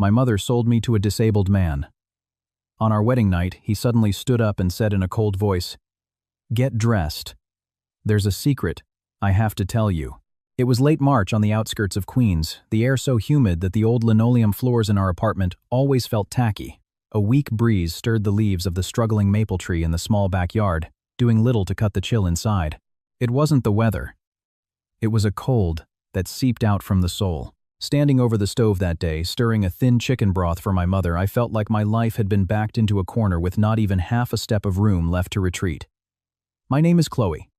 My mother sold me to a disabled man. On our wedding night, he suddenly stood up and said in a cold voice, "Get dressed. There's a secret I have to tell you." It was late March on the outskirts of Queens, the air so humid that the old linoleum floors in our apartment always felt tacky. A weak breeze stirred the leaves of the struggling maple tree in the small backyard, doing little to cut the chill inside. It wasn't the weather. It was a cold that seeped out from the soul. Standing over the stove that day, stirring a thin chicken broth for my mother, I felt like my life had been backed into a corner with not even half a step of room left to retreat. My name is Chloe.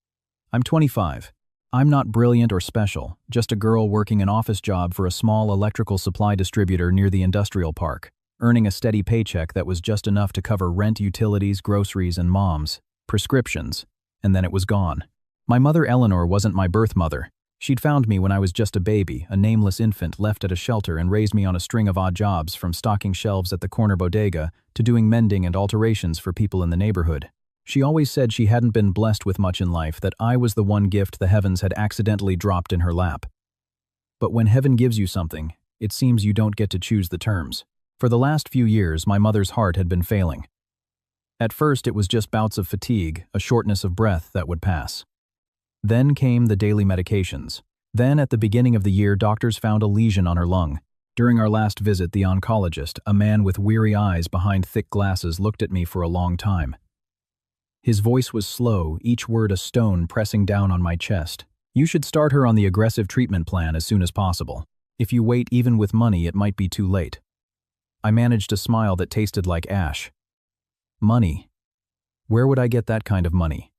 I'm 25. I'm not brilliant or special, just a girl working an office job for a small electrical supply distributor near the industrial park, earning a steady paycheck that was just enough to cover rent, utilities, groceries, and mom's prescriptions, and then it was gone. My mother Eleanor wasn't my birth mother. She'd found me when I was just a baby, a nameless infant left at a shelter, and raised me on a string of odd jobs, from stocking shelves at the corner bodega to doing mending and alterations for people in the neighborhood. She always said she hadn't been blessed with much in life, that I was the one gift the heavens had accidentally dropped in her lap. But when heaven gives you something, it seems you don't get to choose the terms. For the last few years, my mother's heart had been failing. At first, it was just bouts of fatigue, a shortness of breath that would pass. Then came the daily medications. Then, at the beginning of the year, doctors found a lesion on her lung. During our last visit, the oncologist, a man with weary eyes behind thick glasses, looked at me for a long time. His voice was slow, each word a stone pressing down on my chest. "You should start her on the aggressive treatment plan as soon as possible. If you wait even with money, it might be too late." I managed a smile that tasted like ash. Money? Where would I get that kind of money?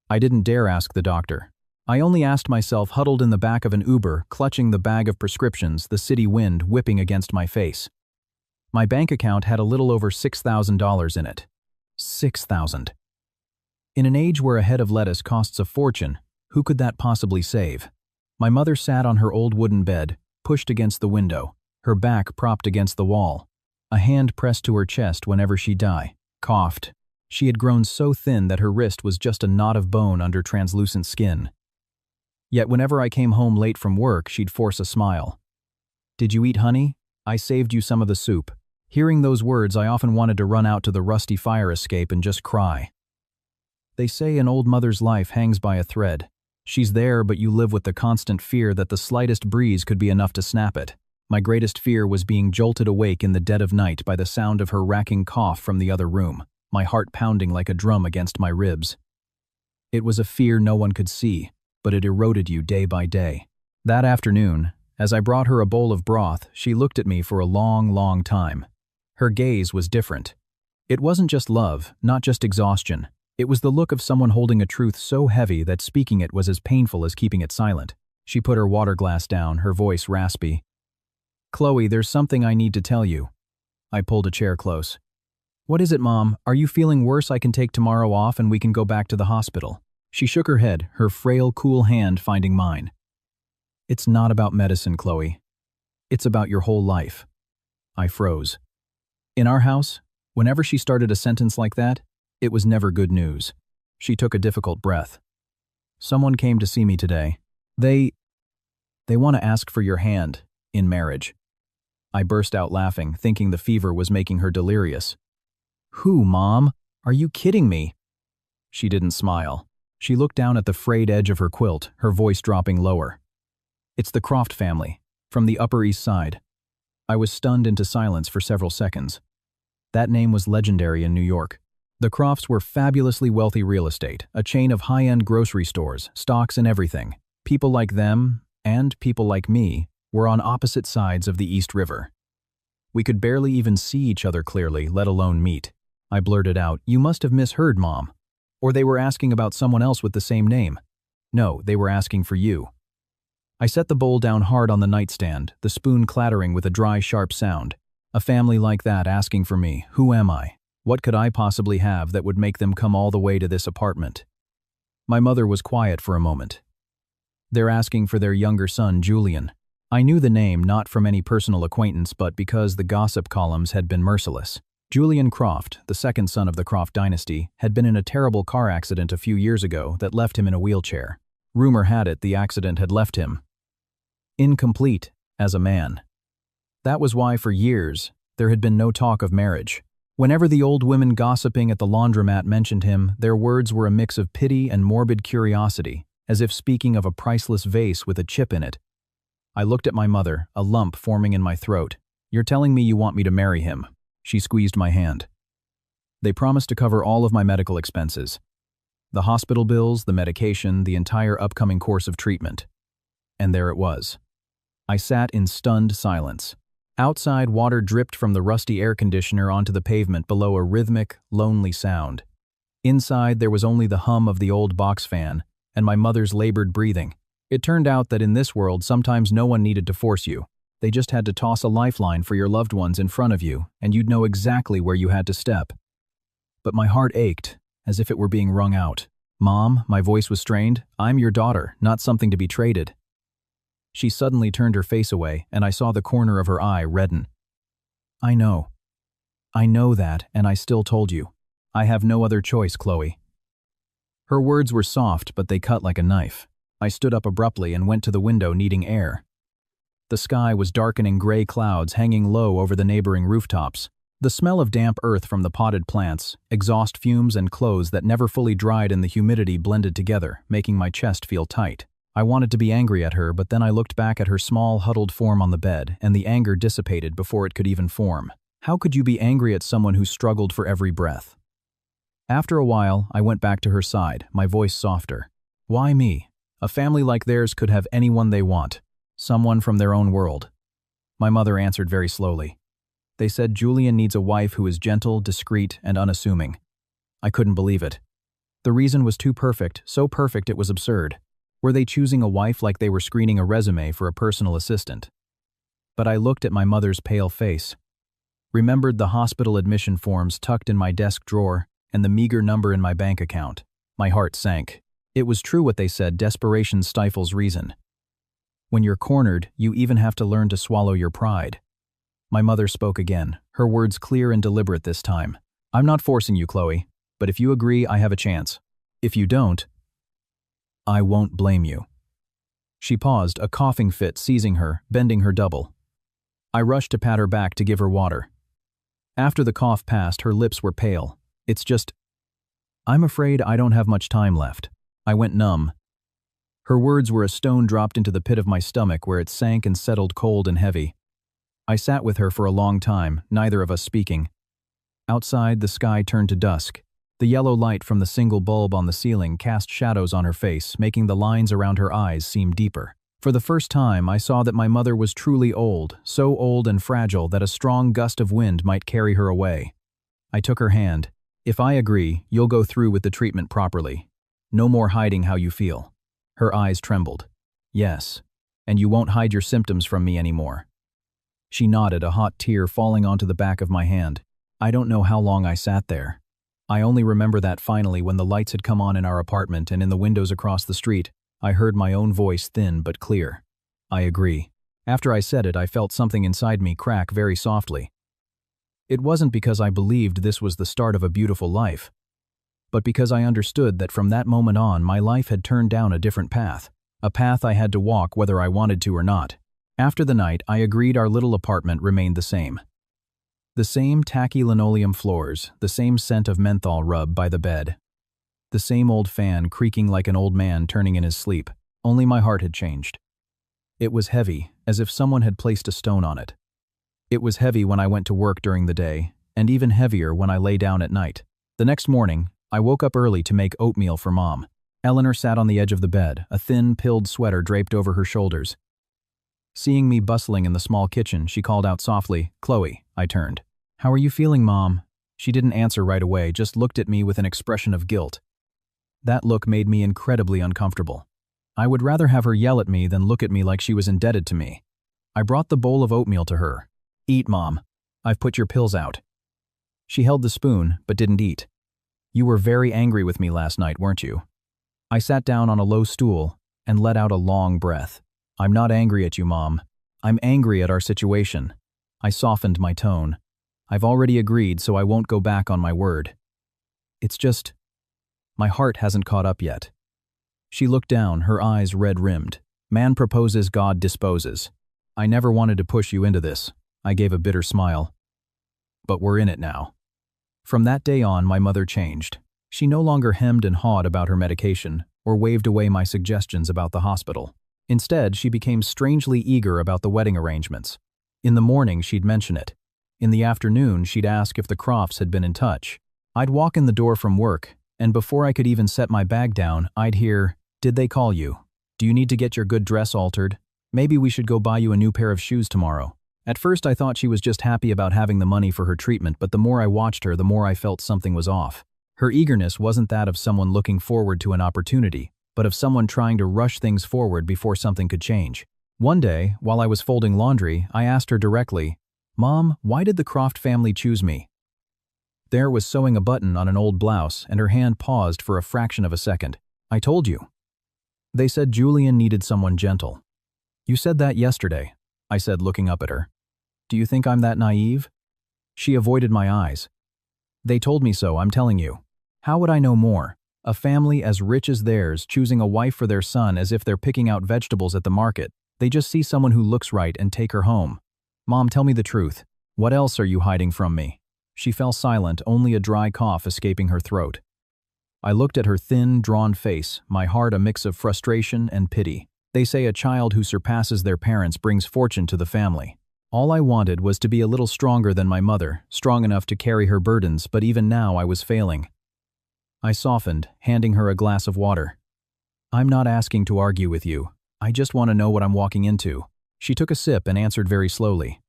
I didn't dare ask the doctor. I only asked myself, huddled in the back of an Uber, clutching the bag of prescriptions, the city wind whipping against my face. My bank account had a little over $6,000 in it. $6,000. In an age where a head of lettuce costs a fortune, who could that possibly save? My mother sat on her old wooden bed, pushed against the window, her back propped against the wall, a hand pressed to her chest whenever she'd coughed. She had grown so thin that her wrist was just a knot of bone under translucent skin. Yet whenever I came home late from work, she'd force a smile. "Did you eat, honey? I saved you some of the soup." Hearing those words, I often wanted to run out to the rusty fire escape and just cry. They say an old mother's life hangs by a thread. She's there, but you live with the constant fear that the slightest breeze could be enough to snap it. My greatest fear was being jolted awake in the dead of night by the sound of her racking cough from the other room, my heart pounding like a drum against my ribs. It was a fear no one could see, but it eroded you day by day. That afternoon, as I brought her a bowl of broth, she looked at me for a long, long time. Her gaze was different. It wasn't just love, not just exhaustion. It was the look of someone holding a truth so heavy that speaking it was as painful as keeping it silent. She put her water glass down, her voice raspy. "Chloe, there's something I need to tell you." I pulled a chair close. "What is it, Mom? Are you feeling worse? I can take tomorrow off and we can go back to the hospital." She shook her head, her frail, cool hand finding mine. "It's not about medicine, Chloe. It's about your whole life." I froze. In our house, whenever she started a sentence like that, it was never good news. She took a difficult breath. "Someone came to see me today. They want to ask for your hand in marriage." I burst out laughing, thinking the fever was making her delirious. "Who, Mom? Are you kidding me?" She didn't smile. She looked down at the frayed edge of her quilt, her voice dropping lower. "It's the Croft family, from the Upper East Side." I was stunned into silence for several seconds. That name was legendary in New York. The Crofts were fabulously wealthy real estate, a chain of high-end grocery stores, stocks and everything. People like them, and people like me, were on opposite sides of the East River. We could barely even see each other clearly, let alone meet. I blurted out, "You must have misheard, Mom." Or they were asking about someone else with the same name. No, they were asking for you. I set the bowl down hard on the nightstand, the spoon clattering with a dry, sharp sound. A family like that asking for me, who am I? What could I possibly have that would make them come all the way to this apartment? My mother was quiet for a moment. "They're asking for their younger son, Julian." I knew the name not from any personal acquaintance, but because the gossip columns had been merciless. Julian Croft, the second son of the Croft dynasty, had been in a terrible car accident a few years ago that left him in a wheelchair. Rumor had it the accident had left him incomplete as a man. That was why, for years, there had been no talk of marriage. Whenever the old women gossiping at the laundromat mentioned him, their words were a mix of pity and morbid curiosity, as if speaking of a priceless vase with a chip in it. I looked at my mother, a lump forming in my throat. "You're telling me you want me to marry him?" She squeezed my hand. "They promised to cover all of my medical expenses. The hospital bills, the medication, the entire upcoming course of treatment." And there it was. I sat in stunned silence. Outside, water dripped from the rusty air conditioner onto the pavement below a rhythmic, lonely sound. Inside, there was only the hum of the old box fan and my mother's labored breathing. It turned out that in this world, sometimes no one needed to force you. They just had to toss a lifeline for your loved ones in front of you, and you'd know exactly where you had to step. But my heart ached, as if it were being wrung out. "Mom," my voice was strained, "I'm your daughter, not something to be traded." She suddenly turned her face away, and I saw the corner of her eye redden. "I know. I know that, and I still told you. I have no other choice, Chloe." Her words were soft, but they cut like a knife. I stood up abruptly and went to the window, needing air. The sky was darkening gray clouds hanging low over the neighboring rooftops. The smell of damp earth from the potted plants, exhaust fumes and clothes that never fully dried in the humidity blended together, making my chest feel tight. I wanted to be angry at her, but then I looked back at her small, huddled form on the bed, and the anger dissipated before it could even form. How could you be angry at someone who struggled for every breath? After a while, I went back to her side, my voice softer. "Why me? A family like theirs could have anyone they want. Someone from their own world." My mother answered very slowly. "They said Julian needs a wife who is gentle, discreet, and unassuming." I couldn't believe it. The reason was too perfect, so perfect it was absurd. Were they choosing a wife like they were screening a resume for a personal assistant? But I looked at my mother's pale face, remembered the hospital admission forms tucked in my desk drawer, and the meager number in my bank account. My heart sank. It was true what they said, desperation stifles reason. When you're cornered, you even have to learn to swallow your pride. My mother spoke again, her words clear and deliberate this time. "I'm not forcing you, Chloe, but if you agree, I have a chance. If you don't, I won't blame you." She paused, a coughing fit seizing her, bending her double. I rushed to pat her back to give her water. After the cough passed, her lips were pale. "It's just, I'm afraid I don't have much time left." I went numb. Her words were a stone dropped into the pit of my stomach where it sank and settled cold and heavy. I sat with her for a long time, neither of us speaking. Outside, the sky turned to dusk. The yellow light from the single bulb on the ceiling cast shadows on her face, making the lines around her eyes seem deeper. For the first time, I saw that my mother was truly old, so old and fragile that a strong gust of wind might carry her away. I took her hand. "If I agree, you'll go through with the treatment properly. No more hiding how you feel." Her eyes trembled. "Yes, and you won't hide your symptoms from me anymore." She nodded, a hot tear falling onto the back of my hand. I don't know how long I sat there. I only remember that finally, when the lights had come on in our apartment and in the windows across the street, I heard my own voice, thin but clear. "I agree." After I said it, I felt something inside me crack very softly. It wasn't because I believed this was the start of a beautiful life, but because I understood that from that moment on, my life had turned down a different path, a path I had to walk whether I wanted to or not. After the night, I agreed our little apartment remained the same. The same tacky linoleum floors, the same scent of menthol rub by the bed, the same old fan creaking like an old man turning in his sleep, only my heart had changed. It was heavy, as if someone had placed a stone on it. It was heavy when I went to work during the day, and even heavier when I lay down at night. The next morning, I woke up early to make oatmeal for Mom. Eleanor sat on the edge of the bed, a thin, pilled sweater draped over her shoulders. Seeing me bustling in the small kitchen, she called out softly, "Chloe." I turned. "How are you feeling, Mom?" She didn't answer right away, just looked at me with an expression of guilt. That look made me incredibly uncomfortable. I would rather have her yell at me than look at me like she was indebted to me. I brought the bowl of oatmeal to her. "Eat, Mom. I've put your pills out." She held the spoon, but didn't eat. "You were very angry with me last night, weren't you?" I sat down on a low stool and let out a long breath. "I'm not angry at you, Mom. I'm angry at our situation." I softened my tone. "I've already agreed, so I won't go back on my word. It's just, my heart hasn't caught up yet." She looked down, her eyes red-rimmed. "Man proposes, God disposes. I never wanted to push you into this. I gave a bitter smile. But we're in it now. From that day on, my mother changed. She no longer hemmed and hawed about her medication or waved away my suggestions about the hospital. Instead, she became strangely eager about the wedding arrangements. In the morning, she'd mention it. In the afternoon, she'd ask if the Crofts had been in touch. I'd walk in the door from work, and before I could even set my bag down, I'd hear, "Did they call you? Do you need to get your good dress altered? Maybe we should go buy you a new pair of shoes tomorrow." At first, I thought she was just happy about having the money for her treatment, but the more I watched her, the more I felt something was off. Her eagerness wasn't that of someone looking forward to an opportunity, but of someone trying to rush things forward before something could change. One day, while I was folding laundry, I asked her directly, "Mom, why did the Croft family choose me?" There was sewing a button on an old blouse, and her hand paused for a fraction of a second. "I told you. They said Julian needed someone gentle." "You said that yesterday," I said, looking up at her. "Do you think I'm that naive?" She avoided my eyes. "They told me so, I'm telling you. How would I know more? A family as rich as theirs choosing a wife for their son as if they're picking out vegetables at the market. They just see someone who looks right and take her home. Mom, tell me the truth. What else are you hiding from me?" She fell silent, only a dry cough escaping her throat. I looked at her thin, drawn face, my heart a mix of frustration and pity. They say a child who surpasses their parents brings fortune to the family. All I wanted was to be a little stronger than my mother, strong enough to carry her burdens, but even now I was failing. I softened, handing her a glass of water. "I'm not asking to argue with you. I just want to know what I'm walking into." She took a sip and answered very slowly.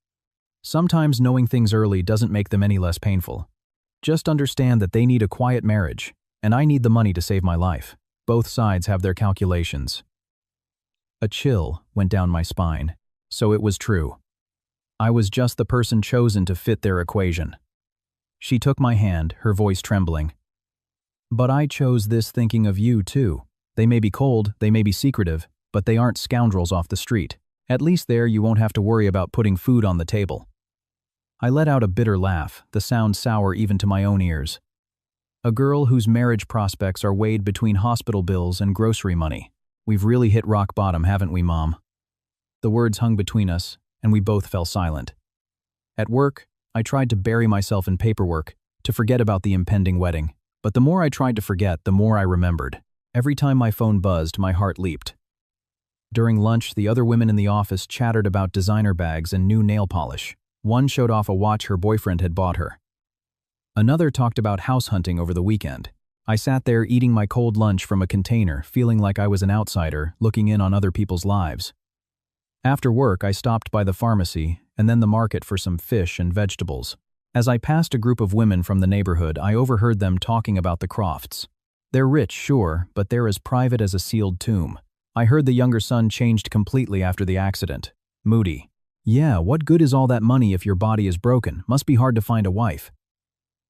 "Sometimes knowing things early doesn't make them any less painful. Just understand that they need a quiet marriage, and I need the money to save my life. Both sides have their calculations." A chill went down my spine. So it was true. I was just the person chosen to fit their equation. She took my hand, her voice trembling. "But I chose this thinking of you, too. They may be cold, they may be secretive, but they aren't scoundrels off the street. At least there you won't have to worry about putting food on the table." I let out a bitter laugh, the sound sour even to my own ears. "A girl whose marriage prospects are weighed between hospital bills and grocery money. We've really hit rock bottom, haven't we, Mom?" The words hung between us, and we both fell silent. At work, I tried to bury myself in paperwork, to forget about the impending wedding. But the more I tried to forget, the more I remembered. Every time my phone buzzed, my heart leaped. During lunch, the other women in the office chattered about designer bags and new nail polish. One showed off a watch her boyfriend had bought her. Another talked about house hunting over the weekend. I sat there eating my cold lunch from a container, feeling like I was an outsider, looking in on other people's lives. After work, I stopped by the pharmacy and then the market for some fish and vegetables. As I passed a group of women from the neighborhood, I overheard them talking about the Crofts. They're rich, sure, but they're as private as a sealed tomb. I heard the younger son changed completely after the accident. Moody. "Yeah, what good is all that money if your body is broken? Must be hard to find a wife."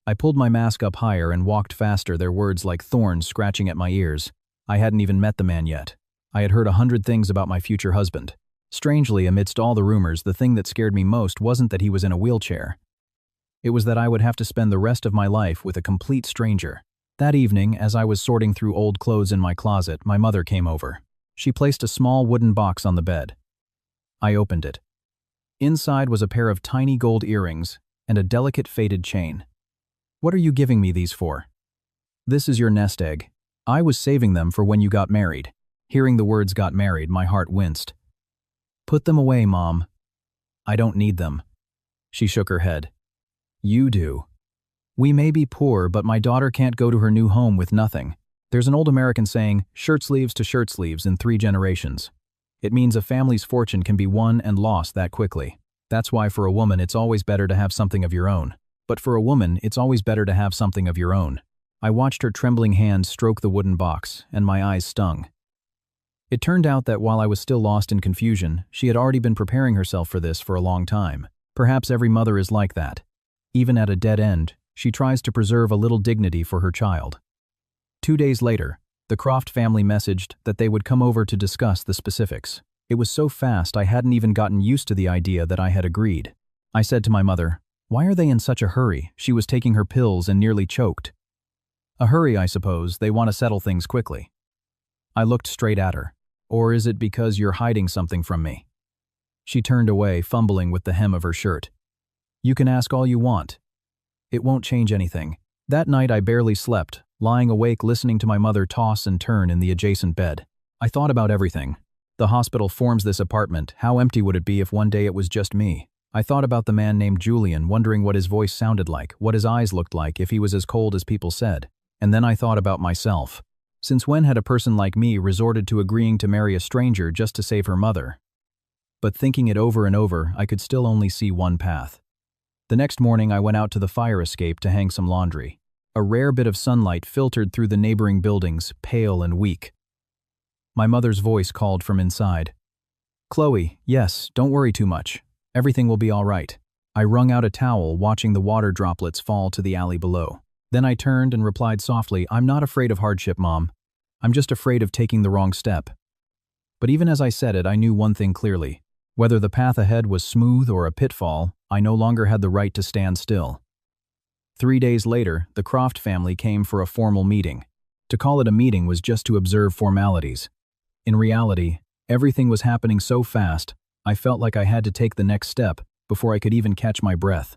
I pulled my mask up higher and walked faster, their words like thorns scratching at my ears. I hadn't even met the man yet. I had heard 100 things about my future husband. Strangely, amidst all the rumors, the thing that scared me most wasn't that he was in a wheelchair. It was that I would have to spend the rest of my life with a complete stranger. That evening, as I was sorting through old clothes in my closet, my mother came over. She placed a small wooden box on the bed. I opened it. Inside was a pair of tiny gold earrings and a delicate faded chain. "What are you giving me these for?" "This is your nest egg. I was saving them for when you got married." Hearing the words "got married," my heart winced. "Put them away, Mom." "I don't need them." She shook her head. "You do. We may be poor, but my daughter can't go to her new home with nothing. There's an old American saying, shirt sleeves to shirt sleeves in 3 generations. It means a family's fortune can be won and lost that quickly. That's why for a woman it's always better to have something of your own. But for a woman, it's always better to have something of your own." I watched her trembling hand stroke the wooden box, and my eyes stung. It turned out that while I was still lost in confusion, she had already been preparing herself for this for a long time. Perhaps every mother is like that. Even at a dead end, she tries to preserve a little dignity for her child. 2 days later, the Croft family messaged that they would come over to discuss the specifics. It was so fast I hadn't even gotten used to the idea that I had agreed. I said to my mother, "Why are they in such a hurry? She was taking her pills and nearly choked." "A hurry, I suppose. They want to settle things quickly." I looked straight at her. "Or is it because you're hiding something from me?" She turned away, fumbling with the hem of her shirt. You can ask all you want. It won't change anything. That night I barely slept, lying awake listening to my mother toss and turn in the adjacent bed. I thought about everything. The hospital forms this apartment. How empty would it be if one day it was just me? I thought about the man named Julian, wondering what his voice sounded like, what his eyes looked like if he was as cold as people said. And then I thought about myself. Since when had a person like me resorted to agreeing to marry a stranger just to save her mother? But thinking it over and over, I could still only see one path. The next morning I went out to the fire escape to hang some laundry. A rare bit of sunlight filtered through the neighboring buildings, pale and weak. My mother's voice called from inside. "Chloe, yes, don't worry too much. Everything will be all right." I wrung out a towel, watching the water droplets fall to the alley below. Then I turned and replied softly, "I'm not afraid of hardship, Mom. I'm just afraid of taking the wrong step." But even as I said it, I knew one thing clearly. Whether the path ahead was smooth or a pitfall, I no longer had the right to stand still. 3 days later, the Croft family came for a formal meeting. To call it a meeting was just to observe formalities. In reality, everything was happening so fast, I felt like I had to take the next step before I could even catch my breath.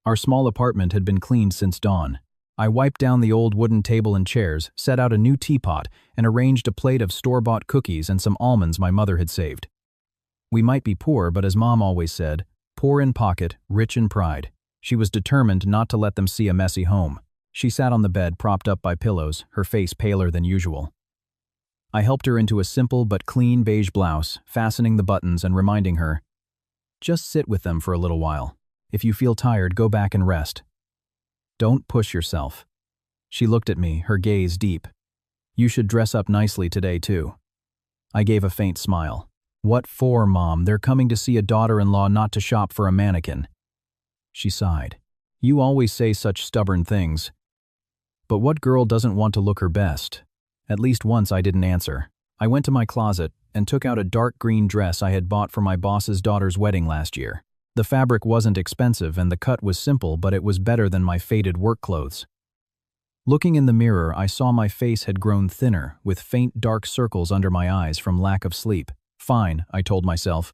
Our small apartment had been cleaned since dawn. I wiped down the old wooden table and chairs, set out a new teapot, and arranged a plate of store-bought cookies and some almonds my mother had saved. We might be poor, but as Mom always said, poor in pocket, rich in pride. She was determined not to let them see a messy home. She sat on the bed, propped up by pillows, her face paler than usual. I helped her into a simple but clean beige blouse, fastening the buttons and reminding her, "Just sit with them for a little while. If you feel tired, go back and rest. Don't push yourself." She looked at me, her gaze deep. "You should dress up nicely today, too." I gave a faint smile. "What for, Mom? They're coming to see a daughter-in-law, not to shop for a mannequin." She sighed. "You always say such stubborn things. But what girl doesn't want to look her best?" At least once I didn't answer. I went to my closet and took out a dark green dress I had bought for my boss's daughter's wedding last year. The fabric wasn't expensive and the cut was simple, but it was better than my faded work clothes. Looking in the mirror, I saw my face had grown thinner, with faint dark circles under my eyes from lack of sleep. "Fine," I told myself.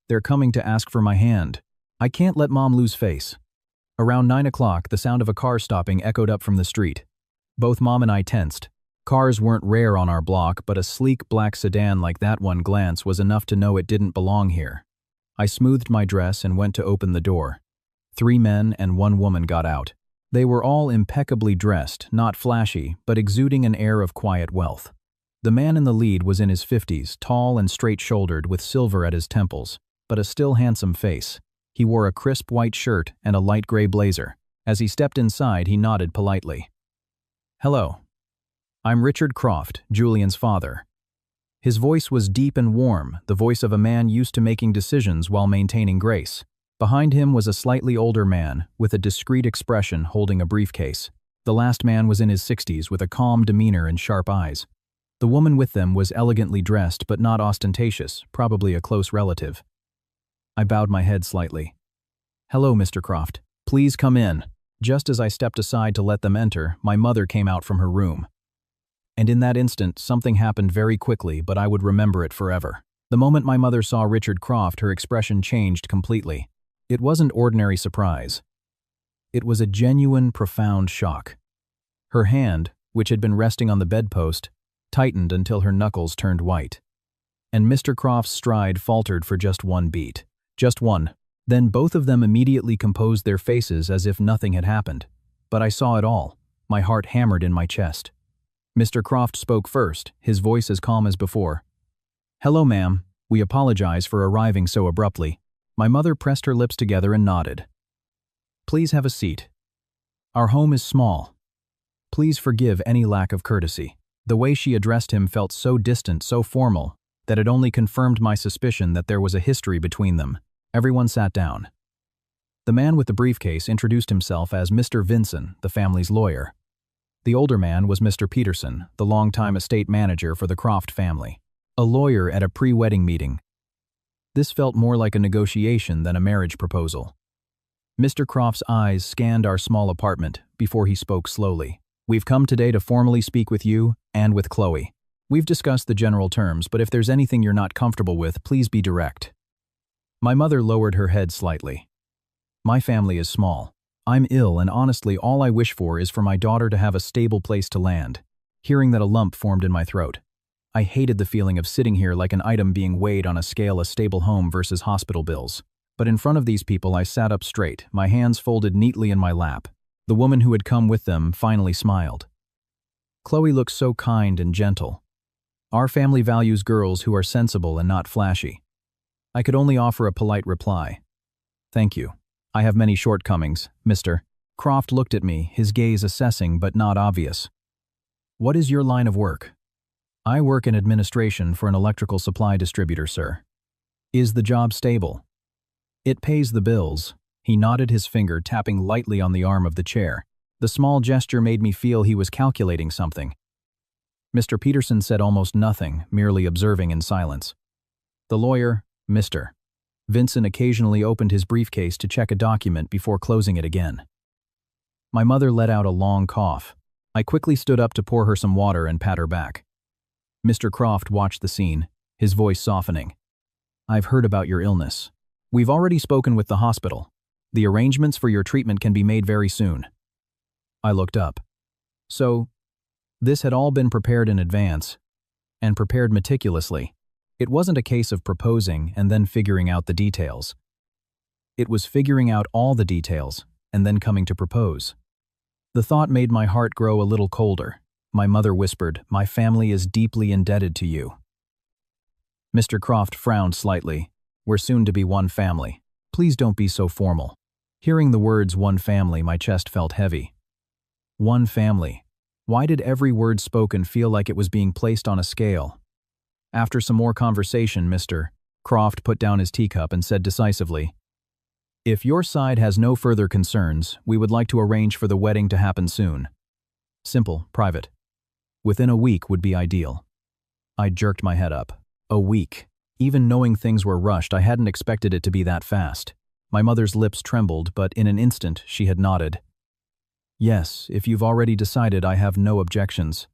"They're coming to ask for my hand. I can't let Mom lose face." Around 9 o'clock, the sound of a car stopping echoed up from the street. Both Mom and I tensed. Cars weren't rare on our block, but a sleek black sedan like that one glance was enough to know it didn't belong here. I smoothed my dress and went to open the door. 3 men and 1 woman got out. They were all impeccably dressed, not flashy, but exuding an air of quiet wealth. The man in the lead was in his 50s, tall and straight-shouldered with silver at his temples, but a still handsome face. He wore a crisp white shirt and a light gray blazer. As he stepped inside, he nodded politely. "Hello. I'm Richard Croft, Julian's father." His voice was deep and warm, the voice of a man used to making decisions while maintaining grace. Behind him was a slightly older man, with a discreet expression holding a briefcase. The last man was in his 60s with a calm demeanor and sharp eyes. The woman with them was elegantly dressed but not ostentatious, probably a close relative. I bowed my head slightly. "Hello, Mr. Croft. Please come in." Just as I stepped aside to let them enter, my mother came out from her room. And in that instant, something happened very quickly, but I would remember it forever. The moment my mother saw Richard Croft, her expression changed completely. It wasn't ordinary surprise. It was a genuine, profound shock. Her hand, which had been resting on the bedpost, tightened until her knuckles turned white. And Mr. Croft's stride faltered for just 1 beat. Just one. Then both of them immediately composed their faces as if nothing had happened. But I saw it all. My heart hammered in my chest. Mr. Croft spoke first, his voice as calm as before. "Hello, ma'am. We apologize for arriving so abruptly." My mother pressed her lips together and nodded. "Please have a seat. Our home is small. Please forgive any lack of courtesy." The way she addressed him felt so distant, so formal, that it only confirmed my suspicion that there was a history between them. Everyone sat down. The man with the briefcase introduced himself as Mr. Vinson, the family's lawyer. The older man was Mr. Peterson, the longtime estate manager for the Croft family, a lawyer at a pre-wedding meeting. This felt more like a negotiation than a marriage proposal. Mr. Croft's eyes scanned our small apartment before he spoke slowly. "We've come today to formally speak with you and with Chloe. We've discussed the general terms, but if there's anything you're not comfortable with, please be direct." My mother lowered her head slightly. My family is small. I'm ill, and honestly, all I wish for is for my daughter to have a stable place to land. Hearing that, a lump formed in my throat. I hated the feeling of sitting here like an item being weighed on a scale, a stable home versus hospital bills. But in front of these people, I sat up straight, my hands folded neatly in my lap. The woman who had come with them finally smiled. Chloe looked so kind and gentle. Our family values girls who are sensible and not flashy. I could only offer a polite reply. Thank you. I have many shortcomings, Mr. Croft looked at me, his gaze assessing but not obvious. What is your line of work? I work in administration for an electrical supply distributor, sir. Is the job stable? It pays the bills. He nodded, his finger tapping lightly on the arm of the chair. The small gesture made me feel he was calculating something. Mr. Peterson said almost nothing, merely observing in silence. The lawyer, Mr. Vincent occasionally opened his briefcase to check a document before closing it again. My mother let out a long cough. I quickly stood up to pour her some water and pat her back. Mr. Croft watched the scene, his voice softening. I've heard about your illness. We've already spoken with the hospital. The arrangements for your treatment can be made very soon. I looked up. So, this had all been prepared in advance, and prepared meticulously. It wasn't a case of proposing and then figuring out the details. It was figuring out all the details and then coming to propose. The thought made my heart grow a little colder. My mother whispered, "My family is deeply indebted to you." Mr. Croft frowned slightly. We're soon to be one family. Please don't be so formal. Hearing the words "one family," my chest felt heavy. One family. Why did every word spoken feel like it was being placed on a scale? After some more conversation, Mr. Croft put down his teacup and said decisively, "If your side has no further concerns, we would like to arrange for the wedding to happen soon. Simple, private. Within a week would be ideal." I jerked my head up. A week. Even knowing things were rushed, I hadn't expected it to be that fast. My mother's lips trembled, but in an instant she had nodded. Yes, if you've already decided, I have no objections.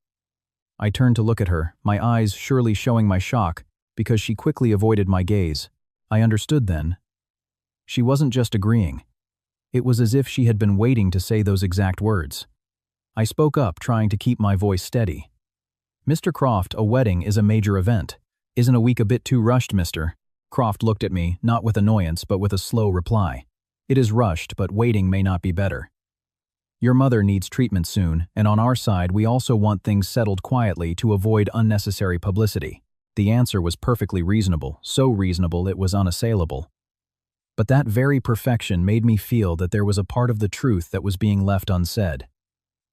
I turned to look at her, my eyes surely showing my shock, because she quickly avoided my gaze. I understood then. She wasn't just agreeing. It was as if she had been waiting to say those exact words. I spoke up, trying to keep my voice steady. Mr. Croft, a wedding is a major event. Isn't a week a bit too rushed, Mr. Croft looked at me, not with annoyance, but with a slow reply. It is rushed, but waiting may not be better. Your mother needs treatment soon, and on our side we also want things settled quietly to avoid unnecessary publicity. The answer was perfectly reasonable, so reasonable it was unassailable. But that very perfection made me feel that there was a part of the truth that was being left unsaid.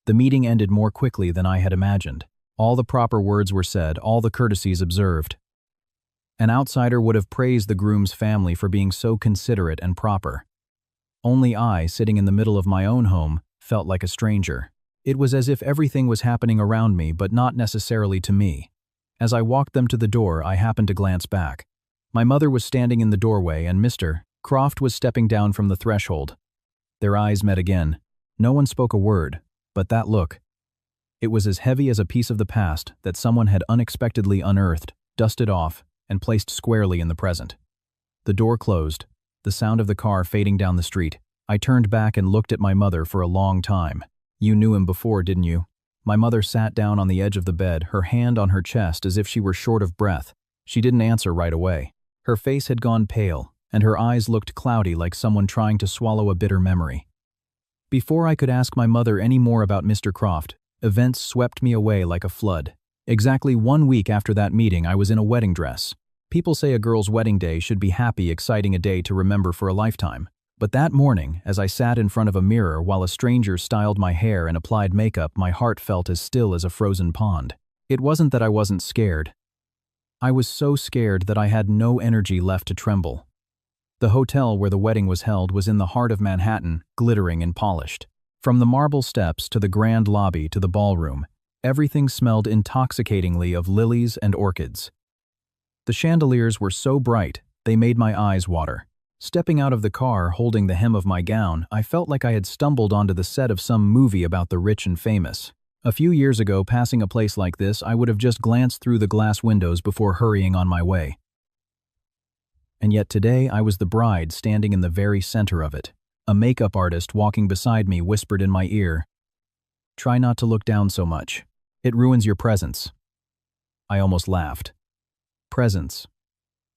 The meeting ended more quickly than I had imagined. All the proper words were said, all the courtesies observed. An outsider would have praised the groom's family for being so considerate and proper. Only I, sitting in the middle of my own home, felt like a stranger. It was as if everything was happening around me, but not necessarily to me. As I walked them to the door, I happened to glance back. My mother was standing in the doorway, and Mr. Croft was stepping down from the threshold. Their eyes met again. No one spoke a word, but that look. It was as heavy as a piece of the past that someone had unexpectedly unearthed, dusted off, and placed squarely in the present. The door closed, the sound of the car fading down the street. I turned back and looked at my mother for a long time. You knew him before, didn't you? My mother sat down on the edge of the bed, her hand on her chest as if she were short of breath. She didn't answer right away. Her face had gone pale, and her eyes looked cloudy like someone trying to swallow a bitter memory. Before I could ask my mother any more about Mr. Croft, events swept me away like a flood. Exactly 1 week after that meeting, I was in a wedding dress. People say a girl's wedding day should be happy, exciting, a day to remember for a lifetime. But that morning, as I sat in front of a mirror while a stranger styled my hair and applied makeup, my heart felt as still as a frozen pond. It wasn't that I wasn't scared. I was so scared that I had no energy left to tremble. The hotel where the wedding was held was in the heart of Manhattan, glittering and polished. From the marble steps to the grand lobby to the ballroom, everything smelled intoxicatingly of lilies and orchids. The chandeliers were so bright, they made my eyes water. Stepping out of the car, holding the hem of my gown, I felt like I had stumbled onto the set of some movie about the rich and famous. A few years ago, passing a place like this, I would have just glanced through the glass windows before hurrying on my way. And yet today, I was the bride standing in the very center of it. A makeup artist walking beside me whispered in my ear, "Try not to look down so much. It ruins your presence." I almost laughed. Presence.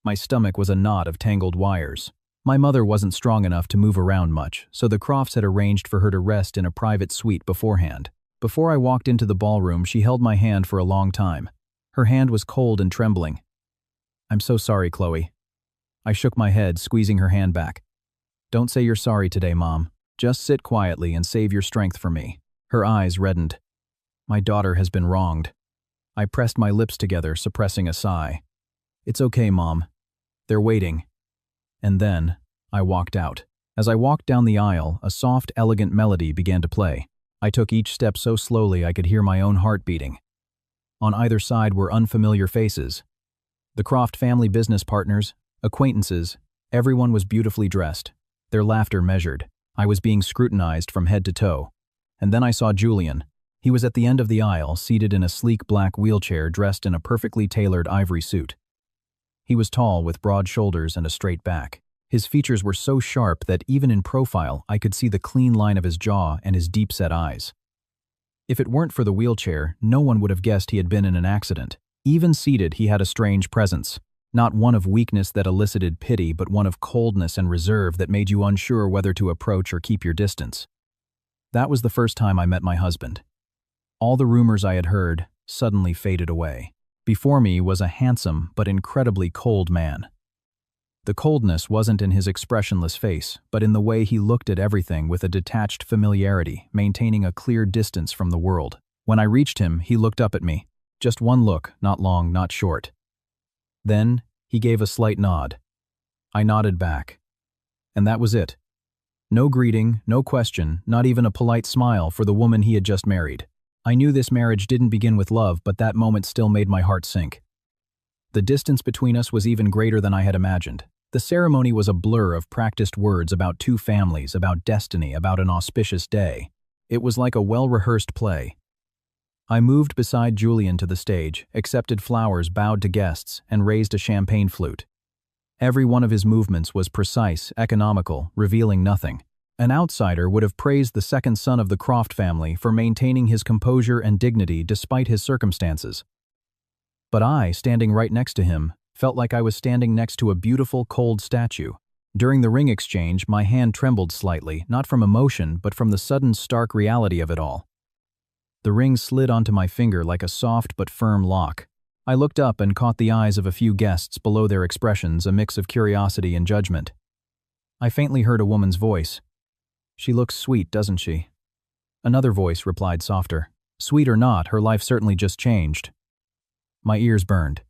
My stomach was a knot of tangled wires. My mother wasn't strong enough to move around much, so the Crofts had arranged for her to rest in a private suite beforehand. Before I walked into the ballroom, she held my hand for a long time. Her hand was cold and trembling. "I'm so sorry, Chloe." I shook my head, squeezing her hand back. "Don't say you're sorry today, Mom. Just sit quietly and save your strength for me." Her eyes reddened. My daughter has been wronged. I pressed my lips together, suppressing a sigh. "It's okay, Mom. They're waiting." And then, I walked out. As I walked down the aisle, a soft, elegant melody began to play. I took each step so slowly I could hear my own heart beating. On either side were unfamiliar faces. The Croft family, business partners, acquaintances, everyone was beautifully dressed. Their laughter measured. I was being scrutinized from head to toe. And then I saw Julian. He was at the end of the aisle, seated in a sleek black wheelchair, dressed in a perfectly tailored ivory suit. He was tall, with broad shoulders and a straight back. His features were so sharp that even in profile I could see the clean line of his jaw and his deep-set eyes. If it weren't for the wheelchair, no one would have guessed he had been in an accident. Even seated, he had a strange presence. Not one of weakness that elicited pity, but one of coldness and reserve that made you unsure whether to approach or keep your distance. That was the first time I met my husband. All the rumors I had heard suddenly faded away. Before me was a handsome but incredibly cold man. The coldness wasn't in his expressionless face, but in the way he looked at everything with a detached familiarity, maintaining a clear distance from the world. When I reached him, he looked up at me. Just one look, not long, not short. Then, he gave a slight nod. I nodded back. And that was it. No greeting, no question, not even a polite smile for the woman he had just married. I knew this marriage didn't begin with love, but that moment still made my heart sink. The distance between us was even greater than I had imagined. The ceremony was a blur of practiced words about two families, about destiny, about an auspicious day. It was like a well-rehearsed play. I moved beside Julian to the stage, accepted flowers, bowed to guests, and raised a champagne flute. Every one of his movements was precise, economical, revealing nothing. An outsider would have praised the second son of the Croft family for maintaining his composure and dignity despite his circumstances. But I, standing right next to him, felt like I was standing next to a beautiful, cold statue. During the ring exchange, my hand trembled slightly, not from emotion, but from the sudden, stark reality of it all. The ring slid onto my finger like a soft but firm lock. I looked up and caught the eyes of a few guests, below their expressions a mix of curiosity and judgment. I faintly heard a woman's voice. "She looks sweet, doesn't she?" Another voice replied softer. Sweet or not, her life certainly just changed. My ears burned.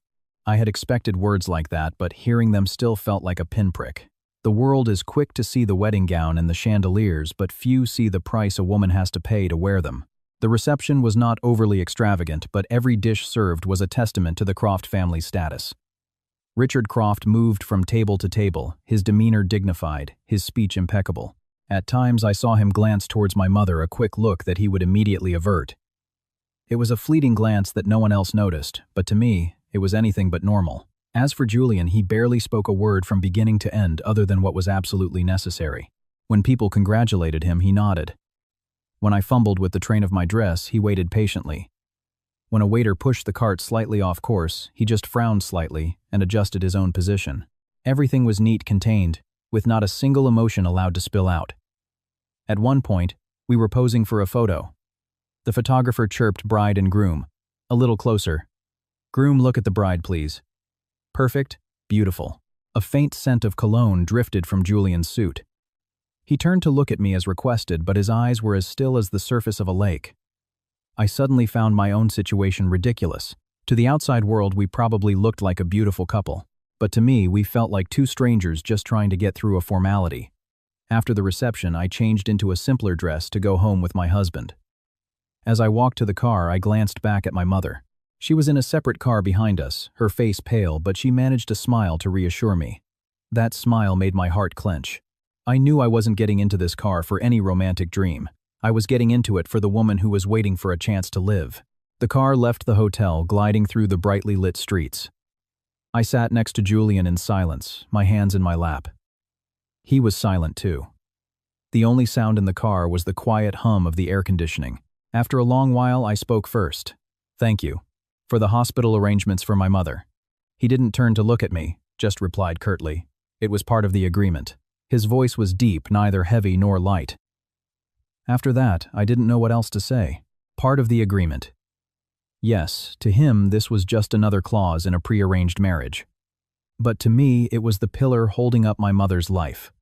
I had expected words like that, but hearing them still felt like a pinprick. The world is quick to see the wedding gown and the chandeliers, but few see the price a woman has to pay to wear them. The reception was not overly extravagant, but every dish served was a testament to the Croft family's status. Richard Croft moved from table to table, his demeanor dignified, his speech impeccable. At times I saw him glance towards my mother, a quick look that he would immediately avert. It was a fleeting glance that no one else noticed, but to me, it was anything but normal. As for Julian, he barely spoke a word from beginning to end other than what was absolutely necessary. When people congratulated him, he nodded. When I fumbled with the train of my dress, he waited patiently. When a waiter pushed the cart slightly off course, he just frowned slightly and adjusted his own position. Everything was neat, contained, with not a single emotion allowed to spill out. At one point, we were posing for a photo. The photographer chirped bride and groom. "A little closer. Groom, look at the bride, please." Perfect, beautiful. A faint scent of cologne drifted from Julian's suit. He turned to look at me as requested, but his eyes were as still as the surface of a lake. I suddenly found my own situation ridiculous. To the outside world, we probably looked like a beautiful couple. But to me, we felt like two strangers just trying to get through a formality. After the reception, I changed into a simpler dress to go home with my husband. As I walked to the car, I glanced back at my mother. She was in a separate car behind us, her face pale, but she managed to smile to reassure me. That smile made my heart clench. I knew I wasn't getting into this car for any romantic dream. I was getting into it for the woman who was waiting for a chance to live. The car left the hotel, gliding through the brightly lit streets. I sat next to Julian in silence, my hands in my lap. He was silent too. The only sound in the car was the quiet hum of the air conditioning. After a long while, I spoke first. "Thank you. For the hospital arrangements for my mother." He didn't turn to look at me, just replied curtly. It was part of the agreement. His voice was deep, neither heavy nor light. After that, I didn't know what else to say. Part of the agreement. Yes, to him this was just another clause in a prearranged marriage. But to me, it was the pillar holding up my mother's life.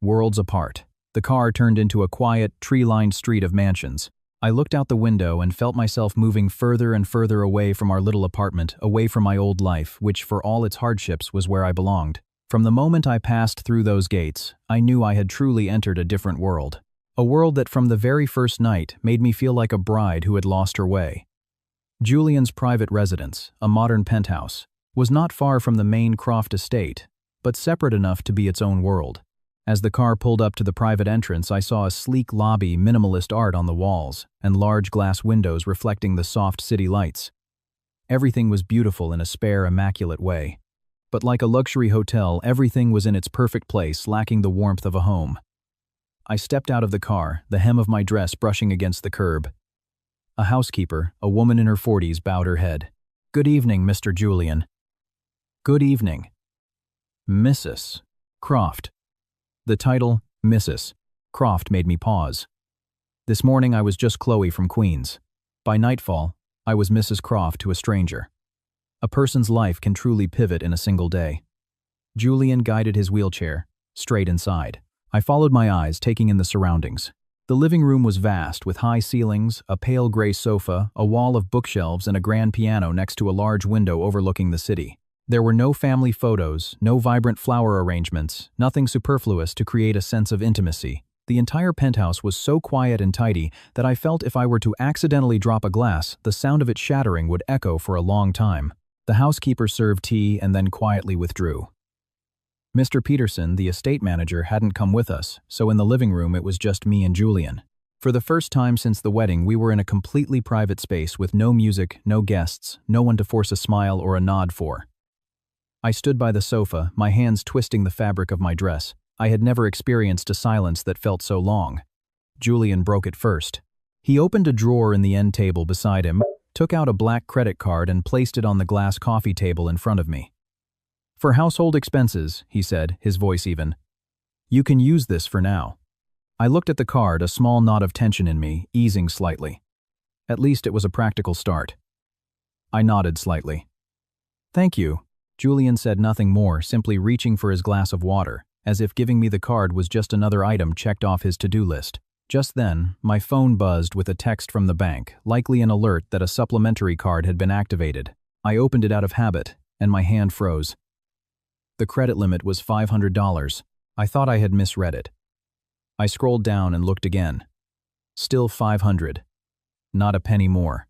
Worlds apart. The car turned into a quiet, tree-lined street of mansions. I looked out the window and felt myself moving further and further away from our little apartment, away from my old life, which for all its hardships was where I belonged. From the moment I passed through those gates, I knew I had truly entered a different world. A world that from the very first night made me feel like a bride who had lost her way. Julian's private residence, a modern penthouse, was not far from the main Croft estate, but separate enough to be its own world. As the car pulled up to the private entrance, I saw a sleek lobby, minimalist art on the walls, and large glass windows reflecting the soft city lights. Everything was beautiful in a spare, immaculate way. But like a luxury hotel, everything was in its perfect place, lacking the warmth of a home. I stepped out of the car, the hem of my dress brushing against the curb. A housekeeper, a woman in her 40s, bowed her head. "Good evening, Mr. Julian." "Good evening." Mrs. Croft. The title, Mrs. Croft, made me pause. This morning I was just Chloe from Queens. By nightfall, I was Mrs. Croft to a stranger. A person's life can truly pivot in a single day. Julian guided his wheelchair, straight inside. I followed my eyes, taking in the surroundings. The living room was vast, with high ceilings, a pale gray sofa, a wall of bookshelves, and a grand piano next to a large window overlooking the city. There were no family photos, no vibrant flower arrangements, nothing superfluous to create a sense of intimacy. The entire penthouse was so quiet and tidy that I felt if I were to accidentally drop a glass, the sound of it shattering would echo for a long time. The housekeeper served tea and then quietly withdrew. Mr. Peterson, the estate manager, hadn't come with us, so in the living room it was just me and Julian. For the first time since the wedding, we were in a completely private space with no music, no guests, no one to force a smile or a nod for. I stood by the sofa, my hands twisting the fabric of my dress. I had never experienced a silence that felt so long. Julian broke it first. He opened a drawer in the end table beside him, took out a black credit card and placed it on the glass coffee table in front of me. "For household expenses," he said, his voice even. "You can use this for now." I looked at the card, a small knot of tension in me, easing slightly. At least it was a practical start. I nodded slightly. "Thank you." Julian said nothing more, simply reaching for his glass of water, as if giving me the card was just another item checked off his to-do list. Just then, my phone buzzed with a text from the bank, likely an alert that a supplementary card had been activated. I opened it out of habit, and my hand froze. The credit limit was $500. I thought I had misread it. I scrolled down and looked again. Still $500. Not a penny more.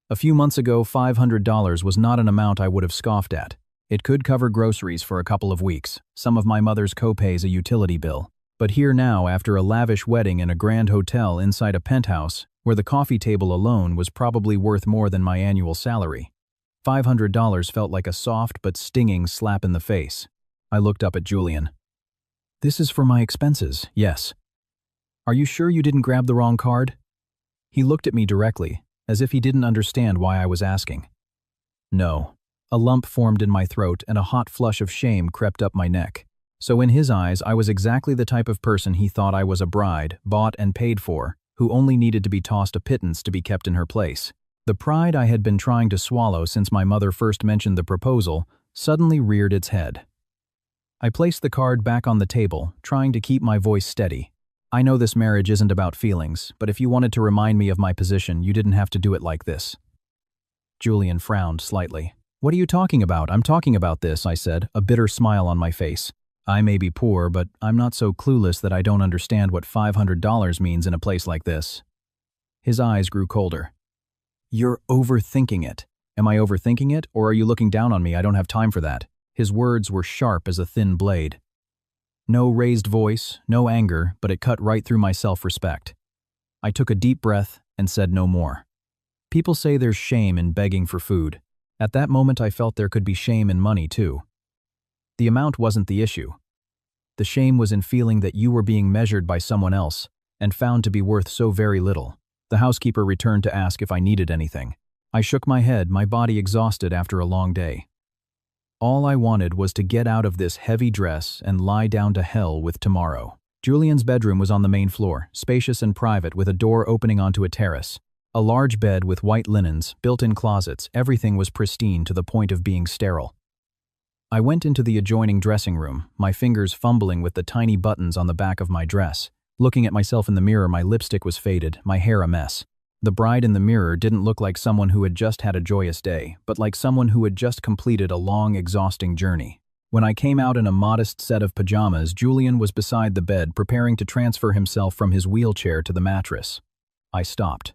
A few months ago, $500 was not an amount I would have scoffed at. It could cover groceries for a couple of weeks, some of my mother's co-pays, a utility bill. But here now, after a lavish wedding in a grand hotel inside a penthouse, where the coffee table alone was probably worth more than my annual salary, $500 felt like a soft but stinging slap in the face. I looked up at Julian. "This is for my expenses, yes." "Are you sure you didn't grab the wrong card?" He looked at me directly, as if he didn't understand why I was asking. "No." A lump formed in my throat and a hot flush of shame crept up my neck. So in his eyes, I was exactly the type of person he thought I was, a bride, bought and paid for, who only needed to be tossed a pittance to be kept in her place. The pride I had been trying to swallow since my mother first mentioned the proposal suddenly reared its head. I placed the card back on the table, trying to keep my voice steady. "I know this marriage isn't about feelings, but if you wanted to remind me of my position, you didn't have to do it like this." Julian frowned slightly. "What are you talking about?" "I'm talking about this," I said, a bitter smile on my face. "I may be poor, but I'm not so clueless that I don't understand what $500 means in a place like this." His eyes grew colder. "You're overthinking it." "Am I overthinking it, or are you looking down on me? I don't have time for that." His words were sharp as a thin blade. No raised voice, no anger, but it cut right through my self-respect. I took a deep breath and said no more. People say there's shame in begging for food. At that moment I felt there could be shame in money too. The amount wasn't the issue. The shame was in feeling that you were being measured by someone else and found to be worth so very little. The housekeeper returned to ask if I needed anything. I shook my head, my body exhausted after a long day. All I wanted was to get out of this heavy dress and lie down to hell with tomorrow. Julian's bedroom was on the main floor, spacious and private with a door opening onto a terrace. A large bed with white linens, built-in closets, everything was pristine to the point of being sterile. I went into the adjoining dressing room, my fingers fumbling with the tiny buttons on the back of my dress. Looking at myself in the mirror, my lipstick was faded, my hair a mess. The bride in the mirror didn't look like someone who had just had a joyous day, but like someone who had just completed a long, exhausting journey. When I came out in a modest set of pajamas, Julian was beside the bed, preparing to transfer himself from his wheelchair to the mattress. I stopped.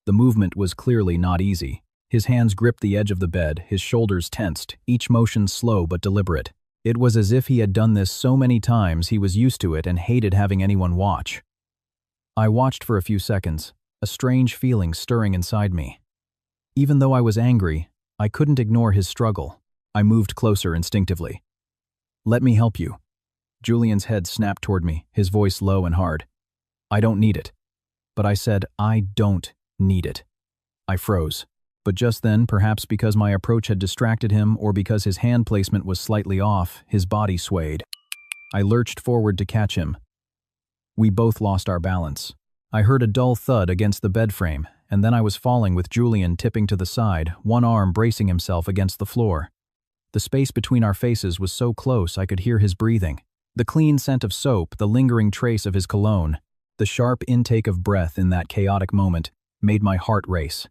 The movement was clearly not easy. His hands gripped the edge of the bed, his shoulders tensed, each motion slow but deliberate. It was as if he had done this so many times he was used to it and hated having anyone watch. I watched for a few seconds, a strange feeling stirring inside me. Even though I was angry, I couldn't ignore his struggle. I moved closer instinctively. "Let me help you." Julian's head snapped toward me, his voice low and hard. "I don't need it." But I said, "I don't need it." I froze. But just then, perhaps because my approach had distracted him or because his hand placement was slightly off, his body swayed. I lurched forward to catch him. We both lost our balance. I heard a dull thud against the bed frame, and then I was falling with Julian tipping to the side, one arm bracing himself against the floor. The space between our faces was so close I could hear his breathing. The clean scent of soap, the lingering trace of his cologne, the sharp intake of breath in that chaotic moment made my heart race.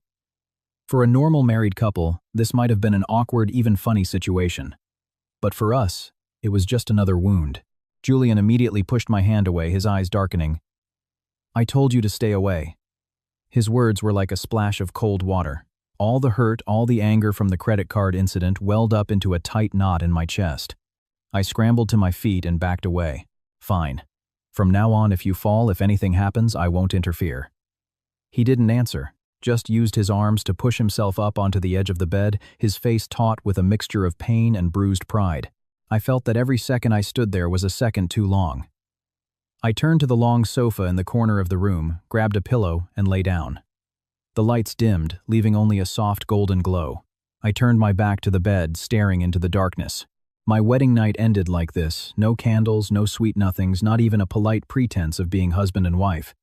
For a normal married couple, this might have been an awkward, even funny situation. But for us, it was just another wound. Julian immediately pushed my hand away, his eyes darkening. "I told you to stay away." His words were like a splash of cold water. All the hurt, all the anger from the credit card incident welled up into a tight knot in my chest. I scrambled to my feet and backed away. "Fine. From now on, if you fall, if anything happens, I won't interfere." He didn't answer. Just used his arms to push himself up onto the edge of the bed, his face taut with a mixture of pain and bruised pride. I felt that every second I stood there was a second too long. I turned to the long sofa in the corner of the room, grabbed a pillow, and lay down. The lights dimmed, leaving only a soft golden glow. I turned my back to the bed, staring into the darkness. My wedding night ended like this, no candles, no sweet nothings, not even a polite pretense of being husband and wife.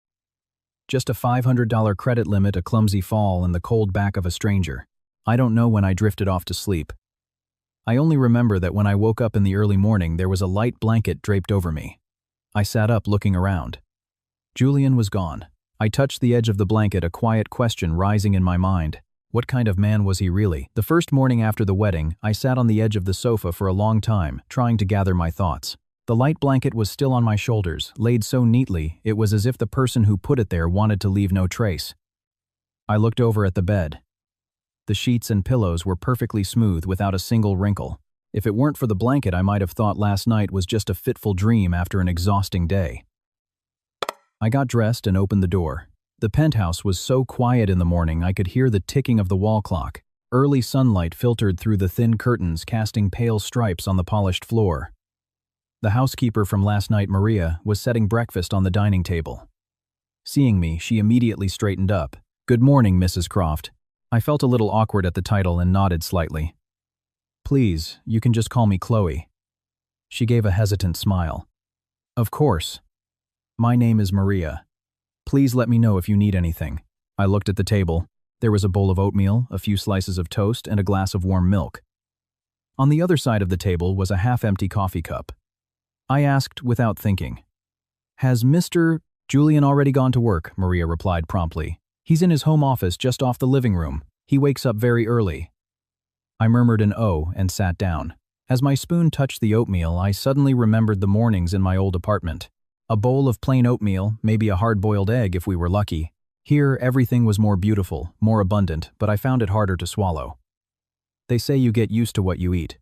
Just a $500 credit limit, a clumsy fall, and the cold back of a stranger. I don't know when I drifted off to sleep. I only remember that when I woke up in the early morning, there was a light blanket draped over me. I sat up looking around. Julian was gone. I touched the edge of the blanket, a quiet question rising in my mind. What kind of man was he really? The first morning after the wedding, I sat on the edge of the sofa for a long time, trying to gather my thoughts. The light blanket was still on my shoulders, laid so neatly, it was as if the person who put it there wanted to leave no trace. I looked over at the bed. The sheets and pillows were perfectly smooth without a single wrinkle. If it weren't for the blanket, I might have thought last night was just a fitful dream after an exhausting day. I got dressed and opened the door. The penthouse was so quiet in the morning I could hear the ticking of the wall clock. Early sunlight filtered through the thin curtains, casting pale stripes on the polished floor. The housekeeper from last night, Maria, was setting breakfast on the dining table. Seeing me, she immediately straightened up. "Good morning, Mrs. Croft." I felt a little awkward at the title and nodded slightly. "Please, you can just call me Chloe." She gave a hesitant smile. "Of course. My name is Maria. Please let me know if you need anything." I looked at the table. There was a bowl of oatmeal, a few slices of toast, and a glass of warm milk. On the other side of the table was a half-empty coffee cup. I asked without thinking. "Has Mr. Julian already gone to work?" Maria replied promptly. "He's in his home office just off the living room. He wakes up very early." I murmured an "oh" and sat down. As my spoon touched the oatmeal, I suddenly remembered the mornings in my old apartment. A bowl of plain oatmeal, maybe a hard-boiled egg if we were lucky. Here, everything was more beautiful, more abundant, but I found it harder to swallow. They say you get used to what you eat.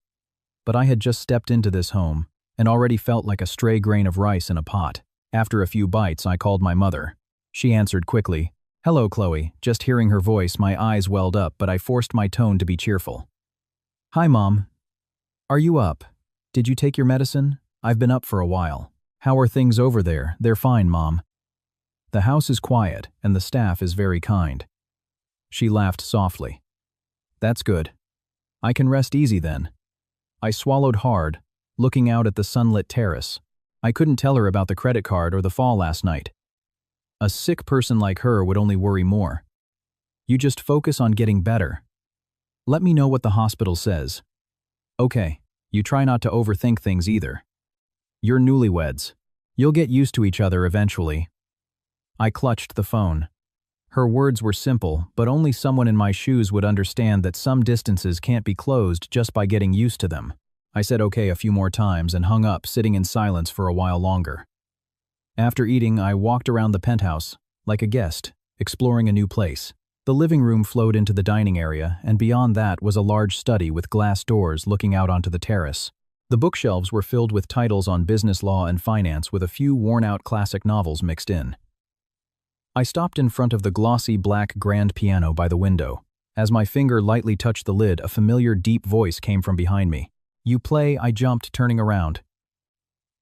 But I had just stepped into this home and already felt like a stray grain of rice in a pot. After a few bites, I called my mother. She answered quickly. "Hello, Chloe." Just hearing her voice, my eyes welled up, but I forced my tone to be cheerful. "Hi, Mom. Are you up? Did you take your medicine? I've been up for a while." How are things over there? They're fine, Mom. The house is quiet, and the staff is very kind. She laughed softly. That's good. I can rest easy then. I swallowed hard, looking out at the sunlit terrace. I couldn't tell her about the credit card or the fall last night. A sick person like her would only worry more. You just focus on getting better. Let me know what the hospital says. Okay, you try not to overthink things either. You're newlyweds. You'll get used to each other eventually. I clutched the phone. Her words were simple, but only someone in my shoes would understand that some distances can't be closed just by getting used to them. I said okay a few more times and hung up, sitting in silence for a while longer. After eating, I walked around the penthouse, like a guest, exploring a new place. The living room flowed into the dining area, and beyond that was a large study with glass doors looking out onto the terrace. The bookshelves were filled with titles on business law and finance, with a few worn-out classic novels mixed in. I stopped in front of the glossy black grand piano by the window. As my finger lightly touched the lid, a familiar deep voice came from behind me. You play? I jumped, turning around.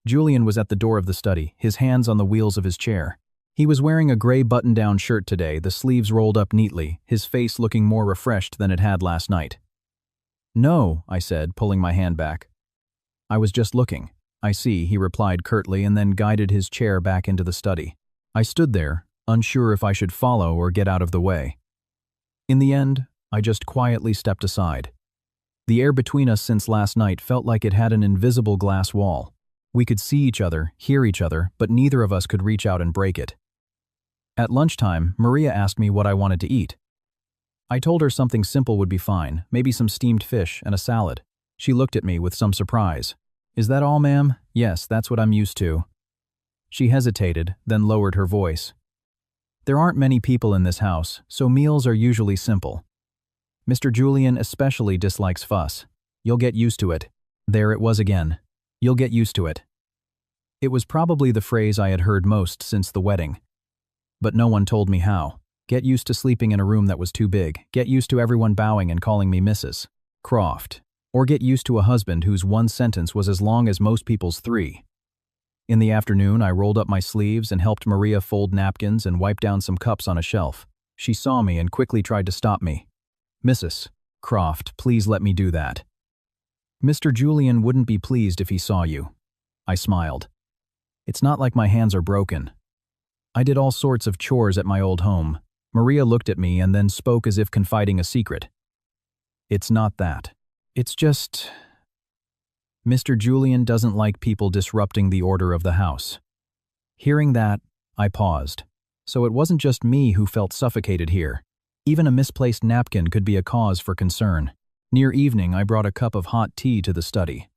Julian was at the door of the study, his hands on the wheels of his chair. He was wearing a gray button-down shirt today, the sleeves rolled up neatly, his face looking more refreshed than it had last night. No, I said, pulling my hand back. I was just looking. I see, he replied curtly and then guided his chair back into the study. I stood there, unsure if I should follow or get out of the way. In the end, I just quietly stepped aside. The air between us since last night felt like it had an invisible glass wall. We could see each other, hear each other, but neither of us could reach out and break it. At lunchtime, Maria asked me what I wanted to eat. I told her something simple would be fine, maybe some steamed fish and a salad. She looked at me with some surprise. Is that all, ma'am? Yes, that's what I'm used to. She hesitated, then lowered her voice. There aren't many people in this house, so meals are usually simple. Mr. Julian especially dislikes fuss. You'll get used to it. There it was again. You'll get used to it. It was probably the phrase I had heard most since the wedding. But no one told me how. Get used to sleeping in a room that was too big. Get used to everyone bowing and calling me Mrs. Croft. Or get used to a husband whose one sentence was as long as most people's 3. In the afternoon, I rolled up my sleeves and helped Maria fold napkins and wipe down some cups on a shelf. She saw me and quickly tried to stop me. Mrs. Croft, please let me do that. Mr. Julian wouldn't be pleased if he saw you. I smiled. It's not like my hands are broken. I did all sorts of chores at my old home. Maria looked at me and then spoke as if confiding a secret. It's not that. It's just... Mr. Julian doesn't like people disrupting the order of the house. Hearing that, I paused. So it wasn't just me who felt suffocated here. Even a misplaced napkin could be a cause for concern. Near evening, I brought a cup of hot tea to the study.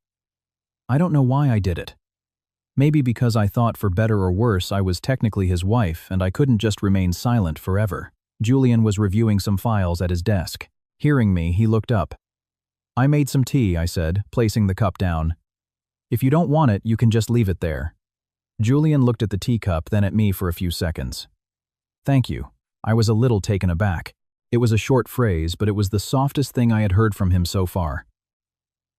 I don't know why I did it. Maybe because I thought for better or worse I was technically his wife and I couldn't just remain silent forever. Julian was reviewing some files at his desk. Hearing me, he looked up. I made some tea, I said, placing the cup down. If you don't want it, you can just leave it there. Julian looked at the teacup, then at me for a few seconds. Thank you. I was a little taken aback. It was a short phrase, but it was the softest thing I had heard from him so far.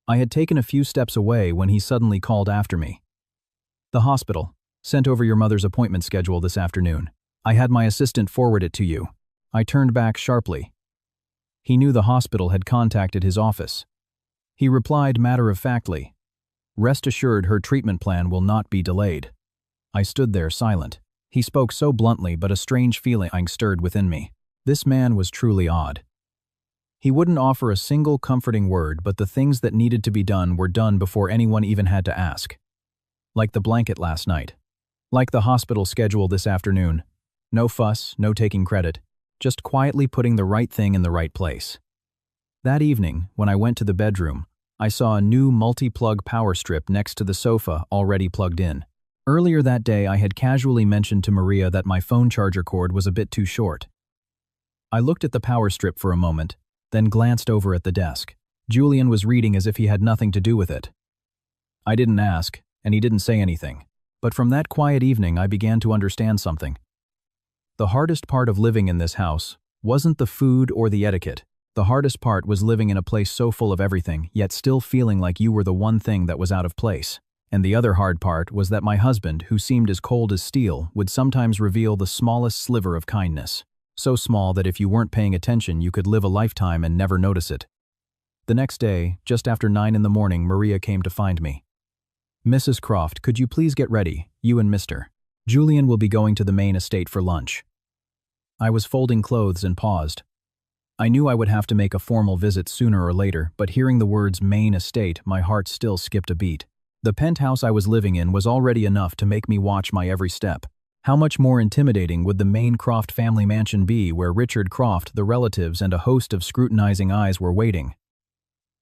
I had taken a few steps away when he suddenly called after me. The hospital sent over your mother's appointment schedule this afternoon. I had my assistant forward it to you. I turned back sharply. He knew the hospital had contacted his office. He replied matter-of-factly, "Rest assured her treatment plan will not be delayed." I stood there silent. He spoke so bluntly, but a strange feeling stirred within me. This man was truly odd. He wouldn't offer a single comforting word, but the things that needed to be done were done before anyone even had to ask. Like the blanket last night. Like the hospital schedule this afternoon. No fuss, no taking credit. Just quietly putting the right thing in the right place. That evening, when I went to the bedroom, I saw a new multi-plug power strip next to the sofa already plugged in. Earlier that day, I had casually mentioned to Maria that my phone charger cord was a bit too short. I looked at the power strip for a moment, then glanced over at the desk. Julian was reading as if he had nothing to do with it. I didn't ask, and he didn't say anything. But from that quiet evening, I began to understand something. The hardest part of living in this house wasn't the food or the etiquette. The hardest part was living in a place so full of everything, yet still feeling like you were the one thing that was out of place. And the other hard part was that my husband, who seemed as cold as steel, would sometimes reveal the smallest sliver of kindness. So small that if you weren't paying attention, you could live a lifetime and never notice it. The next day, just after 9 in the morning, Maria came to find me. "Mrs. Croft, could you please get ready, you and Mr. Julian will be going to the main estate for lunch." I was folding clothes and paused. I knew I would have to make a formal visit sooner or later, but hearing the words main estate, my heart still skipped a beat. The penthouse I was living in was already enough to make me watch my every step. How much more intimidating would the main Croft family mansion be, where Richard Croft, the relatives, and a host of scrutinizing eyes were waiting?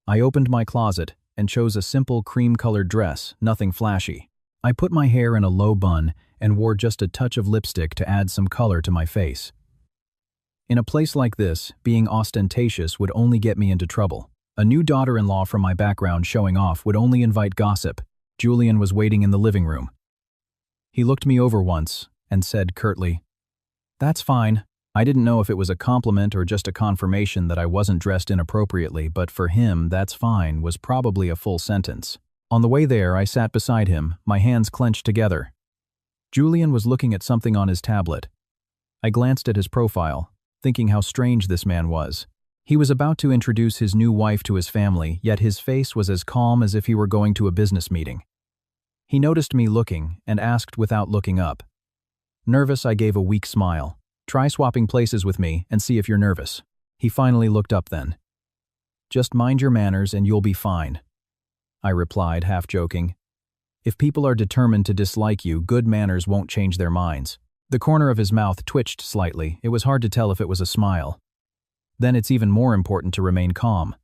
I opened my closet and chose a simple cream-colored dress, nothing flashy. I put my hair in a low bun and wore just a touch of lipstick to add some color to my face. In a place like this, being ostentatious would only get me into trouble. A new daughter-in-law from my background showing off would only invite gossip. Julian was waiting in the living room. He looked me over once and said curtly, "That's fine." I didn't know if it was a compliment or just a confirmation that I wasn't dressed inappropriately, but for him, "that's fine" was probably a full sentence. On the way there, I sat beside him, my hands clenched together. Julian was looking at something on his tablet. I glanced at his profile, thinking how strange this man was. He was about to introduce his new wife to his family, yet his face was as calm as if he were going to a business meeting. He noticed me looking and asked without looking up. Nervous, I gave a weak smile. "Try swapping places with me and see if you're nervous." He finally looked up then. "Just mind your manners and you'll be fine," I replied, half joking. "If people are determined to dislike you, good manners won't change their minds." The corner of his mouth twitched slightly. It was hard to tell if it was a smile. Then it's even more important to remain calm.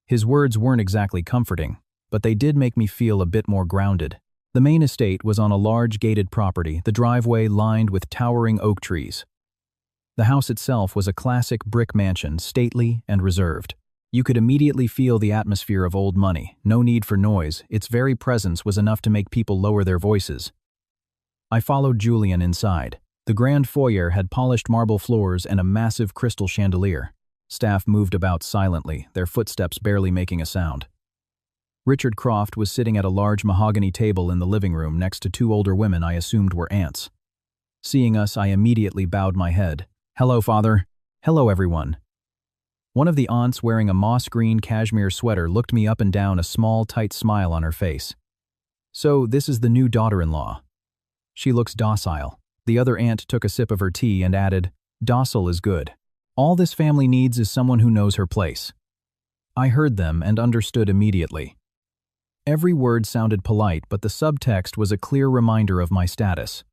His words weren't exactly comforting, but they did make me feel a bit more grounded. The main estate was on a large gated property, the driveway lined with towering oak trees. The house itself was a classic brick mansion, stately and reserved. You could immediately feel the atmosphere of old money, no need for noise. Its very presence was enough to make people lower their voices. I followed Julian inside. The grand foyer had polished marble floors and a massive crystal chandelier. Staff moved about silently, their footsteps barely making a sound. Richard Croft was sitting at a large mahogany table in the living room next to two older women I assumed were aunts. Seeing us, I immediately bowed my head. "Hello, Father." "Hello, everyone." One of the aunts, wearing a moss-green cashmere sweater, looked me up and down, a small, tight smile on her face. "So, this is the new daughter-in-law. She looks docile." The other aunt took a sip of her tea and added, "Docile is good. All this family needs is someone who knows her place." I heard them and understood immediately. Every word sounded polite, but the subtext was a clear reminder of my status.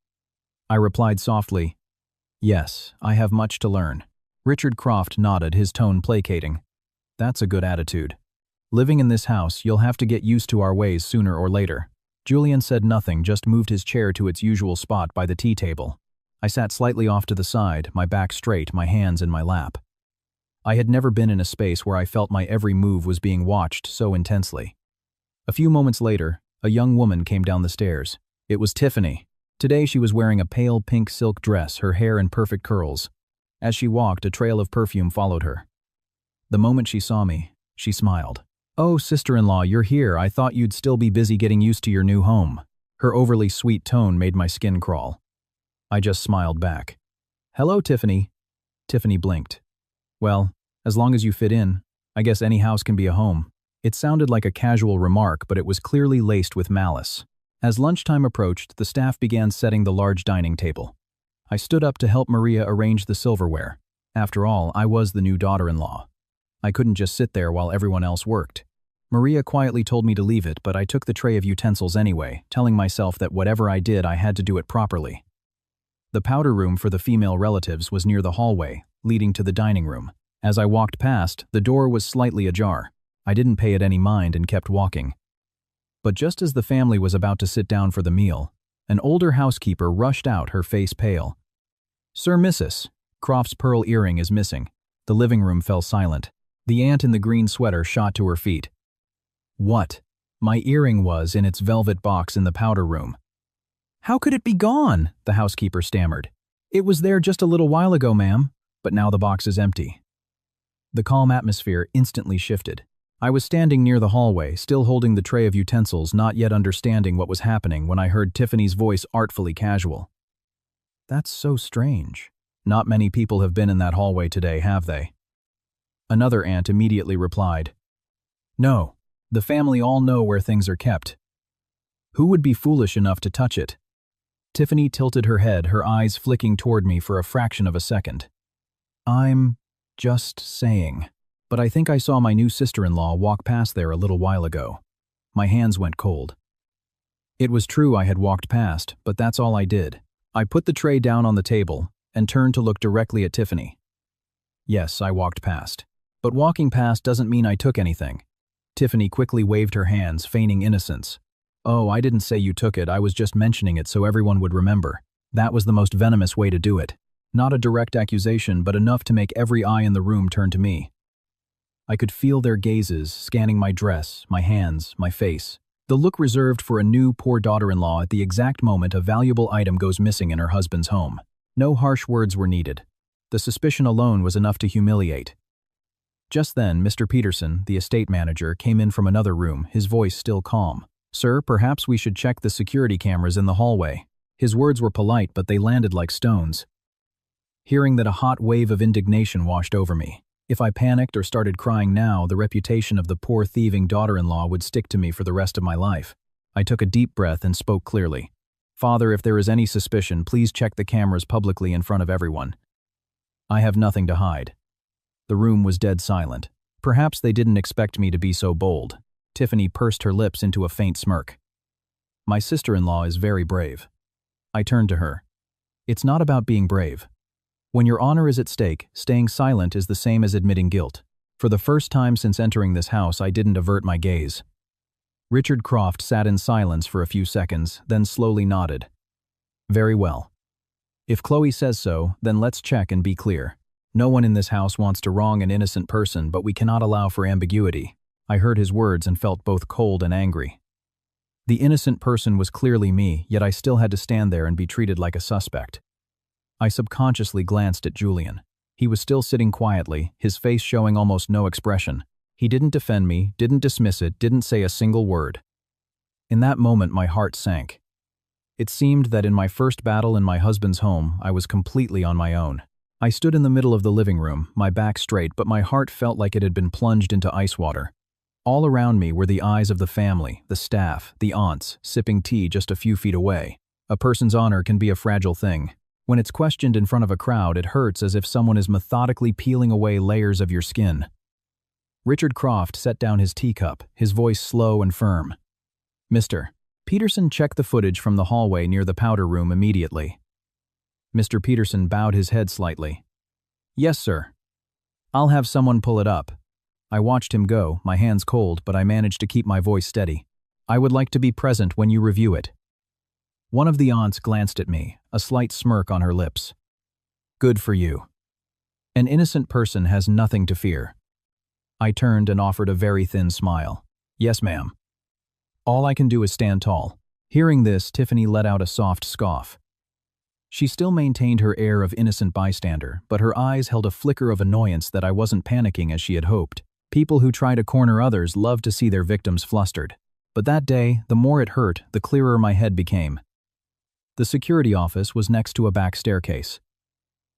I replied softly, "Yes, I have much to learn." Richard Croft nodded, his tone placating. "That's a good attitude. Living in this house, you'll have to get used to our ways sooner or later." Julian said nothing, just moved his chair to its usual spot by the tea table. I sat slightly off to the side, my back straight, my hands in my lap. I had never been in a space where I felt my every move was being watched so intensely. A few moments later, a young woman came down the stairs. It was Tiffany. Today she was wearing a pale pink silk dress, her hair in perfect curls. As she walked, a trail of perfume followed her. The moment she saw me, she smiled. "Oh, sister-in-law, you're here. I thought you'd still be busy getting used to your new home." Her overly sweet tone made my skin crawl. I just smiled back. "Hello, Tiffany." Tiffany blinked. "Well, as long as you fit in, I guess any house can be a home." It sounded like a casual remark, but it was clearly laced with malice. As lunchtime approached, the staff began setting the large dining table. I stood up to help Maria arrange the silverware. After all, I was the new daughter-in-law. I couldn't just sit there while everyone else worked. Maria quietly told me to leave it, but I took the tray of utensils anyway, telling myself that whatever I did, I had to do it properly. The powder room for the female relatives was near the hallway, leading to the dining room. As I walked past, the door was slightly ajar. I didn't pay it any mind and kept walking. But just as the family was about to sit down for the meal, an older housekeeper rushed out, her face pale. "Sir, Mrs. Croft's pearl earring is missing." The living room fell silent. The aunt in the green sweater shot to her feet. "What?" My earring was in its velvet box in the powder room. "How could it be gone?" the housekeeper stammered. "It was there just a little while ago, ma'am, but now the box is empty." The calm atmosphere instantly shifted. I was standing near the hallway, still holding the tray of utensils, not yet understanding what was happening when I heard Tiffany's voice artfully casual. That's so strange. Not many people have been in that hallway today, have they? Another aunt immediately replied, No, the family all know where things are kept. Who would be foolish enough to touch it? Tiffany tilted her head, her eyes flicking toward me for a fraction of a second. I'm just saying, but I think I saw my new sister-in-law walk past there a little while ago. My hands went cold. It was true I had walked past, but that's all I did. I put the tray down on the table and turned to look directly at Tiffany. Yes, I walked past. But walking past doesn't mean I took anything. Tiffany quickly waved her hands, feigning innocence. Oh, I didn't say you took it, I was just mentioning it so everyone would remember. That was the most venomous way to do it. Not a direct accusation, but enough to make every eye in the room turn to me. I could feel their gazes, scanning my dress, my hands, my face. The look reserved for a new, poor daughter-in-law at the exact moment a valuable item goes missing in her husband's home. No harsh words were needed. The suspicion alone was enough to humiliate. Just then, Mr. Peterson, the estate manager, came in from another room, his voice still calm. Sir, perhaps we should check the security cameras in the hallway. His words were polite, but they landed like stones. Hearing that, a hot wave of indignation washed over me. If I panicked or started crying now, the reputation of the poor thieving daughter-in-law would stick to me for the rest of my life. I took a deep breath and spoke clearly. Father, if there is any suspicion, please check the cameras publicly in front of everyone. I have nothing to hide. The room was dead silent. Perhaps they didn't expect me to be so bold. Tiffany pursed her lips into a faint smirk. My sister-in-law is very brave. I turned to her. It's not about being brave. When your honor is at stake, staying silent is the same as admitting guilt. For the first time since entering this house, I didn't avert my gaze. Richard Croft sat in silence for a few seconds, then slowly nodded. Very well. If Chloe says so, then let's check and be clear. No one in this house wants to wrong an innocent person, but we cannot allow for ambiguity. I heard his words and felt both cold and angry. The innocent person was clearly me, yet I still had to stand there and be treated like a suspect. I subconsciously glanced at Julian. He was still sitting quietly, his face showing almost no expression. He didn't defend me, didn't dismiss it, didn't say a single word. In that moment, my heart sank. It seemed that in my first battle in my husband's home, I was completely on my own. I stood in the middle of the living room, my back straight, but my heart felt like it had been plunged into ice water. All around me were the eyes of the family, the staff, the aunts, sipping tea just a few feet away. A person's honor can be a fragile thing. When it's questioned in front of a crowd, it hurts as if someone is methodically peeling away layers of your skin. Richard Croft set down his teacup, his voice slow and firm. Mr. Peterson, check the footage from the hallway near the powder room immediately. Mr. Peterson bowed his head slightly. Yes, sir. I'll have someone pull it up. I watched him go, my hands cold, but I managed to keep my voice steady. I would like to be present when you review it. One of the aunts glanced at me, a slight smirk on her lips. Good for you. An innocent person has nothing to fear. I turned and offered a very thin smile. Yes, ma'am. All I can do is stand tall. Hearing this, Tiffany let out a soft scoff. She still maintained her air of innocent bystander, but her eyes held a flicker of annoyance that I wasn't panicking as she had hoped. People who try to corner others love to see their victims flustered. But that day, the more it hurt, the clearer my head became. The security office was next to a back staircase.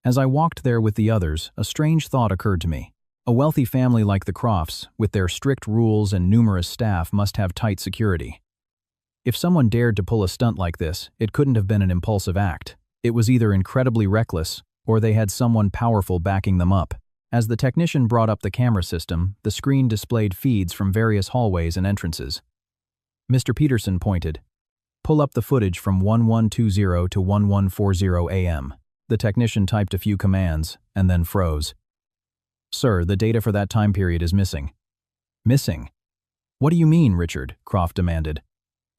As I walked there with the others, a strange thought occurred to me. A wealthy family like the Crofts, with their strict rules and numerous staff, must have tight security. If someone dared to pull a stunt like this, it couldn't have been an impulsive act. It was either incredibly reckless, or they had someone powerful backing them up. As the technician brought up the camera system, the screen displayed feeds from various hallways and entrances. Mr. Peterson pointed. Pull up the footage from 1120 to 1140 AM. The technician typed a few commands, and then froze. Sir, the data for that time period is missing. Missing? What do you mean, Richard? Croft demanded.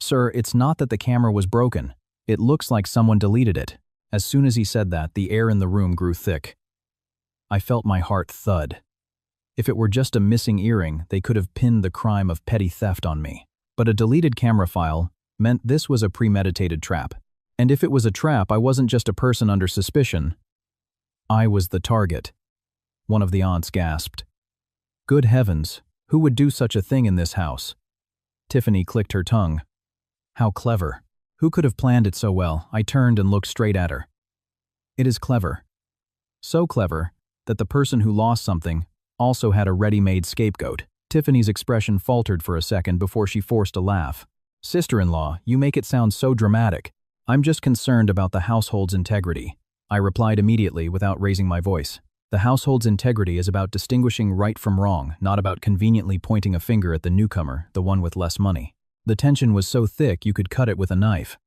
Sir, it's not that the camera was broken. It looks like someone deleted it. As soon as he said that, the air in the room grew thick. I felt my heart thud. If it were just a missing earring, they could have pinned the crime of petty theft on me. But a deleted camera file meant this was a premeditated trap. And if it was a trap, I wasn't just a person under suspicion. I was the target. One of the aunts gasped. Good heavens, Who would do such a thing in this house? Tiffany clicked her tongue. How clever. Who could have planned it so well? I turned and looked straight at her. It is clever. So clever that the person who lost something also had a ready-made scapegoat. Tiffany's expression faltered for a second before she forced a laugh. Sister-in-law, you make it sound so dramatic. I'm just concerned about the household's integrity. I replied immediately without raising my voice. The household's integrity is about distinguishing right from wrong, not about conveniently pointing a finger at the newcomer, the one with less money. The tension was so thick you could cut it with a knife.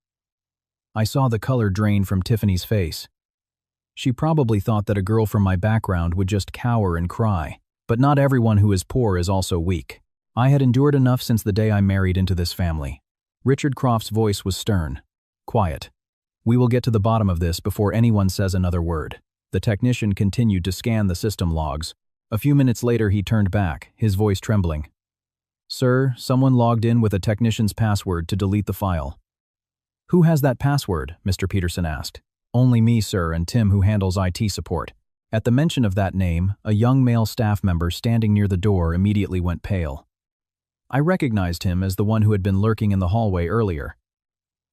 I saw the color drain from Tiffany's face. She probably thought that a girl from my background would just cower and cry. But not everyone who is poor is also weak. I had endured enough since the day I married into this family. Richard Croft's voice was stern. Quiet. We will get to the bottom of this before anyone says another word. The technician continued to scan the system logs. A few minutes later he turned back, his voice trembling. Sir, someone logged in with a technician's password to delete the file. Who has that password? Mr. Peterson asked. Only me, sir, and Tim, who handles IT support. At the mention of that name, a young male staff member standing near the door immediately went pale. I recognized him as the one who had been lurking in the hallway earlier.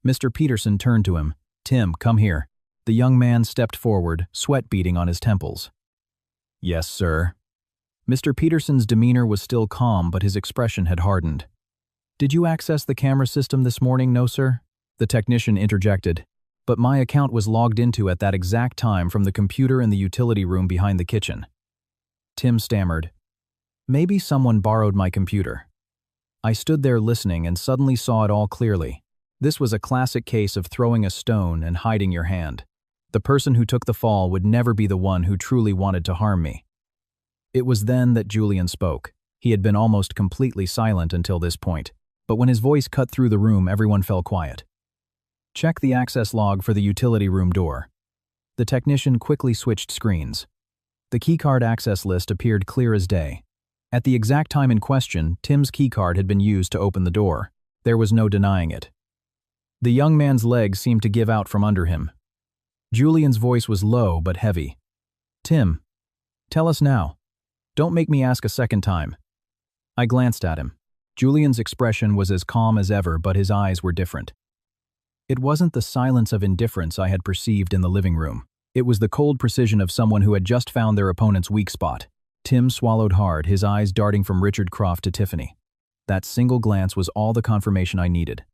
Mr. Peterson turned to him. Tim, come here. The young man stepped forward, sweat beading on his temples. Yes, sir. Mr. Peterson's demeanor was still calm, but his expression had hardened. Did you access the camera system this morning? No, sir? The technician interjected. But my account was logged into at that exact time from the computer in the utility room behind the kitchen. Tim stammered. Maybe someone borrowed my computer. I stood there listening and suddenly saw it all clearly. This was a classic case of throwing a stone and hiding your hand. The person who took the fall would never be the one who truly wanted to harm me. It was then that Julian spoke. He had been almost completely silent until this point, but when his voice cut through the room, everyone fell quiet. Check the access log for the utility room door. The technician quickly switched screens. The keycard access list appeared clear as day. At the exact time in question, Tim's keycard had been used to open the door. There was no denying it. The young man's legs seemed to give out from under him. Julian's voice was low but heavy. Tim, tell us now. Don't make me ask a second time. I glanced at him. Julian's expression was as calm as ever, but his eyes were different. It wasn't the silence of indifference I had perceived in the living room. It was the cold precision of someone who had just found their opponent's weak spot. Tim swallowed hard, his eyes darting from Richard Croft to Tiffany. That single glance was all the confirmation I needed.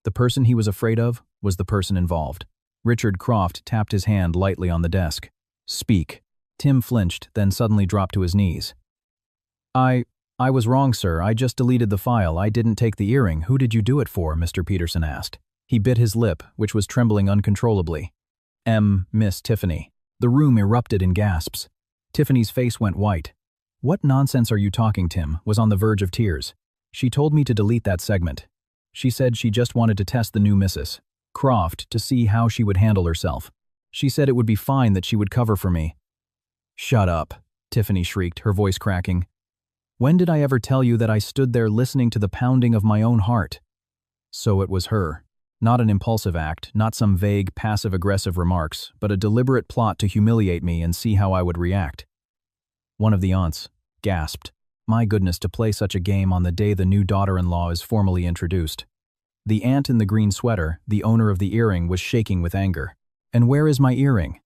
The person he was afraid of was the person involved. Richard Croft tapped his hand lightly on the desk. Speak. Tim flinched, then suddenly dropped to his knees. I was wrong, sir. I just deleted the file. I didn't take the earring. Who did you do it for? Mr. Peterson asked. He bit his lip, which was trembling uncontrollably. Miss Tiffany. The room erupted in gasps. Tiffany's face went white. What nonsense are you talking, Tim? Was on the verge of tears. She told me to delete that segment. She said she just wanted to test the new Mrs. Croft to see how she would handle herself. She said it would be fine that she would cover for me. Shut up, Tiffany shrieked, her voice cracking. When did I ever tell you that I stood there listening to the pounding of my own heart? So it was her. Not an impulsive act, not some vague, passive-aggressive remarks, but a deliberate plot to humiliate me and see how I would react. One of the aunts gasped. My goodness, to play such a game on the day the new daughter-in-law is formally introduced. The aunt in the green sweater, the owner of the earring, was shaking with anger. And where is my earring?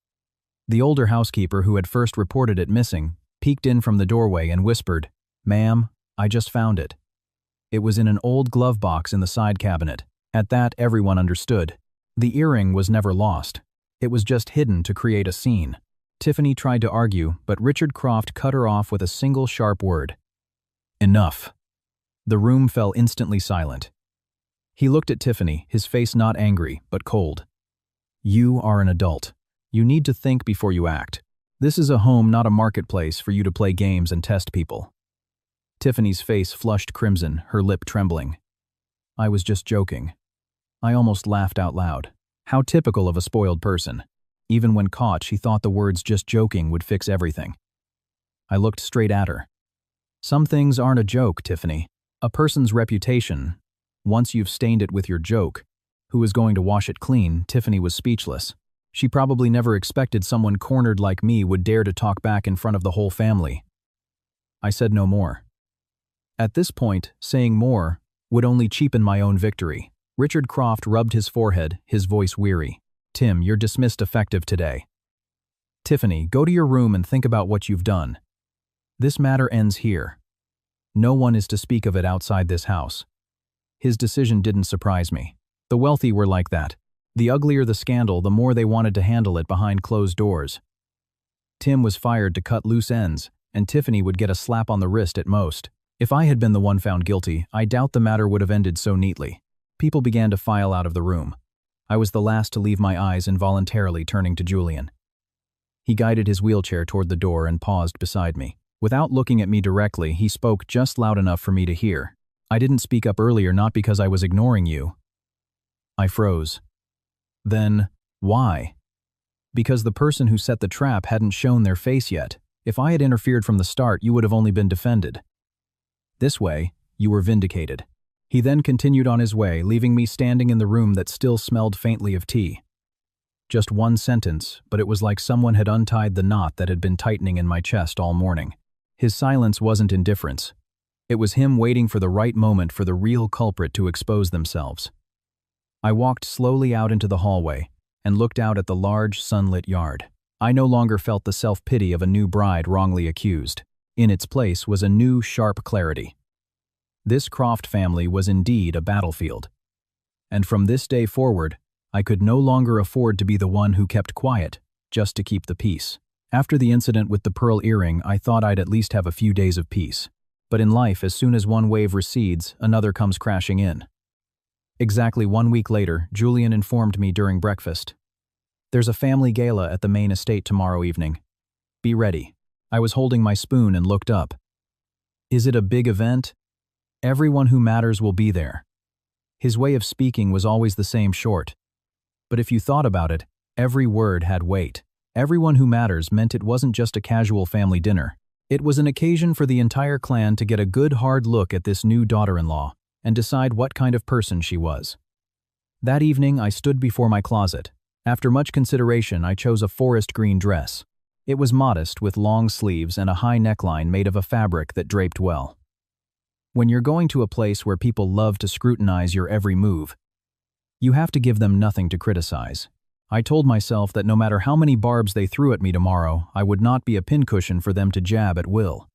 The older housekeeper who had first reported it missing peeked in from the doorway and whispered, Ma'am, I just found it. It was in an old glove box in the side cabinet. At that, everyone understood. The earring was never lost. It was just hidden to create a scene. Tiffany tried to argue, but Richard Croft cut her off with a single sharp word. Enough. The room fell instantly silent. He looked at Tiffany, his face not angry, but cold. You are an adult. You need to think before you act. This is a home, not a marketplace for you to play games and test people. Tiffany's face flushed crimson, her lip trembling. I was just joking. I almost laughed out loud. How typical of a spoiled person. Even when caught, she thought the words just joking would fix everything. I looked straight at her. Some things aren't a joke, Tiffany. A person's reputation, once you've stained it with your joke, who is going to wash it clean? Tiffany was speechless. She probably never expected someone cornered like me would dare to talk back in front of the whole family. I said no more. At this point, saying more would only cheapen my own victory. Richard Croft rubbed his forehead, his voice weary. Tim, you're dismissed effective today. Tiffany, go to your room and think about what you've done. This matter ends here. No one is to speak of it outside this house. His decision didn't surprise me. The wealthy were like that. The uglier the scandal, the more they wanted to handle it behind closed doors. Tim was fired to cut loose ends, and Tiffany would get a slap on the wrist at most. If I had been the one found guilty, I doubt the matter would have ended so neatly. People began to file out of the room. I was the last to leave my eyes, involuntarily turning to Julian. He guided his wheelchair toward the door and paused beside me. Without looking at me directly, he spoke just loud enough for me to hear. I didn't speak up earlier not because I was ignoring you. I froze. Then, why? Because the person who set the trap hadn't shown their face yet. If I had interfered from the start, you would have only been defended. This way, you were vindicated. He then continued on his way, leaving me standing in the room that still smelled faintly of tea. Just one sentence, but it was like someone had untied the knot that had been tightening in my chest all morning. His silence wasn't indifference. It was him waiting for the right moment for the real culprit to expose themselves. I walked slowly out into the hallway and looked out at the large, sunlit yard. I no longer felt the self-pity of a new bride wrongly accused. In its place was a new, sharp clarity. This Croft family was indeed a battlefield. And from this day forward, I could no longer afford to be the one who kept quiet, just to keep the peace. After the incident with the pearl earring, I thought I'd at least have a few days of peace. But in life, as soon as one wave recedes, another comes crashing in. Exactly 1 week later, Julian informed me during breakfast. There's a family gala at the main estate tomorrow evening. Be ready. I was holding my spoon and looked up. Is it a big event? Everyone who matters will be there. His way of speaking was always the same, short. But if you thought about it, every word had weight. Everyone who matters meant it wasn't just a casual family dinner. It was an occasion for the entire clan to get a good hard look at this new daughter-in-law and decide what kind of person she was. That evening, I stood before my closet. After much consideration, I chose a forest green dress. It was modest, with long sleeves and a high neckline made of a fabric that draped well. When you're going to a place where people love to scrutinize your every move, you have to give them nothing to criticize. I told myself that no matter how many barbs they threw at me tomorrow, I would not be a pincushion for them to jab at will.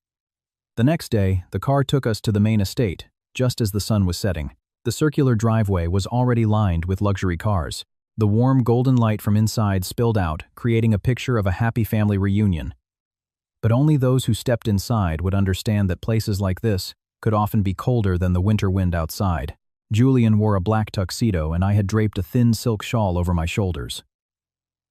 The next day, the car took us to the main estate, just as the sun was setting. The circular driveway was already lined with luxury cars. The warm golden light from inside spilled out, creating a picture of a happy family reunion. But only those who stepped inside would understand that places like this could often be colder than the winter wind outside. Julian wore a black tuxedo and I had draped a thin silk shawl over my shoulders.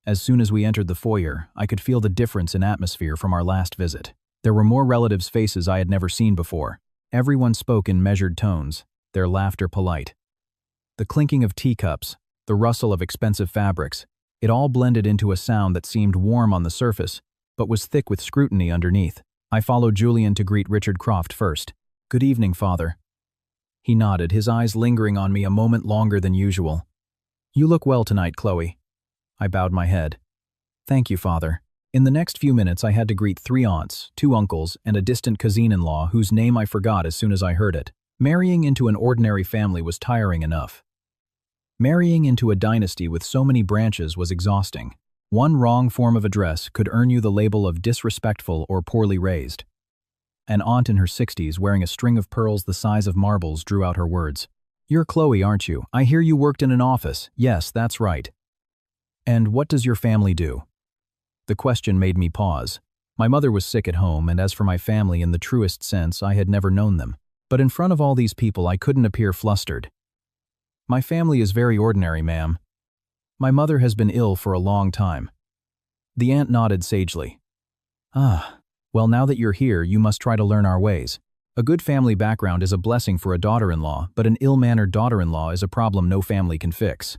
As soon as we entered the foyer, I could feel the difference in atmosphere from our last visit. There were more relatives' faces I had never seen before. Everyone spoke in measured tones, their laughter polite. The clinking of teacups, the rustle of expensive fabrics, it all blended into a sound that seemed warm on the surface, but was thick with scrutiny underneath. I followed Julian to greet Richard Croft first. "Good evening, Father." He nodded, his eyes lingering on me a moment longer than usual. "You look well tonight, Chloe." I bowed my head. "Thank you, Father." In the next few minutes, I had to greet 3 aunts, 2 uncles, and a distant cousin-in-law whose name I forgot as soon as I heard it. Marrying into an ordinary family was tiring enough. Marrying into a dynasty with so many branches was exhausting. One wrong form of address could earn you the label of disrespectful or poorly raised. An aunt in her 60s wearing a string of pearls the size of marbles drew out her words. "You're Chloe, aren't you? I hear you worked in an office." "Yes, that's right." "And what does your family do?" The question made me pause. My mother was sick at home, and as for my family in the truest sense, I had never known them. But in front of all these people, I couldn't appear flustered. "My family is very ordinary, ma'am. My mother has been ill for a long time." The aunt nodded sagely. "Ah, well, now that you're here, you must try to learn our ways. A good family background is a blessing for a daughter-in-law, but an ill-mannered daughter-in-law is a problem no family can fix."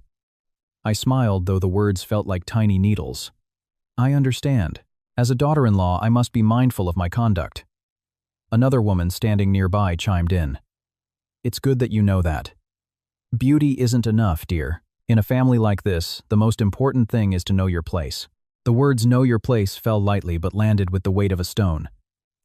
I smiled, though the words felt like tiny needles. "I understand. As a daughter-in-law, I must be mindful of my conduct." Another woman standing nearby chimed in. "It's good that you know that. Beauty isn't enough, dear. In a family like this, the most important thing is to know your place." The words "know your place" fell lightly but landed with the weight of a stone.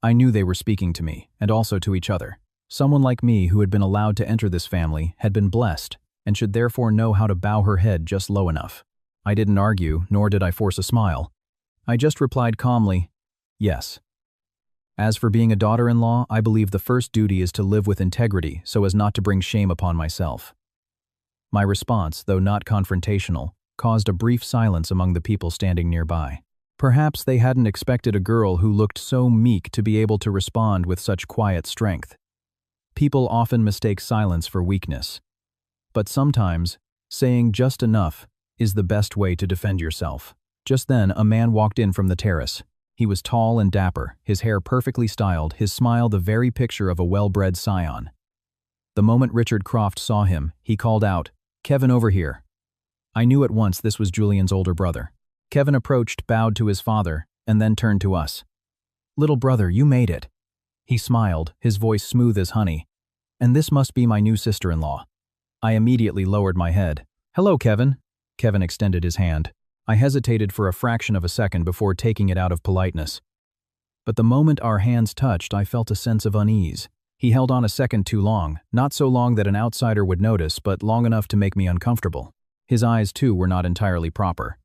I knew they were speaking to me, and also to each other. Someone like me who had been allowed to enter this family had been blessed and should therefore know how to bow her head just low enough. I didn't argue, nor did I force a smile. I just replied calmly, yes. As for being a daughter-in-law, I believe the first duty is to live with integrity so as not to bring shame upon myself. My response, though not confrontational, caused a brief silence among the people standing nearby. Perhaps they hadn't expected a girl who looked so meek to be able to respond with such quiet strength. People often mistake silence for weakness. But sometimes, saying just enough is the best way to defend yourself. Just then, a man walked in from the terrace. He was tall and dapper, his hair perfectly styled, his smile the very picture of a well-bred scion. The moment Richard Croft saw him, he called out, "Kevin, over here." I knew at once this was Julian's older brother. Kevin approached, bowed to his father, and then turned to us. "Little brother, you made it." He smiled, his voice smooth as honey. "And this must be my new sister-in-law." I immediately lowered my head. "Hello, Kevin." Kevin extended his hand. I hesitated for a fraction of a second before taking it out of politeness. But the moment our hands touched, I felt a sense of unease. He held on a second too long, not so long that an outsider would notice, but long enough to make me uncomfortable. His eyes, too, were not entirely proper.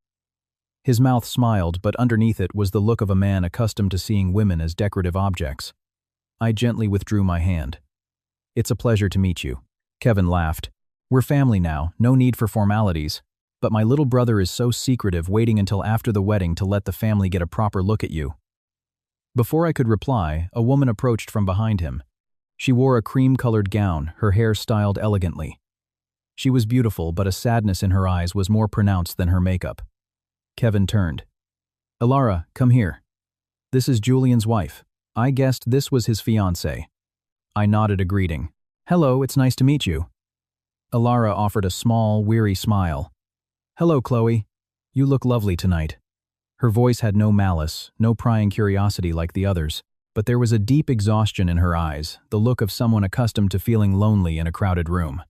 His mouth smiled, but underneath it was the look of a man accustomed to seeing women as decorative objects. I gently withdrew my hand. "It's a pleasure to meet you." Kevin laughed. "We're family now, no need for formalities. But my little brother is so secretive, waiting until after the wedding to let the family get a proper look at you." Before I could reply, a woman approached from behind him. She wore a cream-colored gown, her hair styled elegantly. She was beautiful, but a sadness in her eyes was more pronounced than her makeup. Kevin turned. "Alara, come here. This is Julian's wife." I guessed this was his fiancée. I nodded a greeting. "Hello, it's nice to meet you." Alara offered a small, weary smile. "Hello, Chloe. You look lovely tonight." Her voice had no malice, no prying curiosity like the others, but there was a deep exhaustion in her eyes, the look of someone accustomed to feeling lonely in a crowded room.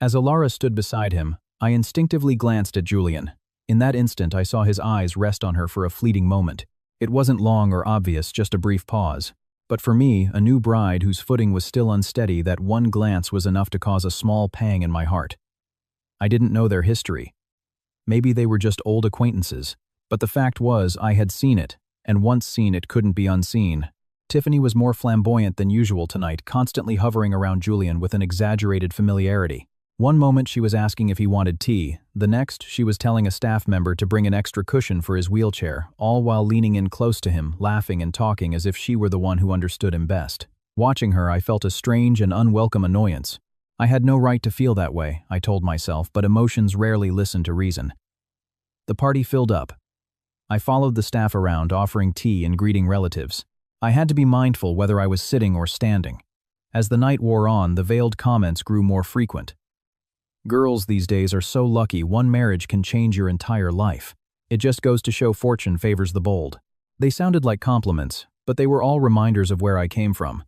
As Alara stood beside him, I instinctively glanced at Julian. In that instant, I saw his eyes rest on her for a fleeting moment. It wasn't long or obvious, just a brief pause. But for me, a new bride whose footing was still unsteady, that one glance was enough to cause a small pang in my heart. I didn't know their history. Maybe they were just old acquaintances, but the fact was I had seen it, and once seen it couldn't be unseen. Tiffany was more flamboyant than usual tonight, constantly hovering around Julian with an exaggerated familiarity. One moment she was asking if he wanted tea, the next she was telling a staff member to bring an extra cushion for his wheelchair, all while leaning in close to him, laughing and talking as if she were the one who understood him best. Watching her, I felt a strange and unwelcome annoyance. I had no right to feel that way, I told myself, but emotions rarely listen to reason. The party filled up. I followed the staff around, offering tea and greeting relatives. I had to be mindful whether I was sitting or standing. As the night wore on, the veiled comments grew more frequent. "Girls these days are so lucky, one marriage can change your entire life. It just goes to show fortune favors the bold." They sounded like compliments, but they were all reminders of where I came from.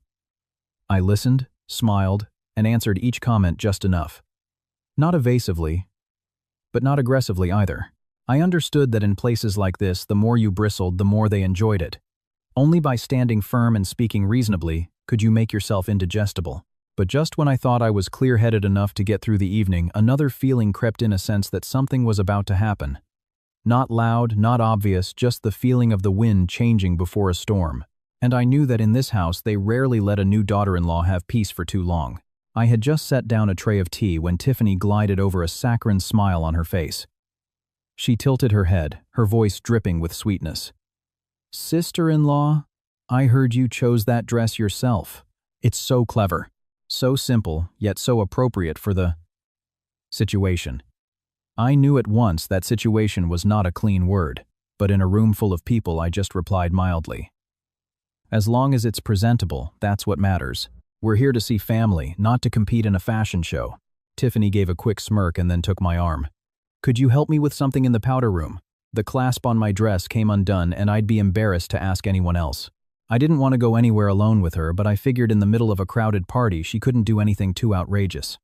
I listened, smiled, and answered each comment just enough. Not evasively, but not aggressively either. I understood that in places like this, the more you bristled, the more they enjoyed it. Only by standing firm and speaking reasonably could you make yourself indigestible. But just when I thought I was clear-headed enough to get through the evening, another feeling crept in, a sense that something was about to happen. Not loud, not obvious, just the feeling of the wind changing before a storm. And I knew that in this house they rarely let a new daughter-in-law have peace for too long. I had just set down a tray of tea when Tiffany glided over, a saccharine smile on her face. She tilted her head, her voice dripping with sweetness. "Sister-in-law, I heard you chose that dress yourself. It's so clever. So simple, yet so appropriate for the situation." I knew at once that situation was not a clean word, but in a room full of people I just replied mildly. "As long as it's presentable, that's what matters. We're here to see family, not to compete in a fashion show." Tiffany gave a quick smirk and then took my arm. "Could you help me with something in the powder room?" The clasp on my dress came undone and I'd be embarrassed to ask anyone else. I didn't want to go anywhere alone with her, but I figured in the middle of a crowded party she couldn't do anything too outrageous.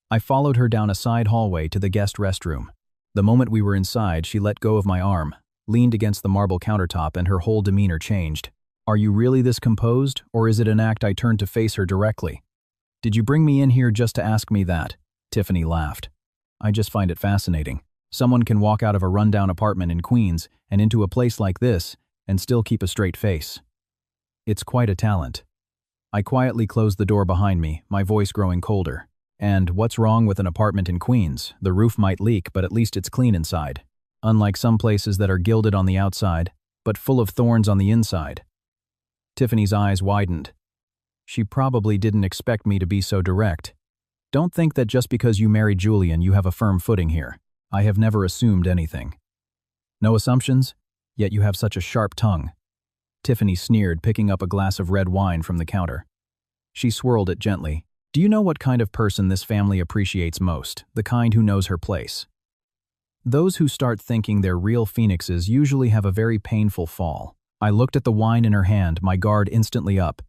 I followed her down a side hallway to the guest restroom. The moment we were inside, she let go of my arm, leaned against the marble countertop, and her whole demeanor changed. Are you really this composed, or is it an act I turned to face her directly? Did you bring me in here just to ask me that? Tiffany laughed. I just find it fascinating. Someone can walk out of a rundown apartment in Queens and into a place like this and still keep a straight face. It's quite a talent. I quietly closed the door behind me, my voice growing colder. And what's wrong with an apartment in Queens? The roof might leak, but at least it's clean inside. Unlike some places that are gilded on the outside, but full of thorns on the inside. Tiffany's eyes widened. She probably didn't expect me to be so direct. Don't think that just because you married Julian you have a firm footing here. I have never assumed anything. No assumptions? Yet you have such a sharp tongue. Tiffany sneered, picking up a glass of red wine from the counter. She swirled it gently. Do you know what kind of person this family appreciates most? The kind who knows her place. Those who start thinking they're real phoenixes usually have a very painful fall. I looked at the wine in her hand, my guard instantly up.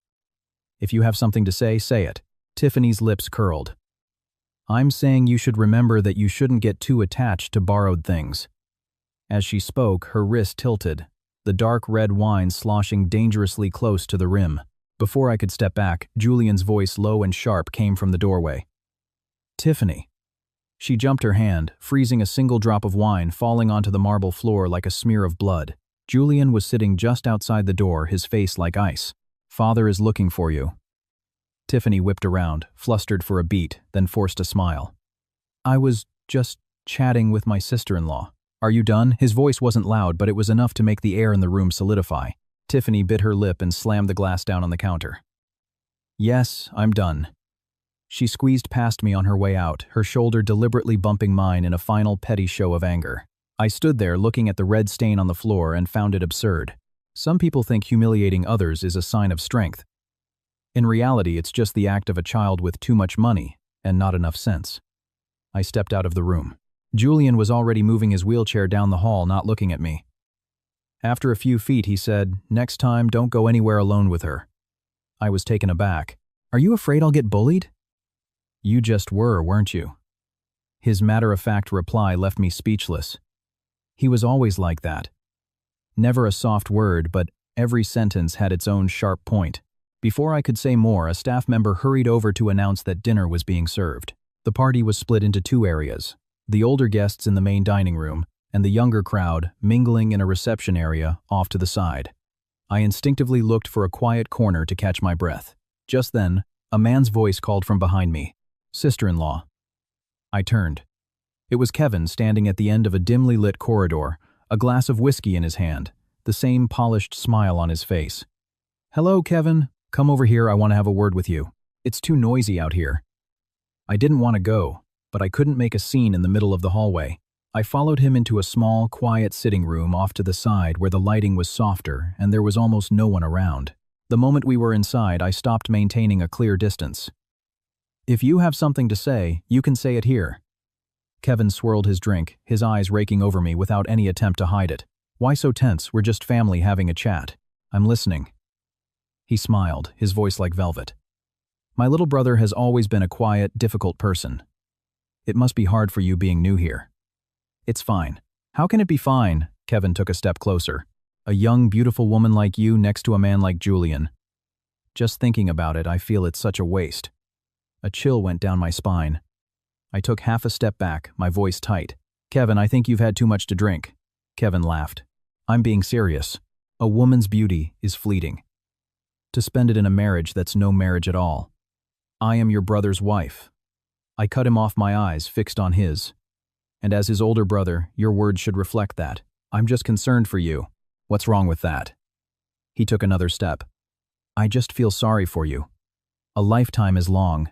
If you have something to say it. Tiffany's lips curled. I'm saying you should remember that you shouldn't get too attached to borrowed things. As she spoke, her wrist tilted, the dark red wine sloshing dangerously close to the rim. Before I could step back, Julian's voice, low and sharp, came from the doorway. Tiffany. She jumped her hand, freezing a single drop of wine falling onto the marble floor like a smear of blood. Julian was sitting just outside the door, his face like ice. Father is looking for you. Tiffany whipped around, flustered for a beat, then forced a smile. I was just chatting with my sister-in-law. Are you done? His voice wasn't loud, but it was enough to make the air in the room solidify. Tiffany bit her lip and slammed the glass down on the counter. Yes, I'm done. She squeezed past me on her way out, her shoulder deliberately bumping mine in a final petty show of anger. I stood there looking at the red stain on the floor and found it absurd. Some people think humiliating others is a sign of strength. In reality, it's just the act of a child with too much money and not enough sense. I stepped out of the room. Julian was already moving his wheelchair down the hall, not looking at me. After a few feet, he said, "Next time, don't go anywhere alone with her." I was taken aback. Are you afraid I'll get bullied? You just were, weren't you? His matter-of-fact reply left me speechless. He was always like that. Never a soft word, but every sentence had its own sharp point. Before I could say more, a staff member hurried over to announce that dinner was being served. The party was split into two areas, the older guests in the main dining room, and the younger crowd mingling in a reception area off to the side. I instinctively looked for a quiet corner to catch my breath. Just then, a man's voice called from behind me, "Sister-in-law." I turned. It was Kevin standing at the end of a dimly lit corridor, a glass of whiskey in his hand, the same polished smile on his face. "Hello, Kevin. Come over here, I want to have a word with you. It's too noisy out here." I didn't want to go, but I couldn't make a scene in the middle of the hallway. I followed him into a small, quiet sitting room off to the side where the lighting was softer and there was almost no one around. The moment we were inside, I stopped maintaining a clear distance. "If you have something to say, you can say it here." Kevin swirled his drink, his eyes raking over me without any attempt to hide it. "Why so tense? We're just family having a chat. I'm listening." He smiled, his voice like velvet. "My little brother has always been a quiet, difficult person. It must be hard for you being new here." "It's fine." "How can it be fine?" Kevin took a step closer. "A young, beautiful woman like you next to a man like Julian. Just thinking about it, I feel it's such a waste." A chill went down my spine. I took half a step back, my voice tight. "Kevin, I think you've had too much to drink." Kevin laughed. "I'm being serious. A woman's beauty is fleeting. To spend it in a marriage that's no marriage at all. I am your brother's wife." I cut him off, my eyes fixed on his. "And as his older brother, your words should reflect that. I'm just concerned for you." "What's wrong with that?" He took another step. "I just feel sorry for you. A lifetime is long.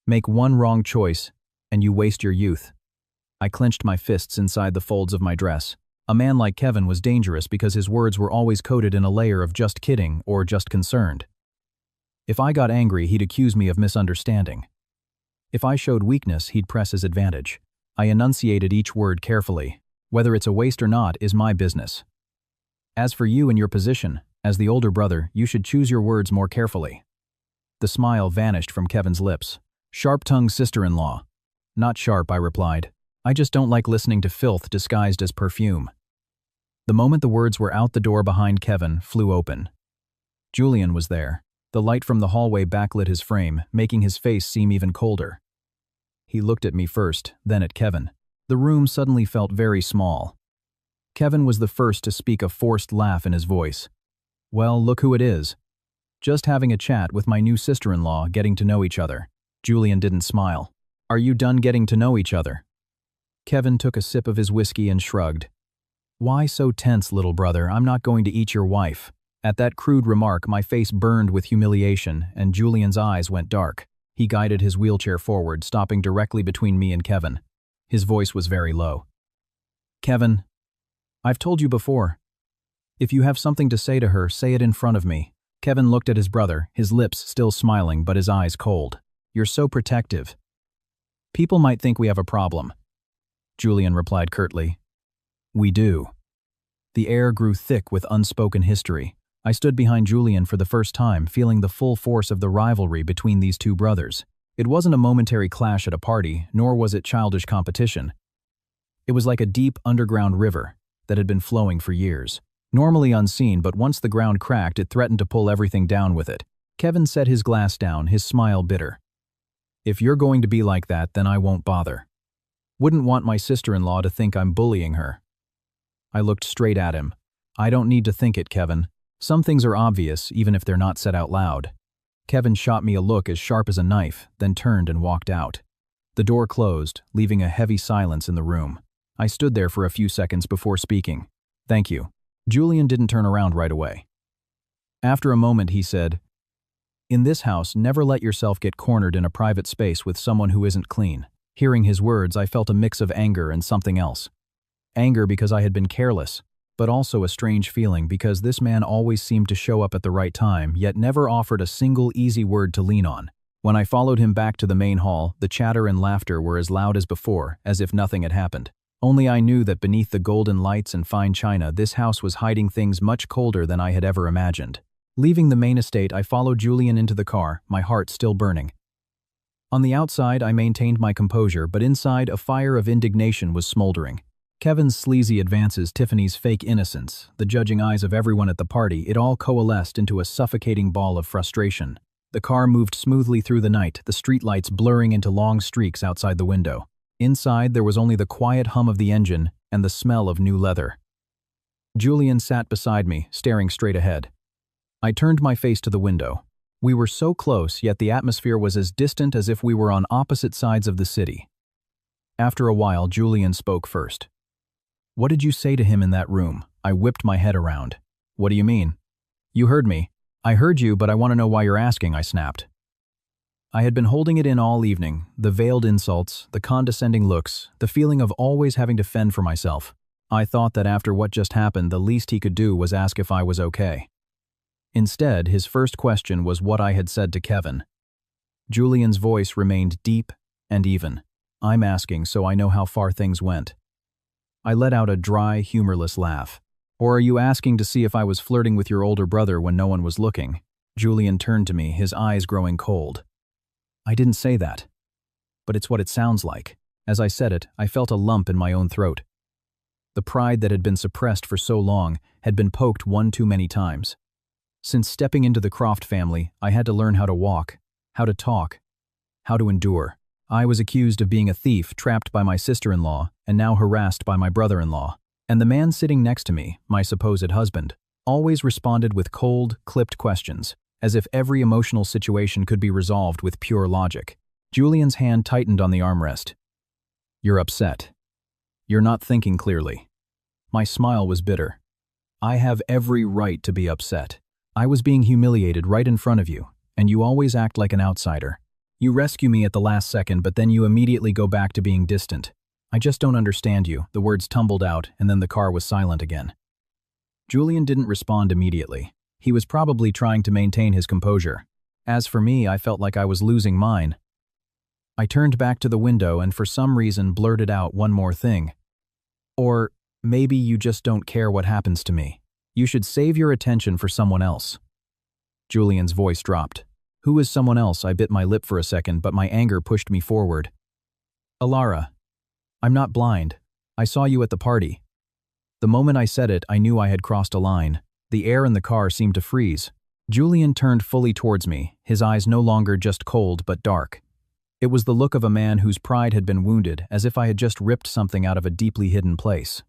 Make one wrong choice, and you waste your youth." I clenched my fists inside the folds of my dress. A man like Kevin was dangerous because his words were always coated in a layer of just kidding or just concerned. If I got angry, he'd accuse me of misunderstanding. If I showed weakness, he'd press his advantage. I enunciated each word carefully. Whether it's a waste or not is my business. As for you and your position, as the older brother, you should choose your words more carefully. The smile vanished from Kevin's lips. "Sharp-tongued sister-in-law." "Not sharp," I replied. "I just don't like listening to filth disguised as perfume." The moment the words were out, the door behind Kevin flew open. Julian was there. The light from the hallway backlit his frame, making his face seem even colder. He looked at me first, then at Kevin. The room suddenly felt very small. Kevin was the first to speak, a forced laugh in his voice. "Well, look who it is. Just having a chat with my new sister-in-law, getting to know each other." Julian didn't smile. "Are you done getting to know each other?" Kevin took a sip of his whiskey and shrugged. "Why so tense, little brother? I'm not going to eat your wife." At that crude remark, my face burned with humiliation, and Julian's eyes went dark. He guided his wheelchair forward, stopping directly between me and Kevin. His voice was very low. "Kevin, I've told you before. If you have something to say to her, say it in front of me." Kevin looked at his brother, his lips still smiling but his eyes cold. "You're so protective. People might think we have a problem." Julian replied curtly. "We do." The air grew thick with unspoken history. I stood behind Julian for the first time, feeling the full force of the rivalry between these two brothers. It wasn't a momentary clash at a party, nor was it childish competition. It was like a deep underground river that had been flowing for years. Normally unseen, but once the ground cracked, it threatened to pull everything down with it. Kevin set his glass down, his smile bitter. "If you're going to be like that, then I won't bother. Wouldn't want my sister-in-law to think I'm bullying her." I looked straight at him. "I don't need to think it, Kevin. Some things are obvious, even if they're not said out loud." Kevin shot me a look as sharp as a knife, then turned and walked out. The door closed, leaving a heavy silence in the room. I stood there for a few seconds before speaking. "Thank you." Julian didn't turn around right away. After a moment, he said, "In this house, never let yourself get cornered in a private space with someone who isn't clean." Hearing his words, I felt a mix of anger and something else. Anger because I had been careless, but also a strange feeling because this man always seemed to show up at the right time, yet never offered a single easy word to lean on. When I followed him back to the main hall, the chatter and laughter were as loud as before, as if nothing had happened. Only I knew that beneath the golden lights and fine china, this house was hiding things much colder than I had ever imagined. Leaving the main estate, I followed Julian into the car, my heart still burning. On the outside, I maintained my composure, but inside, a fire of indignation was smoldering. Kevin's sleazy advances, Tiffany's fake innocence, the judging eyes of everyone at the party, it all coalesced into a suffocating ball of frustration. The car moved smoothly through the night, the streetlights blurring into long streaks outside the window. Inside, there was only the quiet hum of the engine and the smell of new leather. Julian sat beside me, staring straight ahead. I turned my face to the window. We were so close, yet the atmosphere was as distant as if we were on opposite sides of the city. After a while, Julian spoke first. "What did you say to him in that room?" I whipped my head around. "What do you mean?" "You heard me." "I heard you, but I want to know why you're asking," I snapped. I had been holding it in all evening, the veiled insults, the condescending looks, the feeling of always having to fend for myself. I thought that after what just happened, the least he could do was ask if I was okay. Instead, his first question was what I had said to Kevin. Julian's voice remained deep and even. "I'm asking so I know how far things went." I let out a dry, humorless laugh. "Or are you asking to see if I was flirting with your older brother when no one was looking?" Julian turned to me, his eyes growing cold. "I didn't say that. But it's what it sounds like." As I said it, I felt a lump in my own throat. The pride that had been suppressed for so long had been poked one too many times. Since stepping into the Croft family, I had to learn how to walk, how to talk, how to endure. I was accused of being a thief trapped by my sister-in-law and now harassed by my brother-in-law. And the man sitting next to me, my supposed husband, always responded with cold, clipped questions, as if every emotional situation could be resolved with pure logic. Julian's hand tightened on the armrest. "You're upset. You're not thinking clearly." My smile was bitter. "I have every right to be upset. I was being humiliated right in front of you, and you always act like an outsider. You rescue me at the last second, but then you immediately go back to being distant. I just don't understand you." The words tumbled out, and then the car was silent again. Julian didn't respond immediately. He was probably trying to maintain his composure. As for me, I felt like I was losing mine. I turned back to the window and for some reason blurted out one more thing. "Or maybe you just don't care what happens to me. You should save your attention for someone else." Julian's voice dropped. "Who is someone else?" I bit my lip for a second, but my anger pushed me forward. "Alara. I'm not blind. I saw you at the party." The moment I said it, I knew I had crossed a line. The air in the car seemed to freeze. Julian turned fully towards me, his eyes no longer just cold but dark. It was the look of a man whose pride had been wounded, as if I had just ripped something out of a deeply hidden place.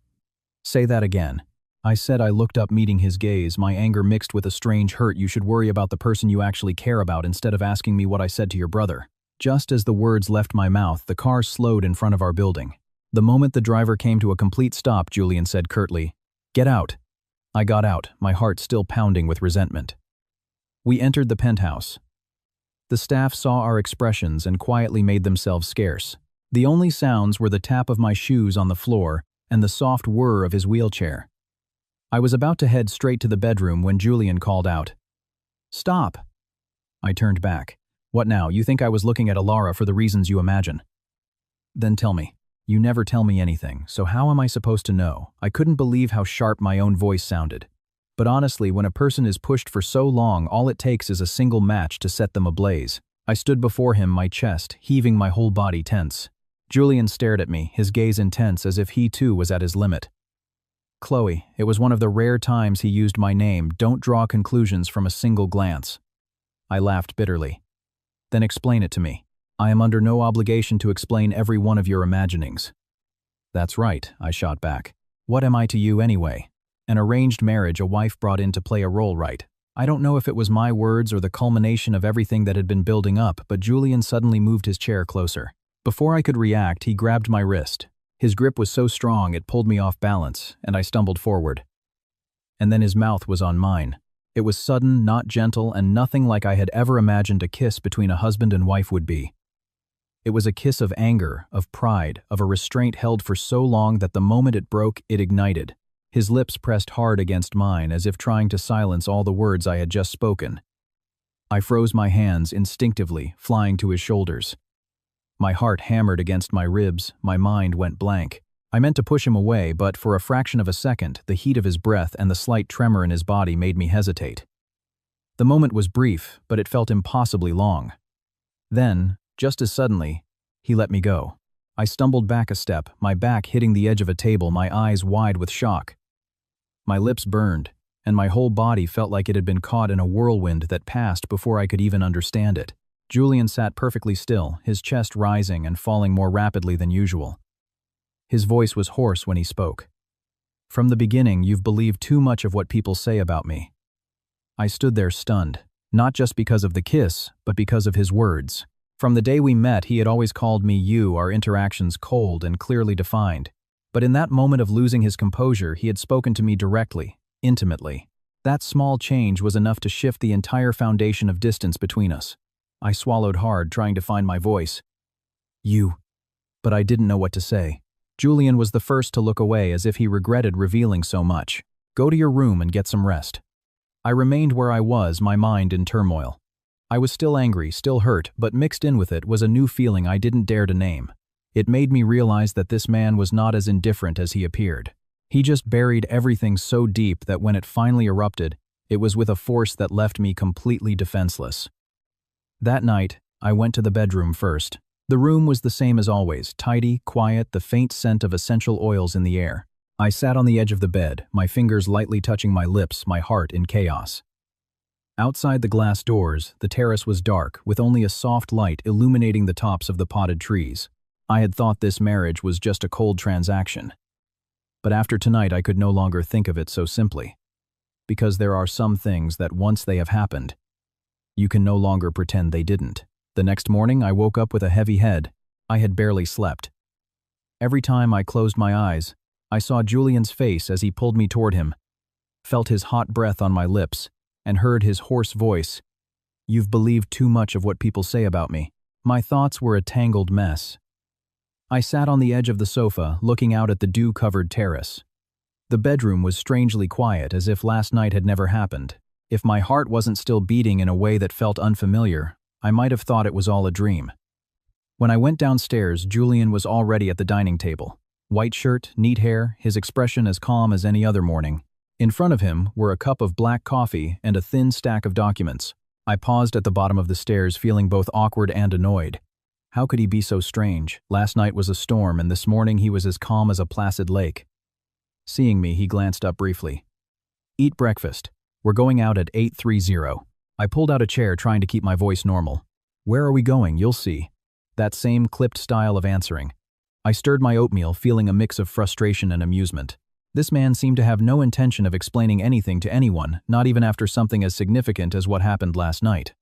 "Say that again." I said. I looked up, meeting his gaze, my anger mixed with a strange hurt. "You should worry about the person you actually care about instead of asking me what I said to your brother." Just as the words left my mouth, the car slowed in front of our building. The moment the driver came to a complete stop, Julian said curtly, "Get out." I got out, my heart still pounding with resentment. We entered the penthouse. The staff saw our expressions and quietly made themselves scarce. The only sounds were the tap of my shoes on the floor and the soft whir of his wheelchair. I was about to head straight to the bedroom when Julian called out, "Stop!" I turned back. "What now? You think I was looking at Alara for the reasons you imagine?" "Then tell me." "You never tell me anything, so how am I supposed to know?" I couldn't believe how sharp my own voice sounded. But honestly, when a person is pushed for so long, all it takes is a single match to set them ablaze. I stood before him, my chest heaving, my whole body tense. Julian stared at me, his gaze intense, as if he too was at his limit. "Chloe." It was one of the rare times he used my name. "Don't draw conclusions from a single glance." I laughed bitterly. "Then explain it to me." "I am under no obligation to explain every one of your imaginings." "That's right," I shot back. "What am I to you anyway? An arranged marriage a wife brought in to play a role, right?" I don't know if it was my words or the culmination of everything that had been building up, but Julian suddenly moved his chair closer. Before I could react, he grabbed my wrist. His grip was so strong it pulled me off balance, and I stumbled forward. And then his mouth was on mine. It was sudden, not gentle, and nothing like I had ever imagined a kiss between a husband and wife would be. It was a kiss of anger, of pride, of a restraint held for so long that the moment it broke, it ignited. His lips pressed hard against mine, as if trying to silence all the words I had just spoken. I froze, my hands instinctively flying to his shoulders. My heart hammered against my ribs, my mind went blank. I meant to push him away, but for a fraction of a second, the heat of his breath and the slight tremor in his body made me hesitate. The moment was brief, but it felt impossibly long. Then, just as suddenly, he let me go. I stumbled back a step, my back hitting the edge of a table, my eyes wide with shock. My lips burned, and my whole body felt like it had been caught in a whirlwind that passed before I could even understand it. Julian sat perfectly still, his chest rising and falling more rapidly than usual. His voice was hoarse when he spoke. "From the beginning, you've believed too much of what people say about me." I stood there stunned, not just because of the kiss, but because of his words. From the day we met, he had always called me you, our interactions cold and clearly defined. But in that moment of losing his composure, he had spoken to me directly, intimately. That small change was enough to shift the entire foundation of distance between us. I swallowed hard, trying to find my voice. "You." But I didn't know what to say. Julian was the first to look away, as if he regretted revealing so much. "Go to your room and get some rest." I remained where I was, my mind in turmoil. I was still angry, still hurt, but mixed in with it was a new feeling I didn't dare to name. It made me realize that this man was not as indifferent as he appeared. He just buried everything so deep that when it finally erupted, it was with a force that left me completely defenseless. That night, I went to the bedroom first. The room was the same as always, tidy, quiet, the faint scent of essential oils in the air. I sat on the edge of the bed, my fingers lightly touching my lips, my heart in chaos. Outside the glass doors, the terrace was dark, with only a soft light illuminating the tops of the potted trees. I had thought this marriage was just a cold transaction. But after tonight, I could no longer think of it so simply. Because there are some things that once they have happened, you can no longer pretend they didn't. The next morning, I woke up with a heavy head. I had barely slept. Every time I closed my eyes, I saw Julian's face as he pulled me toward him, felt his hot breath on my lips, and heard his hoarse voice. "You've believed too much of what people say about me." My thoughts were a tangled mess. I sat on the edge of the sofa, looking out at the dew-covered terrace. The bedroom was strangely quiet, as if last night had never happened. If my heart wasn't still beating in a way that felt unfamiliar, I might have thought it was all a dream. When I went downstairs, Julian was already at the dining table. White shirt, neat hair, his expression as calm as any other morning. In front of him were a cup of black coffee and a thin stack of documents. I paused at the bottom of the stairs, feeling both awkward and annoyed. How could he be so strange? Last night was a storm, and this morning he was as calm as a placid lake. Seeing me, he glanced up briefly. "Eat breakfast. We're going out at 8:30. I pulled out a chair, trying to keep my voice normal. "Where are we going? You'll see." That same clipped style of answering. I stirred my oatmeal, feeling a mix of frustration and amusement. This man seemed to have no intention of explaining anything to anyone, not even after something as significant as what happened last night.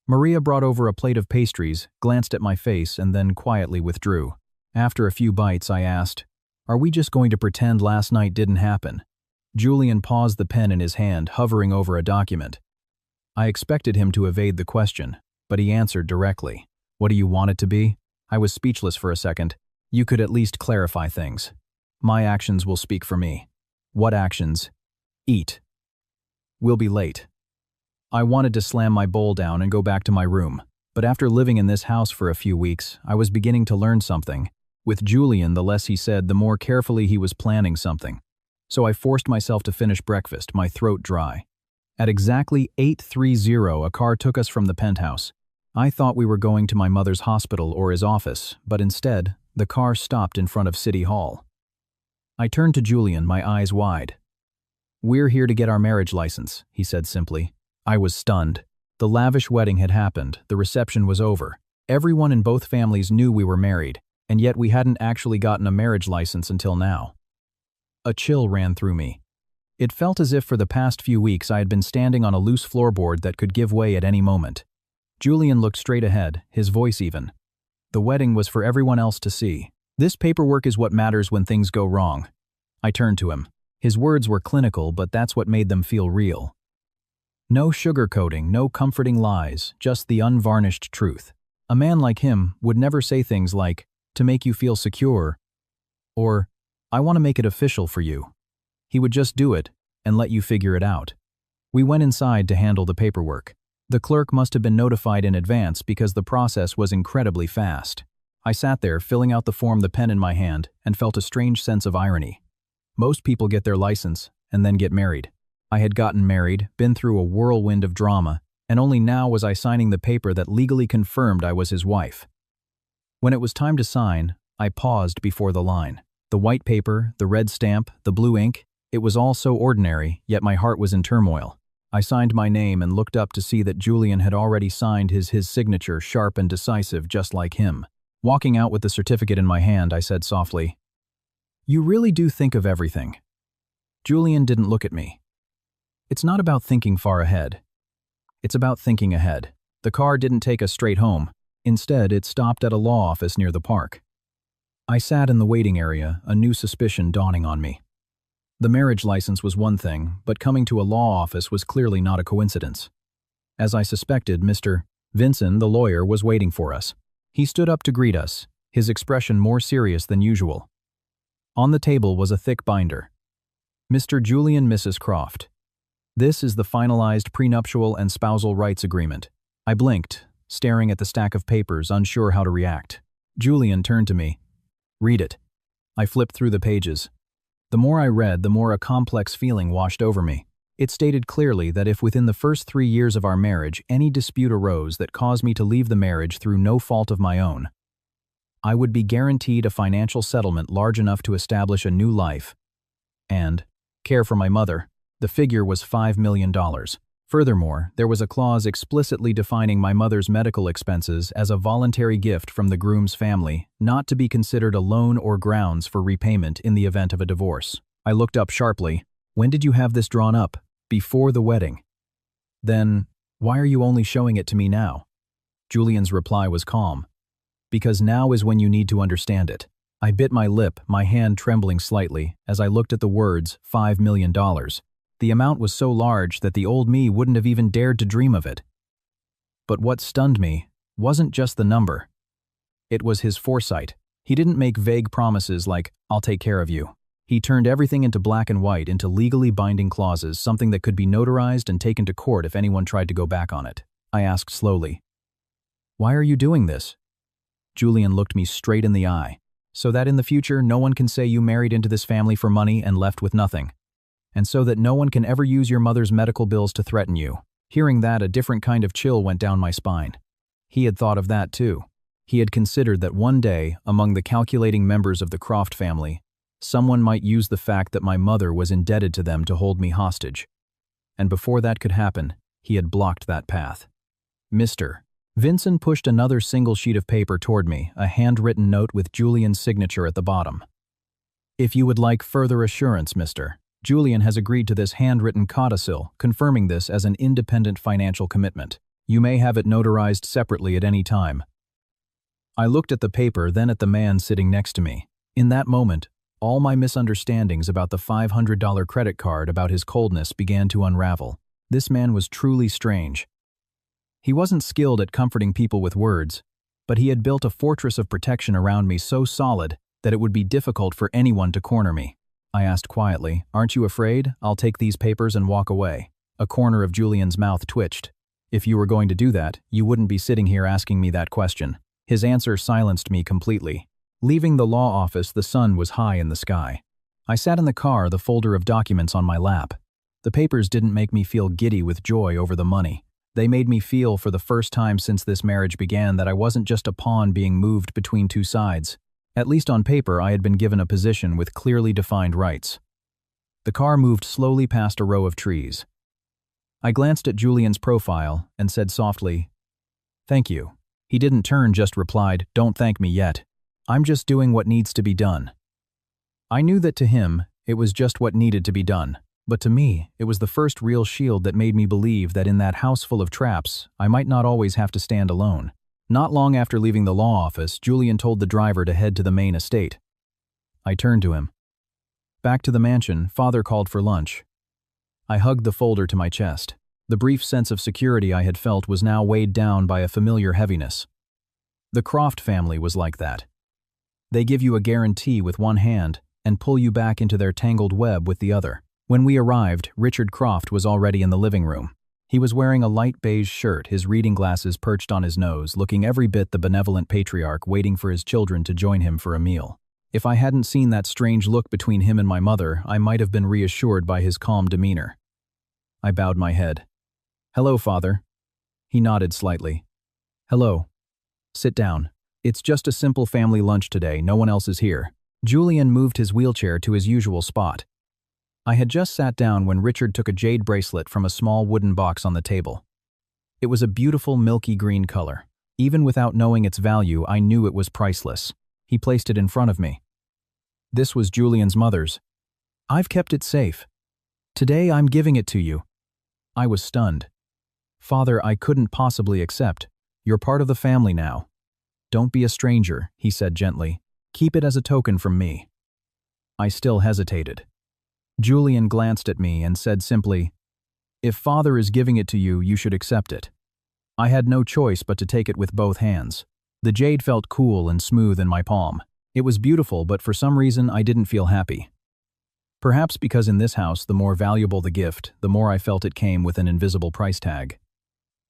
Maria brought over a plate of pastries, glanced at my face, and then quietly withdrew. After a few bites, I asked, "Are we just going to pretend last night didn't happen?" Julian paused, the pen in his hand, hovering over a document. I expected him to evade the question, but he answered directly. "What do you want it to be?" I was speechless for a second. "You could at least clarify things. My actions will speak for me." "What actions?" "Eat. We'll be late." I wanted to slam my bowl down and go back to my room, but after living in this house for a few weeks, I was beginning to learn something. With Julian, the less he said, the more carefully he was planning something. So I forced myself to finish breakfast, my throat dry. At exactly 8:30, a car took us from the penthouse. I thought we were going to my mother's hospital or his office, but instead, the car stopped in front of City Hall. I turned to Julian, my eyes wide. "We're here to get our marriage license," he said simply. I was stunned. The lavish wedding had happened, the reception was over. Everyone in both families knew we were married, and yet we hadn't actually gotten a marriage license until now. A chill ran through me. It felt as if for the past few weeks I had been standing on a loose floorboard that could give way at any moment. Julian looked straight ahead, his voice even. The wedding was for everyone else to see. "This paperwork is what matters when things go wrong." I turned to him. His words were clinical, but that's what made them feel real. No sugarcoating, no comforting lies, just the unvarnished truth. A man like him would never say things like, "to make you feel secure," or, "I want to make it official for you." He would just do it and let you figure it out. We went inside to handle the paperwork. The clerk must have been notified in advance because the process was incredibly fast. I sat there, filling out the form, the pen in my hand, and felt a strange sense of irony. Most people get their license and then get married. I had gotten married, been through a whirlwind of drama, and only now was I signing the paper that legally confirmed I was his wife. When it was time to sign, I paused before the line. The white paper, the red stamp, the blue ink, it was all so ordinary, yet my heart was in turmoil. I signed my name and looked up to see that Julian had already signed his signature, sharp and decisive, just like him. Walking out with the certificate in my hand, I said softly, "You really do think of everything." Julian didn't look at me. It's not about thinking far ahead. It's about thinking ahead. The car didn't take us straight home. Instead, it stopped at a law office near the park. I sat in the waiting area, a new suspicion dawning on me. The marriage license was one thing, but coming to a law office was clearly not a coincidence. As I suspected, Mr. Vinson, the lawyer, was waiting for us. He stood up to greet us, his expression more serious than usual. On the table was a thick binder. "Mr. Julian, Mrs. Croft. This is the finalized prenuptial and spousal rights agreement." I blinked, staring at the stack of papers, unsure how to react. Julian turned to me. "Read it." I flipped through the pages. The more I read, the more a complex feeling washed over me. It stated clearly that if within the first 3 years of our marriage any dispute arose that caused me to leave the marriage through no fault of my own, I would be guaranteed a financial settlement large enough to establish a new life and care for my mother. The figure was $5 million. Furthermore, there was a clause explicitly defining my mother's medical expenses as a voluntary gift from the groom's family, not to be considered a loan or grounds for repayment in the event of a divorce. I looked up sharply. "When did you have this drawn up?" "Before the wedding." "Then, why are you only showing it to me now?" Julian's reply was calm. "Because now is when you need to understand it." I bit my lip, my hand trembling slightly, as I looked at the words, $5 million. The amount was so large that the old me wouldn't have even dared to dream of it. But what stunned me wasn't just the number. It was his foresight. He didn't make vague promises like, "I'll take care of you." He turned everything into black and white, into legally binding clauses, something that could be notarized and taken to court if anyone tried to go back on it. I asked slowly, "Why are you doing this?" Julian looked me straight in the eye. "So that in the future no one can say you married into this family for money and left with nothing. And so that no one can ever use your mother's medical bills to threaten you." Hearing that, a different kind of chill went down my spine. He had thought of that too. He had considered that one day, among the calculating members of the Croft family, someone might use the fact that my mother was indebted to them to hold me hostage. And before that could happen, He had blocked that path. Mr. Vincent pushed another single sheet of paper toward me, a handwritten note with Julian's signature at the bottom. If you would like further assurance, Mr. Julian has agreed to this handwritten codicil, confirming this as an independent financial commitment. You may have it notarized separately at any time. I looked at the paper, then at the man sitting next to me. In that moment, all my misunderstandings about the $500 credit card, about his coldness, began to unravel. This man was truly strange. He wasn't skilled at comforting people with words, but he had built a fortress of protection around me so solid that it would be difficult for anyone to corner me. I asked quietly, "Aren't you afraid? I'll take these papers and walk away." A corner of Julian's mouth twitched. "If you were going to do that, you wouldn't be sitting here asking me that question." His answer silenced me completely. Leaving the law office, the sun was high in the sky. I sat in the car, the folder of documents on my lap. The papers didn't make me feel giddy with joy over the money. They made me feel, for the first time since this marriage began, that I wasn't just a pawn being moved between two sides. At least on paper, I had been given a position with clearly defined rights. The car moved slowly past a row of trees. I glanced at Julian's profile and said softly, "Thank you." He didn't turn, just replied, "Don't thank me yet. I'm just doing what needs to be done." I knew that to him, it was just what needed to be done. But to me, it was the first real shield that made me believe that in that house full of traps, I might not always have to stand alone. Not long after leaving the law office, Julian told the driver to head to the main estate. I turned to him. Back to the mansion, Father called for lunch. I hugged the folder to my chest. The brief sense of security I had felt was now weighed down by a familiar heaviness. The Croft family was like that. They give you a guarantee with one hand and pull you back into their tangled web with the other. When we arrived, Richard Croft was already in the living room. He was wearing a light beige shirt, his reading glasses perched on his nose, looking every bit the benevolent patriarch waiting for his children to join him for a meal. If I hadn't seen that strange look between him and my mother, I might have been reassured by his calm demeanor. I bowed my head. "Hello, Father." He nodded slightly. "Hello. Sit down. It's just a simple family lunch today, no one else is here." Julian moved his wheelchair to his usual spot. I had just sat down when Richard took a jade bracelet from a small wooden box on the table. It was a beautiful milky green color. Even without knowing its value, I knew it was priceless. He placed it in front of me. This was Julian's mother's. "I've kept it safe. Today I'm giving it to you." I was stunned. "Father, I couldn't possibly accept. You're part of the family now. Don't be a stranger," he said gently. "Keep it as a token from me." I still hesitated. Julian glanced at me and said simply, "If Father is giving it to you, you should accept it." I had no choice but to take it with both hands. The jade felt cool and smooth in my palm. It was beautiful, but for some reason I didn't feel happy. Perhaps because in this house, the more valuable the gift, the more I felt it came with an invisible price tag.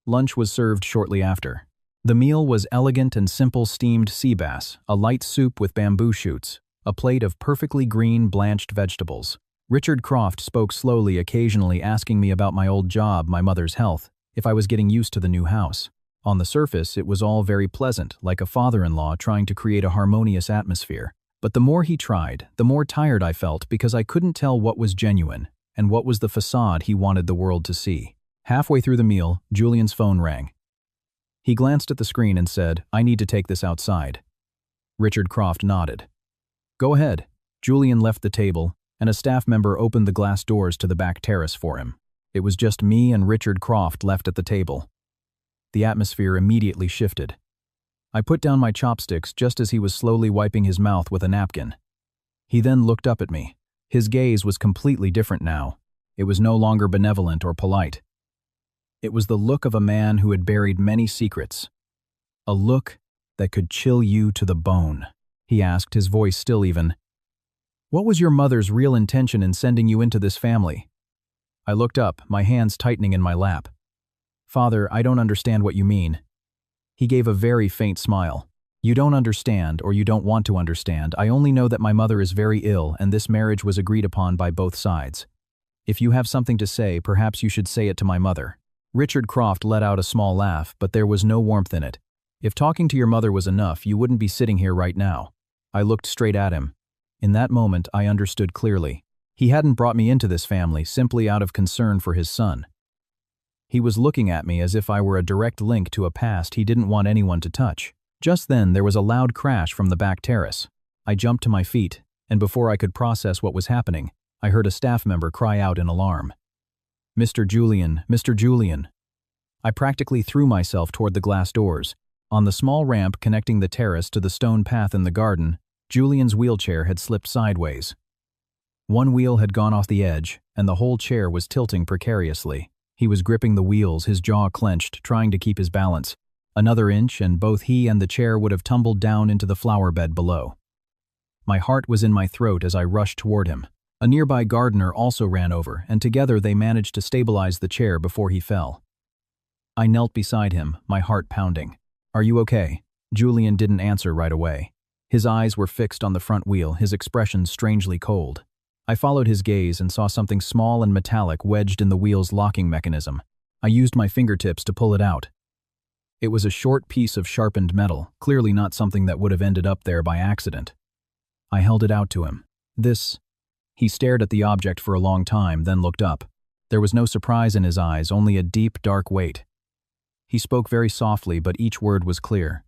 Lunch was served shortly after. The meal was elegant and simple: steamed sea bass, a light soup with bamboo shoots, a plate of perfectly green blanched vegetables. Richard Croft spoke slowly, occasionally asking me about my old job, my mother's health, if I was getting used to the new house. On the surface, it was all very pleasant, like a father-in-law trying to create a harmonious atmosphere. But the more he tried, the more tired I felt, because I couldn't tell what was genuine and what was the facade he wanted the world to see. Halfway through the meal, Julian's phone rang. He glanced at the screen and said, "I need to take this outside." Richard Croft nodded. "Go ahead." Julian left the table, and a staff member opened the glass doors to the back terrace for him. It was just me and Richard Croft left at the table. The atmosphere immediately shifted. I put down my chopsticks just as he was slowly wiping his mouth with a napkin. He then looked up at me. His gaze was completely different now. It was no longer benevolent or polite. It was the look of a man who had buried many secrets. A look that could chill you to the bone. He asked, his voice still even, "What was your mother's real intention in sending you into this family?" I looked up, my hands tightening in my lap. "Father, I don't understand what you mean." He gave a very faint smile. "You don't understand, or you don't want to understand. I only know that my mother is very ill, and this marriage was agreed upon by both sides. If you have something to say, perhaps you should say it to my mother." Richard Croft let out a small laugh, but there was no warmth in it. "If talking to your mother was enough, you wouldn't be sitting here right now." I looked straight at him. In that moment, I understood clearly. He hadn't brought me into this family simply out of concern for his son. He was looking at me as if I were a direct link to a past he didn't want anyone to touch. Just then, there was a loud crash from the back terrace. I jumped to my feet, and before I could process what was happening, I heard a staff member cry out in alarm. "Mr. Julian, Mr. Julian." I practically threw myself toward the glass doors. On the small ramp connecting the terrace to the stone path in the garden, Julian's wheelchair had slipped sideways. One wheel had gone off the edge, and the whole chair was tilting precariously. He was gripping the wheels, his jaw clenched, trying to keep his balance. Another inch, and both he and the chair would have tumbled down into the flower bed below. My heart was in my throat as I rushed toward him. A nearby gardener also ran over, and together they managed to stabilize the chair before he fell. I knelt beside him, my heart pounding. "Are you okay?" Julian didn't answer right away. His eyes were fixed on the front wheel, his expression strangely cold. I followed his gaze and saw something small and metallic wedged in the wheel's locking mechanism. I used my fingertips to pull it out. It was a short piece of sharpened metal, clearly not something that would have ended up there by accident. I held it out to him. "This..." He stared at the object for a long time, then looked up. There was no surprise in his eyes, only a deep, dark weight. He spoke very softly, but each word was clear.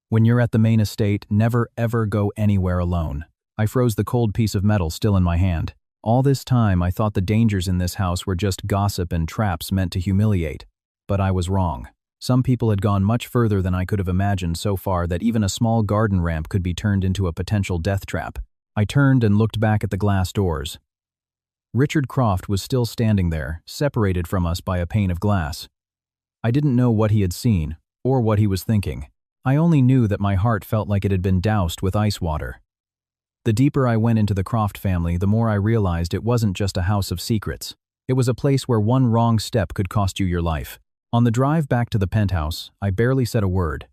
"When you're at the main estate, never ever go anywhere alone." I froze the cold piece of metal still in my hand. All this time I thought the dangers in this house were just gossip and traps meant to humiliate. But I was wrong. Some people had gone much further than I could have imagined so far that even a small garden ramp could be turned into a potential death trap. I turned and looked back at the glass doors. Richard Croft was still standing there, separated from us by a pane of glass. I didn't know what he had seen, or what he was thinking. I only knew that my heart felt like it had been doused with ice water. The deeper I went into the Croft family, the more I realized it wasn't just a house of secrets. It was a place where one wrong step could cost you your life. On the drive back to the penthouse, I barely said a word.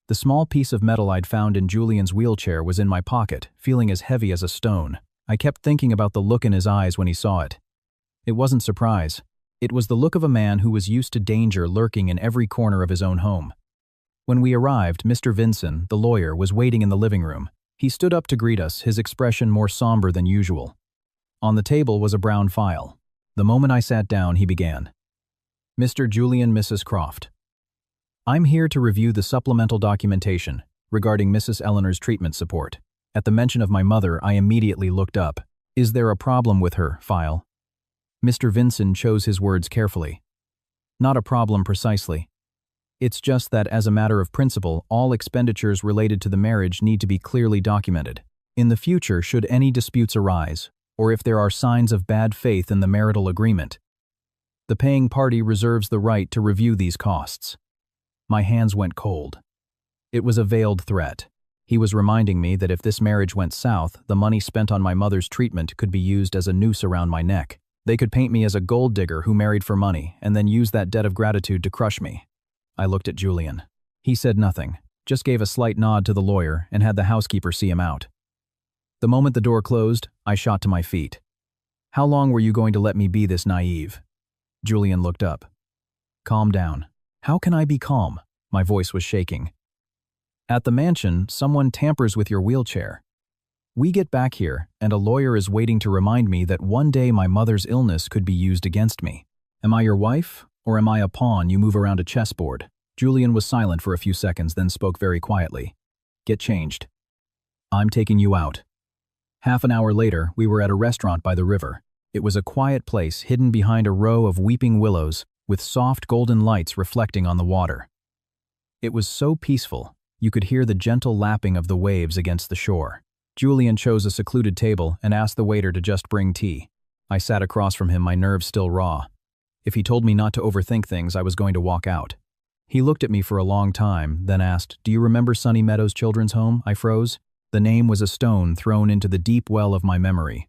The small piece of metal I'd found in Julian's wheelchair was in my pocket, feeling as heavy as a stone. I kept thinking about the look in his eyes when he saw it. It wasn't surprise. It was the look of a man who was used to danger lurking in every corner of his own home. When we arrived, Mr. Vinson, the lawyer, was waiting in the living room. He stood up to greet us, his expression more somber than usual. On the table was a brown file. The moment I sat down, he began. "Mr. Julian, Mrs. Croft. I'm here to review the supplemental documentation regarding Mrs. Eleanor's treatment support. At the mention of my mother, I immediately looked up. Is there a problem with her file?" Mr. Vinson chose his words carefully. "Not a problem precisely. It's just that as a matter of principle, all expenditures related to the marriage need to be clearly documented. In the future, should any disputes arise, or if there are signs of bad faith in the marital agreement, the paying party reserves the right to review these costs." My hands went cold. It was a veiled threat. He was reminding me that if this marriage went south, the money spent on my mother's treatment could be used as a noose around my neck. They could paint me as a gold digger who married for money, and then use that debt of gratitude to crush me. I looked at Julian. He said nothing, just gave a slight nod to the lawyer and had the housekeeper see him out. The moment the door closed, I shot to my feet. "How long were you going to let me be this naive?" Julian looked up. "Calm down." "How can I be calm?" My voice was shaking. "At the mansion, someone tampers with your wheelchair. We get back here, and a lawyer is waiting to remind me that one day my mother's illness could be used against me. Am I your wife? Or am I a pawn you move around a chessboard?" Julian was silent for a few seconds, then spoke very quietly. "Get changed. I'm taking you out." Half an hour later, we were at a restaurant by the river. It was a quiet place hidden behind a row of weeping willows with soft golden lights reflecting on the water. It was so peaceful, you could hear the gentle lapping of the waves against the shore. Julian chose a secluded table and asked the waiter to just bring tea. I sat across from him, my nerves still raw. If he told me not to overthink things, I was going to walk out. He looked at me for a long time, then asked, "Do you remember Sunny Meadows Children's Home?" I froze. The name was a stone thrown into the deep well of my memory.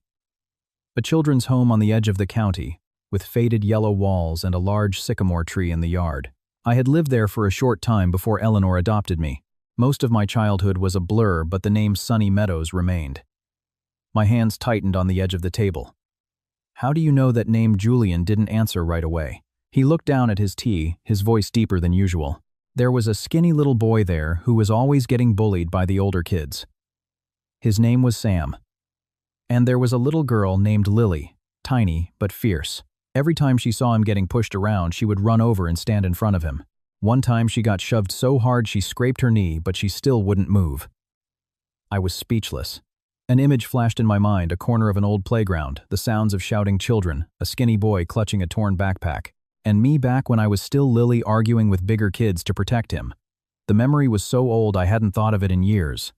A children's home on the edge of the county, with faded yellow walls and a large sycamore tree in the yard. I had lived there for a short time before Eleanor adopted me. Most of my childhood was a blur, but the name Sunny Meadows remained. My hands tightened on the edge of the table. "How do you know that name?" Julian didn't answer right away. He looked down at his tea, his voice deeper than usual. There was a skinny little boy there who was always getting bullied by the older kids. His name was Sam. And there was a little girl named Lily, tiny but fierce. Every time she saw him getting pushed around, she would run over and stand in front of him. One time she got shoved so hard she scraped her knee, but she still wouldn't move. I was speechless. An image flashed in my mind, a corner of an old playground, the sounds of shouting children, a skinny boy clutching a torn backpack, and me back when I was still Lily arguing with bigger kids to protect him. The memory was so old I hadn't thought of it in years,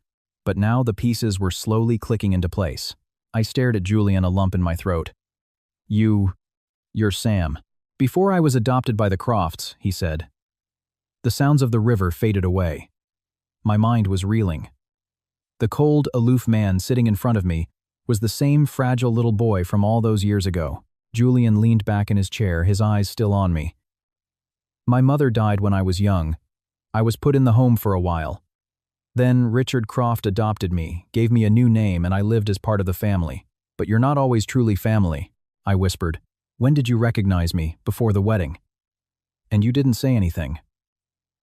but now the pieces were slowly clicking into place. I stared at Julian, a lump in my throat. You're Sam. Before I was adopted by the Crofts, he said. The sounds of the river faded away. My mind was reeling. The cold, aloof man sitting in front of me was the same fragile little boy from all those years ago. Julian leaned back in his chair, his eyes still on me. My mother died when I was young. I was put in the home for a while. Then Richard Croft adopted me, gave me a new name, and I lived as part of the family. But you're not always truly family, I whispered. When did you recognize me? Before the wedding. And you didn't say anything.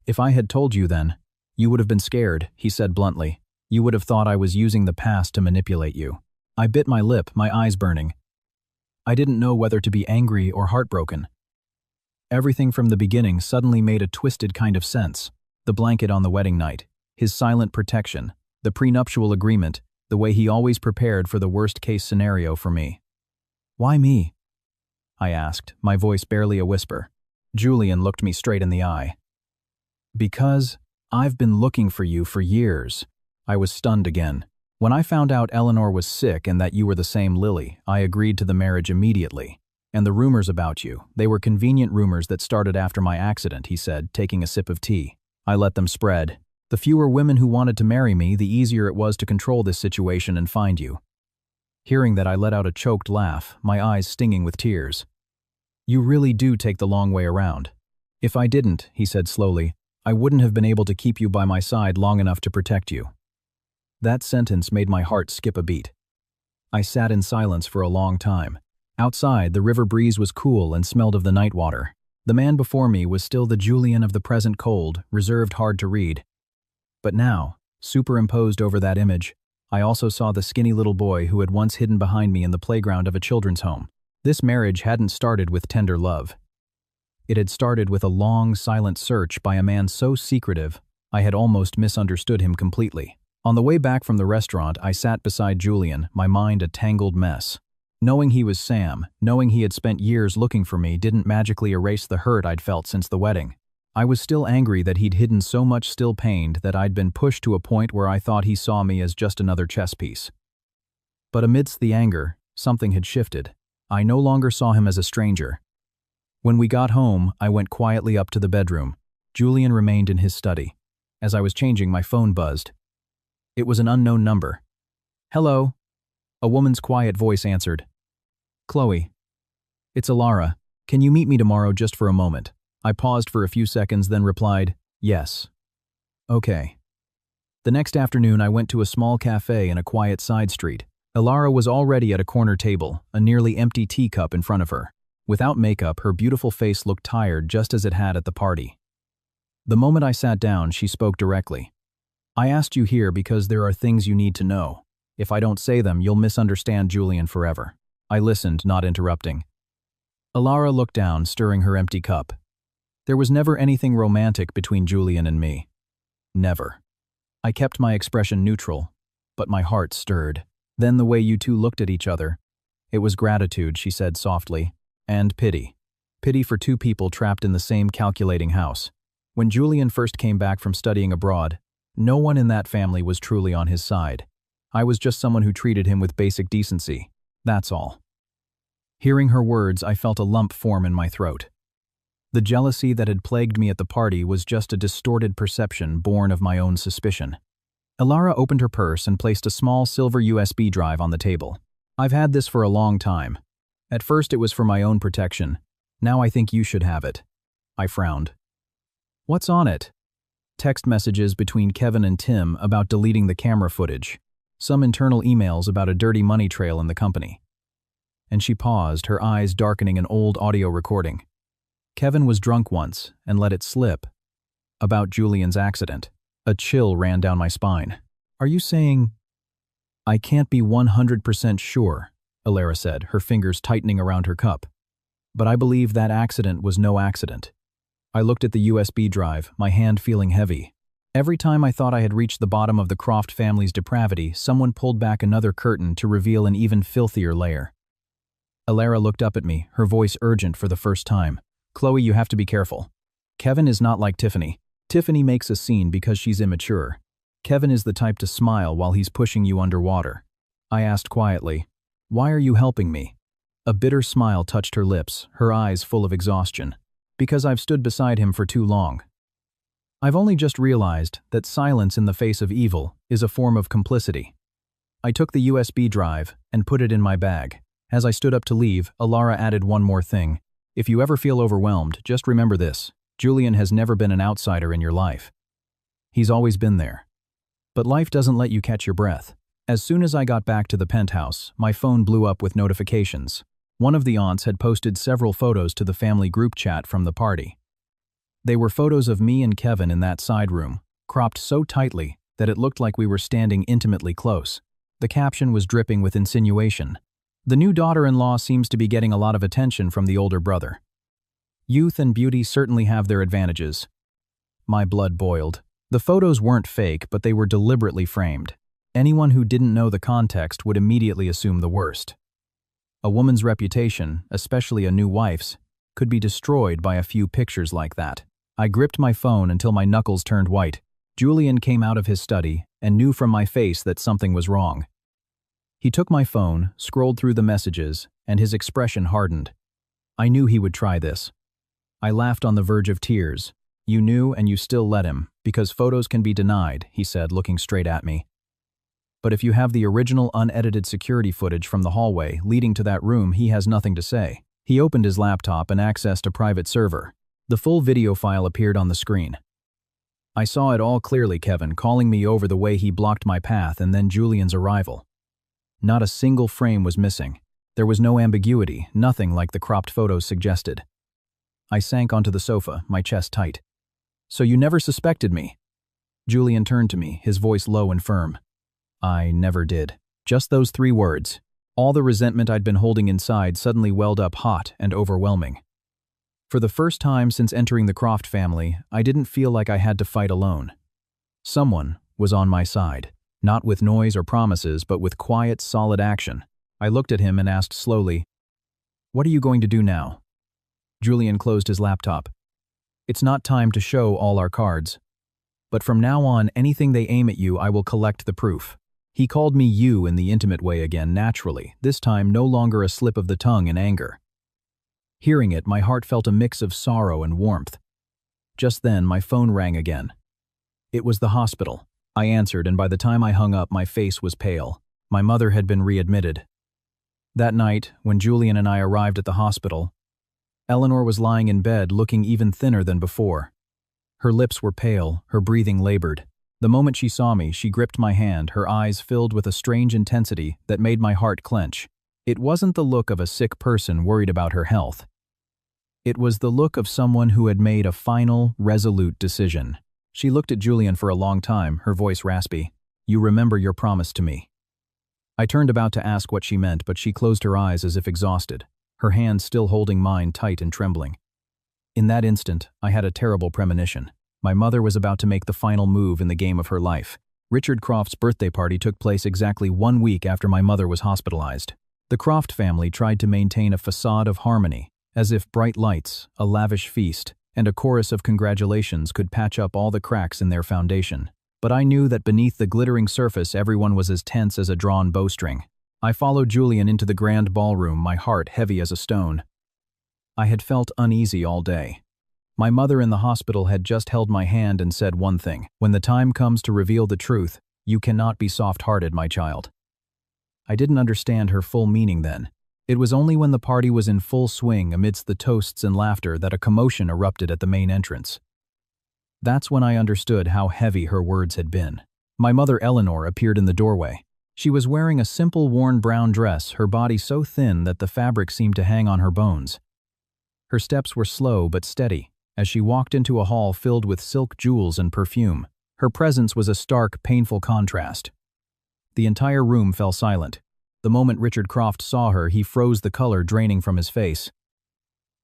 If I had told you then, you would have been scared, he said bluntly. You would have thought I was using the past to manipulate you. I bit my lip, my eyes burning. I didn't know whether to be angry or heartbroken. Everything from the beginning suddenly made a twisted kind of sense. The blanket on the wedding night, his silent protection, the prenuptial agreement, the way he always prepared for the worst-case scenario for me. Why me? I asked, my voice barely a whisper. Julian looked me straight in the eye. Because I've been looking for you for years. I was stunned again. When I found out Eleanor was sick and that you were the same Lily, I agreed to the marriage immediately. And the rumors about you, they were convenient rumors that started after my accident, he said, taking a sip of tea. I let them spread. The fewer women who wanted to marry me, the easier it was to control this situation and find you. Hearing that, I let out a choked laugh, my eyes stinging with tears. You really do take the long way around. If I didn't, he said slowly, I wouldn't have been able to keep you by my side long enough to protect you. That sentence made my heart skip a beat. I sat in silence for a long time. Outside, the river breeze was cool and smelled of the night water. The man before me was still the Julian of the present, cold, reserved, hard to read. But now, superimposed over that image, I also saw the skinny little boy who had once hidden behind me in the playground of a children's home. This marriage hadn't started with tender love. It had started with a long, silent search by a man so secretive, I had almost misunderstood him completely. On the way back from the restaurant, I sat beside Julian, my mind a tangled mess. Knowing he was Sam, knowing he had spent years looking for me, didn't magically erase the hurt I'd felt since the wedding. I was still angry that he'd hidden so much, still pained that I'd been pushed to a point where I thought he saw me as just another chess piece. But amidst the anger, something had shifted. I no longer saw him as a stranger. When we got home, I went quietly up to the bedroom. Julian remained in his study. As I was changing, my phone buzzed. It was an unknown number. Hello? A woman's quiet voice answered. Chloe. It's Alara. Can you meet me tomorrow just for a moment? I paused for a few seconds, then replied, yes. Okay. The next afternoon, I went to a small cafe in a quiet side street. Alara was already at a corner table, a nearly empty teacup in front of her. Without makeup, her beautiful face looked tired, just as it had at the party. The moment I sat down, she spoke directly. I asked you here because there are things you need to know. If I don't say them, you'll misunderstand Julian forever. I listened, not interrupting. Alara looked down, stirring her empty cup. There was never anything romantic between Julian and me. Never. I kept my expression neutral, but my heart stirred. Then the way you two looked at each other. It was gratitude, she said softly, and pity. Pity for two people trapped in the same calculating house. When Julian first came back from studying abroad, no one in that family was truly on his side. I was just someone who treated him with basic decency. That's all. Hearing her words, I felt a lump form in my throat. The jealousy that had plagued me at the party was just a distorted perception born of my own suspicion. Alara opened her purse and placed a small silver USB drive on the table. I've had this for a long time. At first it was for my own protection. Now I think you should have it. I frowned. What's on it? Text messages between Kevin and Tim about deleting the camera footage. Some internal emails about a dirty money trail in the company. And she paused, her eyes darkening an old audio recording. Kevin was drunk once and let it slip. About Julian's accident. A chill ran down my spine. Are you saying... I can't be 100% sure, Alara said, her fingers tightening around her cup. But I believe that accident was no accident. I looked at the USB drive, my hand feeling heavy. Every time I thought I had reached the bottom of the Croft family's depravity, someone pulled back another curtain to reveal an even filthier layer. Alara looked up at me, her voice urgent for the first time. "Chloe, you have to be careful. Kevin is not like Tiffany. Tiffany makes a scene because she's immature. Kevin is the type to smile while he's pushing you underwater." I asked quietly, "Why are you helping me?" A bitter smile touched her lips, her eyes full of exhaustion. "Because I've stood beside him for too long. I've only just realized that silence in the face of evil is a form of complicity." I took the USB drive and put it in my bag. As I stood up to leave, Alara added one more thing. "If you ever feel overwhelmed, just remember this. Julian has never been an outsider in your life. He's always been there. But life doesn't let you catch your breath." As soon as I got back to the penthouse, my phone blew up with notifications. One of the aunts had posted several photos to the family group chat from the party. They were photos of me and Kevin in that side room, cropped so tightly that it looked like we were standing intimately close. The caption was dripping with insinuation. "The new daughter-in-law seems to be getting a lot of attention from the older brother. Youth and beauty certainly have their advantages." My blood boiled. The photos weren't fake, but they were deliberately framed. Anyone who didn't know the context would immediately assume the worst. A woman's reputation, especially a new wife's, could be destroyed by a few pictures like that. I gripped my phone until my knuckles turned white. Julian came out of his study and knew from my face that something was wrong. He took my phone, scrolled through the messages, and his expression hardened. I knew he would try this. I laughed on the verge of tears. "You knew and you still let him, because photos can be denied," he said, looking straight at me. "But if you have the original unedited security footage from the hallway leading to that room, he has nothing to say." He opened his laptop and accessed a private server. The full video file appeared on the screen. I saw it all clearly, Kevin calling me over the way he blocked my path, and then Julian's arrival. Not a single frame was missing. There was no ambiguity, nothing like the cropped photos suggested. I sank onto the sofa, my chest tight. "So you never suspected me?" Julian turned to me, his voice low and firm. "I never did." Just those 3 words. All the resentment I'd been holding inside suddenly welled up hot and overwhelming. For the first time since entering the Croft family, I didn't feel like I had to fight alone. Someone was on my side, not with noise or promises, but with quiet, solid action. I looked at him and asked slowly, "What are you going to do now?" Julian closed his laptop. "It's not time to show all our cards. But from now on, anything they aim at you, I will collect the proof." He called me you in the intimate way again, naturally, this time no longer a slip of the tongue in anger. Hearing it, my heart felt a mix of sorrow and warmth. Just then, my phone rang again. It was the hospital. I answered, and by the time I hung up, my face was pale. My mother had been readmitted. That night, when Julian and I arrived at the hospital, Eleanor was lying in bed looking even thinner than before. Her lips were pale, her breathing labored. The moment she saw me, she gripped my hand, her eyes filled with a strange intensity that made my heart clench. It wasn't the look of a sick person worried about her health. It was the look of someone who had made a final, resolute decision. She looked at Julian for a long time, her voice raspy. "You remember your promise to me." I turned about to ask what she meant, but she closed her eyes as if exhausted, her hands still holding mine tight and trembling. In that instant, I had a terrible premonition. My mother was about to make the final move in the game of her life. Richard Croft's birthday party took place exactly 1 week after my mother was hospitalized. The Croft family tried to maintain a facade of harmony, as if bright lights, a lavish feast, and a chorus of congratulations could patch up all the cracks in their foundation. But I knew that beneath the glittering surface everyone was as tense as a drawn bowstring. I followed Julian into the grand ballroom, my heart heavy as a stone. I had felt uneasy all day. My mother in the hospital had just held my hand and said one thing: "When the time comes to reveal the truth, you cannot be soft-hearted, my child." I didn't understand her full meaning then. It was only when the party was in full swing amidst the toasts and laughter that a commotion erupted at the main entrance. That's when I understood how heavy her words had been. My mother Eleanor appeared in the doorway. She was wearing a simple worn brown dress, her body so thin that the fabric seemed to hang on her bones. Her steps were slow but steady, as she walked into a hall filled with silk jewels and perfume. Her presence was a stark, painful contrast. The entire room fell silent. The moment Richard Croft saw her, he froze, the color draining from his face.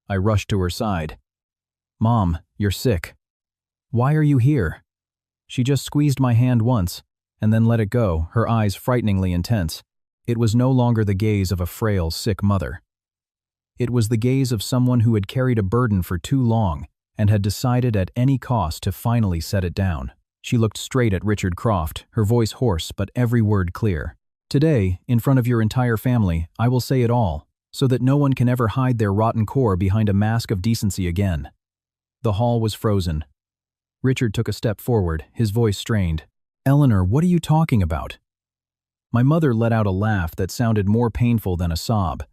I rushed to her side. "Mom, you're sick. Why are you here?" She just squeezed my hand once, and then let it go, her eyes frighteningly intense. It was no longer the gaze of a frail, sick mother. It was the gaze of someone who had carried a burden for too long and had decided at any cost to finally set it down. She looked straight at Richard Croft, her voice hoarse but every word clear. "Today, in front of your entire family, I will say it all, so that no one can ever hide their rotten core behind a mask of decency again." The hall was frozen. Richard took a step forward, his voice strained. "Eleanor, what are you talking about?" My mother let out a laugh that sounded more painful than a sob.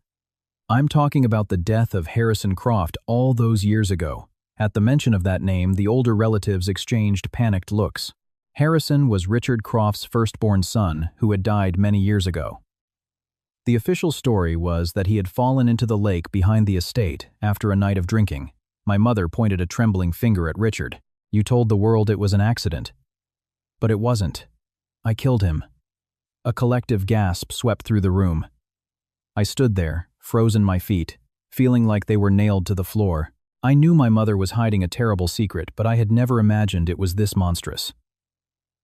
"I'm talking about the death of Harrison Croft all those years ago." At the mention of that name, the older relatives exchanged panicked looks. Harrison was Richard Croft's firstborn son, who had died many years ago. The official story was that he had fallen into the lake behind the estate after a night of drinking. My mother pointed a trembling finger at Richard. "You told the world it was an accident." "But it wasn't. I killed him." A collective gasp swept through the room. I stood there, frozen my feet, feeling like they were nailed to the floor. I knew my mother was hiding a terrible secret, but I had never imagined it was this monstrous.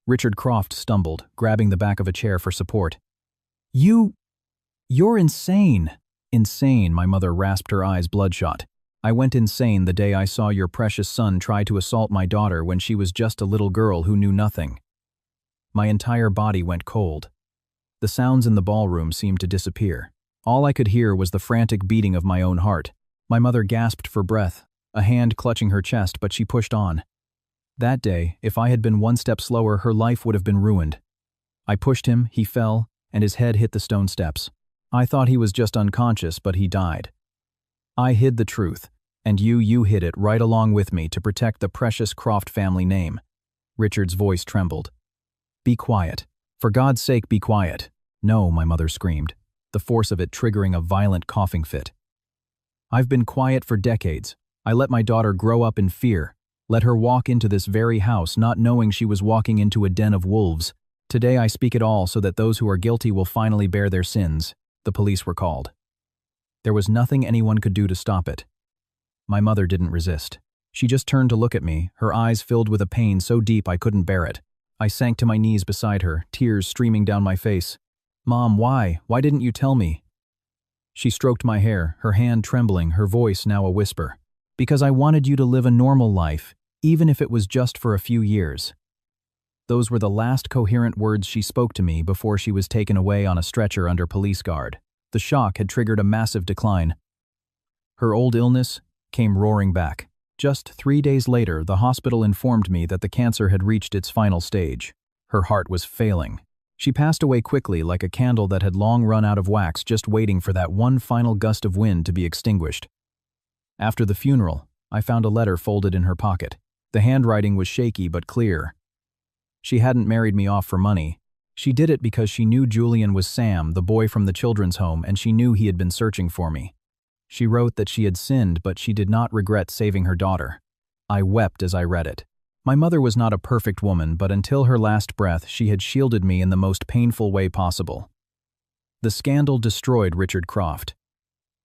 Richard Croft stumbled, grabbing the back of a chair for support. You're insane." "Insane," my mother rasped, her eyes bloodshot. "I went insane the day I saw your precious son try to assault my daughter when she was just a little girl who knew nothing." My entire body went cold. The sounds in the ballroom seemed to disappear. All I could hear was the frantic beating of my own heart. My mother gasped for breath, a hand clutching her chest, but she pushed on. That day, if I had been one step slower, her life would have been ruined. I pushed him, he fell, and his head hit the stone steps. I thought he was just unconscious, but he died. I hid the truth, and you hid it right along with me to protect the precious Croft family name. Richard's voice trembled. "Be quiet. For God's sake, be quiet." "No," my mother screamed, the force of it triggering a violent coughing fit. "I've been quiet for decades. I let my daughter grow up in fear, let her walk into this very house not knowing she was walking into a den of wolves. Today I speak it all so that those who are guilty will finally bear their sins." The police were called. There was nothing anyone could do to stop it. My mother didn't resist. She just turned to look at me, her eyes filled with a pain so deep I couldn't bear it. I sank to my knees beside her, tears streaming down my face. "Mom, why? Why didn't you tell me?" She stroked my hair, her hand trembling, her voice now a whisper. "Because I wanted you to live a normal life, even if it was just for a few years." Those were the last coherent words she spoke to me before she was taken away on a stretcher under police guard. The shock had triggered a massive decline. Her old illness came roaring back. Just 3 days later, the hospital informed me that the cancer had reached its final stage. Her heart was failing. She passed away quickly, like a candle that had long run out of wax, just waiting for that one final gust of wind to be extinguished. After the funeral, I found a letter folded in her pocket. The handwriting was shaky but clear. She hadn't married me off for money. She did it because she knew Julian was Sam, the boy from the children's home, and she knew he had been searching for me. She wrote that she had sinned, but she did not regret saving her daughter. I wept as I read it. My mother was not a perfect woman, but until her last breath, she had shielded me in the most painful way possible. The scandal destroyed Richard Croft.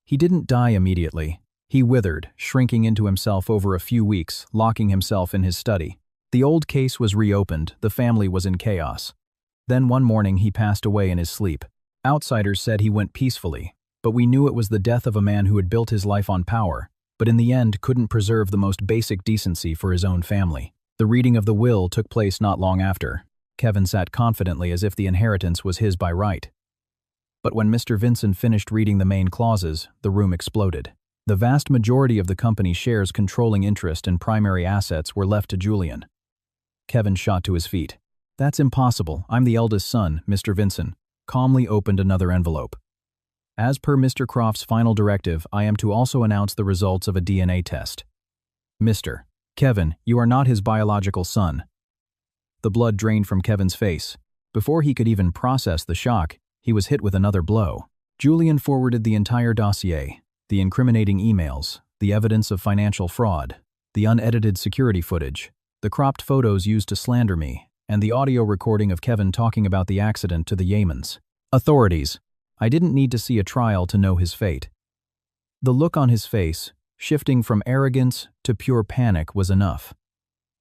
He didn't die immediately. He withered, shrinking into himself over a few weeks, locking himself in his study. The old case was reopened, the family was in chaos. Then one morning he passed away in his sleep. Outsiders said he went peacefully, but we knew it was the death of a man who had built his life on power, but in the end couldn't preserve the most basic decency for his own family. The reading of the will took place not long after. Kevin sat confidently as if the inheritance was his by right. But when Mr. Vinson finished reading the main clauses, the room exploded. The vast majority of the company's shares controlling interest and primary assets were left to Julian. Kevin shot to his feet. "That's impossible. I'm the eldest son," Mr. Vinson calmly opened another envelope. "As per Mr. Croft's final directive, I am to also announce the results of a DNA test. Mr. Kevin, you are not his biological son." The blood drained from Kevin's face. Before he could even process the shock, he was hit with another blow. Julian forwarded the entire dossier, the incriminating emails, the evidence of financial fraud, the unedited security footage, the cropped photos used to slander me, and the audio recording of Kevin talking about the accident to the Yemens. Authorities. I didn't need to see a trial to know his fate. The look on his face, Shifting from arrogance to pure panic was enough.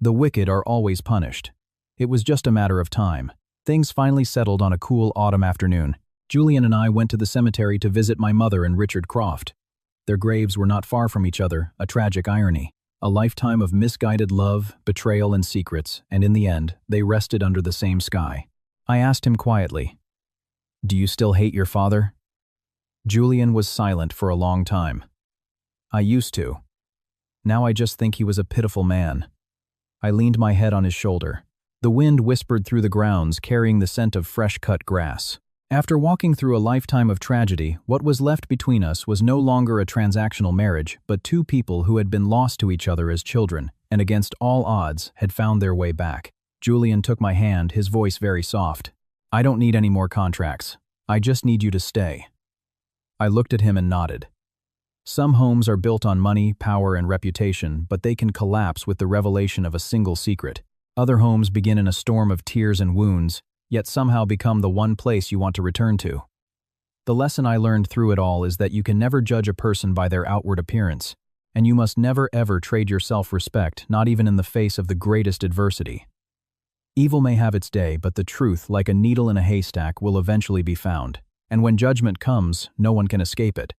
The wicked are always punished. It was just a matter of time. Things finally settled on a cool autumn afternoon. Julian and I went to the cemetery to visit my mother and Richard Croft. Their graves were not far from each other, a tragic irony. A lifetime of misguided love, betrayal, and secrets, and in the end, they rested under the same sky. I asked him quietly, "Do you still hate your father?" Julian was silent for a long time. "I used to. Now I just think he was a pitiful man." I leaned my head on his shoulder. The wind whispered through the grounds, carrying the scent of fresh-cut grass. After walking through a lifetime of tragedy, what was left between us was no longer a transactional marriage, but two people who had been lost to each other as children, and against all odds, had found their way back. Julian took my hand, his voice very soft. "I don't need any more contracts. I just need you to stay." I looked at him and nodded. Some homes are built on money, power, and reputation, but they can collapse with the revelation of a single secret. Other homes begin in a storm of tears and wounds, yet somehow become the one place you want to return to. The lesson I learned through it all is that you can never judge a person by their outward appearance, and you must never ever trade your self-respect, not even in the face of the greatest adversity. Evil may have its day, but the truth, like a needle in a haystack, will eventually be found, and when judgment comes, no one can escape it.